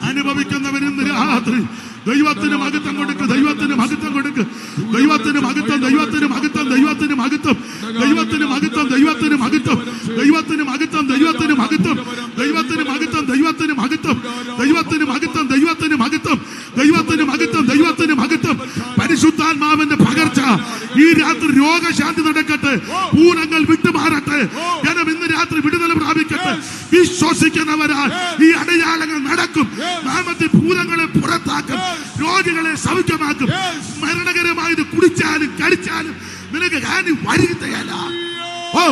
അനുഭവിക്കുന്നവർ ഇന്ന് രാത്രി ദൈവത്തിന് മഹത്വം കൊടുക്ക്, ദൈവത്തിന് മഹത്വം കൊടുക്ക്, ദൈവത്തിന് മഹത്വം, ദൈവത്തിന് മഹത്വം, ദൈവത്തിന് മഹത്വം, ദൈവത്തിന് മഹത്വം, ദൈവത്തിന് മഹത്വം, ദൈവത്തിന് മഹത്വം, ദൈവത്തിന് മഹത്വം, ദൈവത്തിന് മഹത്വം, ദൈവത്തിന് മഹത്വം, ദൈവത്തിന് മഹത്വം, ദൈവത്തിന് മഹത്വം, ദൈവത്തിന് മഹത്വം, ദൈവത്തിന് മഹത്വം. പരിശുദ്ധാത്മാവിന്റെ പകർച്ച ഈ രാത്രി രോഗശാന്തി നടക്കട്ടെ, പൂരങ്ങൾ വിട്ടുമാറട്ടെ. ജനം ഇന്ന് രാത്രി വിടുതൽ പ്രാപിക്കട്ടെ. വിശ്വസിക്കുന്നവരാൽ ഈ അടയാളങ്ങൾ നടക്കും. നാമത്തിൽ ഭൂതങ്ങളെ പുറത്താക്കും, രോഗികളെ സൗഖ്യമാക്കും. മരണകരമായത് കുടിച്ചാലും കഴിച്ചാലും നിനക്ക് ഹാനി വരുത്തയല്ല. ഓ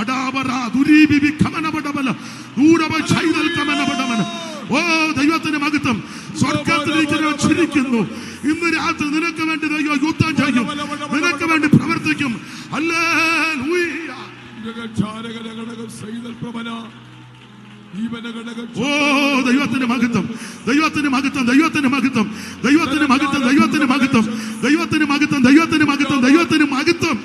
അടാബറ ദുരീബി കമനപടബല ദൂരവ ചൈതൽ കമനപടമന. ഓ ദൈവത്തിന്റെ മഹത്വം. സ്വർഗത്തിലേക്ക് ചിരിക്കുന്നു. ഇന്ന് രാത്രി നിനക്ക് വേണ്ടി ദൈവം യുദ്ധം ചെയ്യും, നിനക്ക് വേണ്ടി പ്രവർത്തിക്കും. ഹല്ലേലൂയ. ഓ ദൈവത്തിന് മഹത്വം, ദൈവത്തിന് മഹത്വം, ദൈവത്തിന് മഹത്വം, ദൈവത്തിന് മഹത്വം, ദൈവത്തിന് മഹത്വം, ദൈവത്തിന് മഹത്വം, ദൈവത്തിന് മഹത്വം, ദൈവത്തിന് മഹത്വം.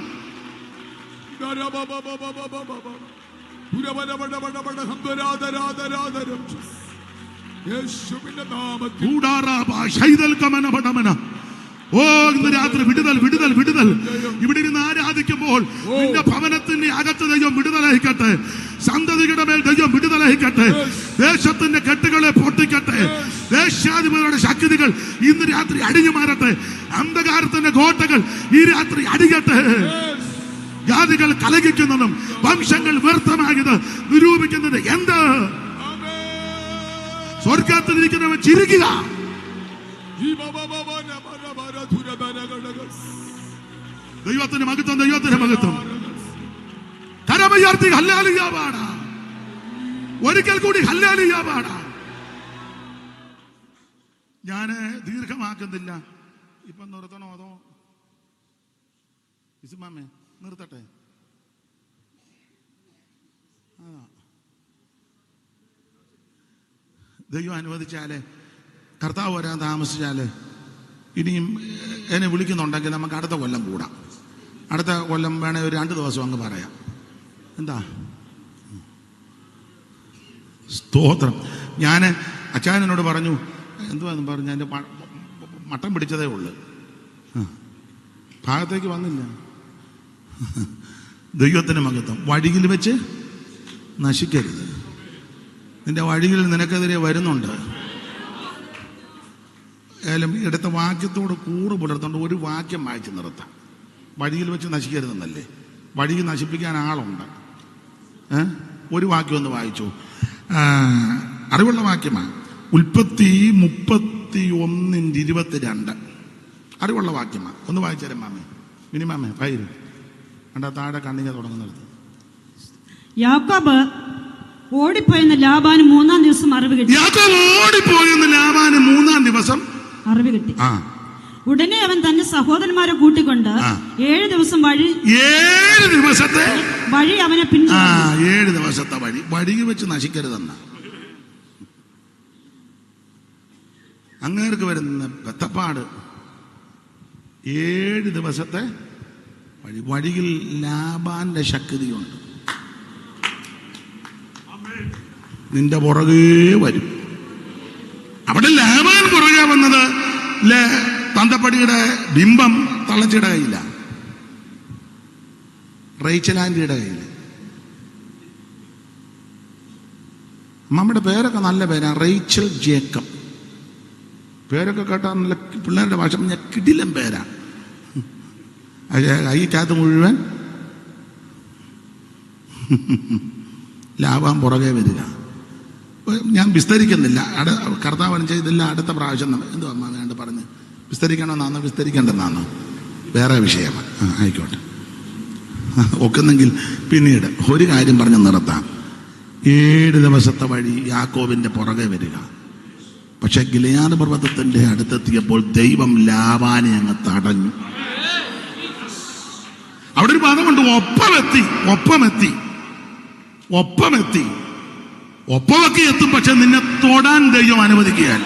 ഓ ഇന്ന് രാത്രി വിടുതൽ, വിടുതൽ, വിടുതൽ. ഇവിടെ ഇരുന്ന് ആരാധിക്കുമ്പോൾ നിന്റെ ഭവനത്തിന്റെ അകത്ത് ദൈവം വിടുതലയക്കട്ടെ, സന്തതിയുടെ മേൽ ദൈവം വിടുതലയക്കട്ടെ, ദേശത്തിന്റെ കെട്ടുകളെ പൊട്ടിക്കട്ടെ, ദേശാധിപതിയുടെ ശക്തികൾ ഇന്ന് രാത്രി അടിഞ്ഞു മാറട്ടെ, അന്ധകാരത്തിന്റെ കോട്ടകൾ ഈ രാത്രി അടിക്കട്ടെ. ജാതികൾ കലഹിക്കുന്നതും വംശങ്ങൾ വ്യർത്ഥമായത് നിരൂപിക്കുന്നത് എന്ത്? സ്വർഗത്തിലിരിക്കുന്നവൻ ചിരിക്കുക. ദൈവത്തിന് മഹത്വം, ദൈവത്തിന് മഹത്വം. കരമുയർത്തി ഹല്ലേലൂയ പാടാം. ഒരിക്കൽ കൂടി ഹല്ലേലൂയ പാടാം. ഞാന് ദീർഘമാക്കുന്നില്ല. ഇപ്പൊ നിർത്തണോ അതോ ഇസ്മാമേ നിർത്തട്ടെ? ദൈവം അനുവദിച്ചാല്, കർത്താവ് വരാൻ താമസിച്ചാല്, ഇനിയും എന്നെ വിളിക്കുന്നുണ്ടെങ്കിൽ നമുക്ക് അടുത്ത കൊല്ലം കൂടാം. അടുത്ത കൊല്ലം വേണേ ഒരു 2 ദിവസം അങ്ങ് പറയാം. എന്താ? സ്തോത്രം. ഞാൻ അച്ചായനോട് പറഞ്ഞു, എന്തുവാന്ന് പറഞ്ഞു, എൻ്റെ മട്ടം പിടിച്ചതേ ഉള്ളു, ഭാഗത്തേക്ക് വന്നില്ല. ദൈവത്തിന് മഹത്വം. വഴിയിൽ വെച്ച് നശിക്കരുത്. നിന്റെ വഴിയിൽ നിനക്കെതിരെ വരുന്നുണ്ട്. ഏതായാലും എടുത്ത വാക്യത്തോട് കൂറ് പുലർത്തുകൊണ്ട് ഒരു വാക്യം വായിച്ച് നിർത്താം. വഴിയിൽ വെച്ച് നശിക്കരുതെന്നല്ലേ? വഴിയിൽ നശിപ്പിക്കാൻ ആളുണ്ട്. ഒരു വാക്യം ഒന്ന് വായിച്ചു. അറിവുള്ള വാക്യമാണ്. ഉൽപ്പത്തി 31:22 അറിവുള്ള വാക്യമാണ്. ഒന്ന് വായിച്ചാലും മാമേ, മിനിമാമേ പൈര് കണ്ട താഴെ കണ്ണിങ്ങ തുടങ്ങുന്നിടത്ത്. യാക്കോബ് ഓടിപ്പോയെന്ന് ലാബാന് 3-ാം ദിവസം അറിവ് കിട്ടി. യാക്കോബ് ഓടിപ്പോയെന്ന് ലാബാന് 3-ാം ദിവസം അറിവ് കിട്ടി. ഉടനെ അവൻ തന്റെ സഹോദരന്മാരെ കൂട്ടിക്കൊണ്ട് 7 ദിവസം 7 ദിവസത്തെ വഴി അവനെ പിന്തുടർന്നു. 7 ദിവസത്തെ വഴിയിൽ വെച്ച് നശിക്കരുതെന്ന അങ്ങേർക്ക് വരുന്ന ബത്തപ്പാട്. 7 ദിവസത്തെ വഴിയിൽ ലാബാന്റെ ശക്തിയുണ്ട്. നിന്റെ പുറകെ വരും. അവിടെ ലാബാൻ പുറകെ വന്നത് തന്തപ്പടിയുടെ ബിംബം തള്ളച്ചിയുടെ കയ്യില്ല, റേച്ചലാൻഡിയുടെ കയ്യിൽ. അമ്മയുടെ പേരൊക്കെ നല്ല പേരാ, റേച്ചൽ ജേക്കബ്. പേരൊക്കെ കേട്ടാൽ നല്ല പിള്ളേരുടെ ഭാഷ ഞാൻ കിടിലം പേരാ. കൈക്കകത്ത് മുഴുവൻ ലാഭം പുറകെ വരിക. ഞാൻ വിസ്തരിക്കുന്നില്ല. കർത്താവ് ചെയ്തില്ല. അടുത്ത പ്രാവശ്യം എന്തോ അമ്മ വേണ്ട പറഞ്ഞ് വിസ്തരിക്കണമെന്നാണോ വിസ്തരിക്കേണ്ടെന്നാണോ വേറെ വിഷയമാണ്. ആയിക്കോട്ടെ, ഒക്കുന്നെങ്കിൽ പിന്നീട് ഒരു കാര്യം പറഞ്ഞ് നിർത്താം. 7 ദിവസത്തെ വഴി യാക്കോബിന്റെ പുറകെ വരിക. പക്ഷെ ഗിലെയാദ് പർവ്വതത്തിന്റെ അടുത്തെത്തിയപ്പോൾ ദൈവം ലാബാനെ അങ്ങ് തടഞ്ഞു. അവിടെ ഒരു പദമുണ്ട്, ഒപ്പമെത്തി. ഒപ്പമൊക്കെ എത്തും, പക്ഷെ നിന്നെ തൊടാൻ ദൈവം അനുവദിക്കുകയാണ്.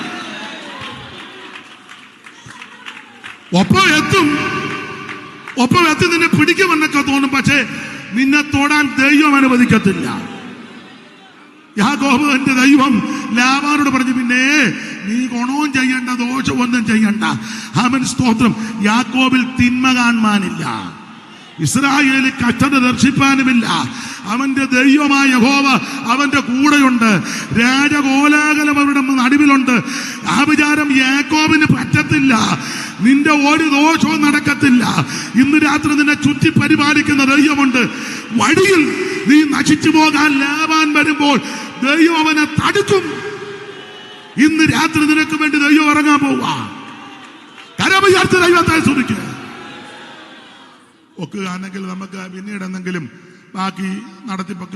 ഒപ്പമെത്തി നിന്നെ പിടിക്കുമെന്നൊക്കെ തോന്നും, പക്ഷെ നിന്നെ തൊടാൻ ദൈവം അനുവദിക്കത്തില്ല. യാക്കോബിന്റെ ദൈവം ലാബാനോട് പറഞ്ഞു, പിന്നെ നീ ഗുണവും ചെയ്യണ്ട, ദോഷമൊന്നും ചെയ്യണ്ട. അവൻ സ്തോത്രം. യാക്കോബിൽ തിന്മ കാണാനില്ല, ഇസ്രായേലിൽ കഷ്ടത ദർശിപ്പാനുമില്ല. അവന്റെ ദൈവമായ യഹോവ അവന്റെ കൂടെയുണ്ട്. രാജകോലാഹലം അവരുടെ നടുവിലുണ്ട്. ആ വിചാരം യാക്കോബിന് പറ്റത്തില്ല. നിന്റെ ഒരു ദോഷവും നടക്കത്തില്ല. ഇന്ന് രാത്രി നിന്നെ ചുറ്റി പരിപാലിക്കുന്ന ദൈവമുണ്ട്. വഴിയിൽ നീ നശിച്ചു പോകാൻ ലാബാൻ വരുമ്പോൾ ദൈവം അവനെ തടുക്കും. ഇന്ന് രാത്രി നിനക്ക് വേണ്ടി ദൈവം ഇറങ്ങാൻ പോവുക. കരമുയർത്തി ദൈവത്തെ സ്തുതിക്കുക. ഒക്കുകയാണെങ്കിൽ നമുക്ക് പിന്നീട് എന്തെങ്കിലും ബാക്കി നടത്തിപ്പൊക്കെ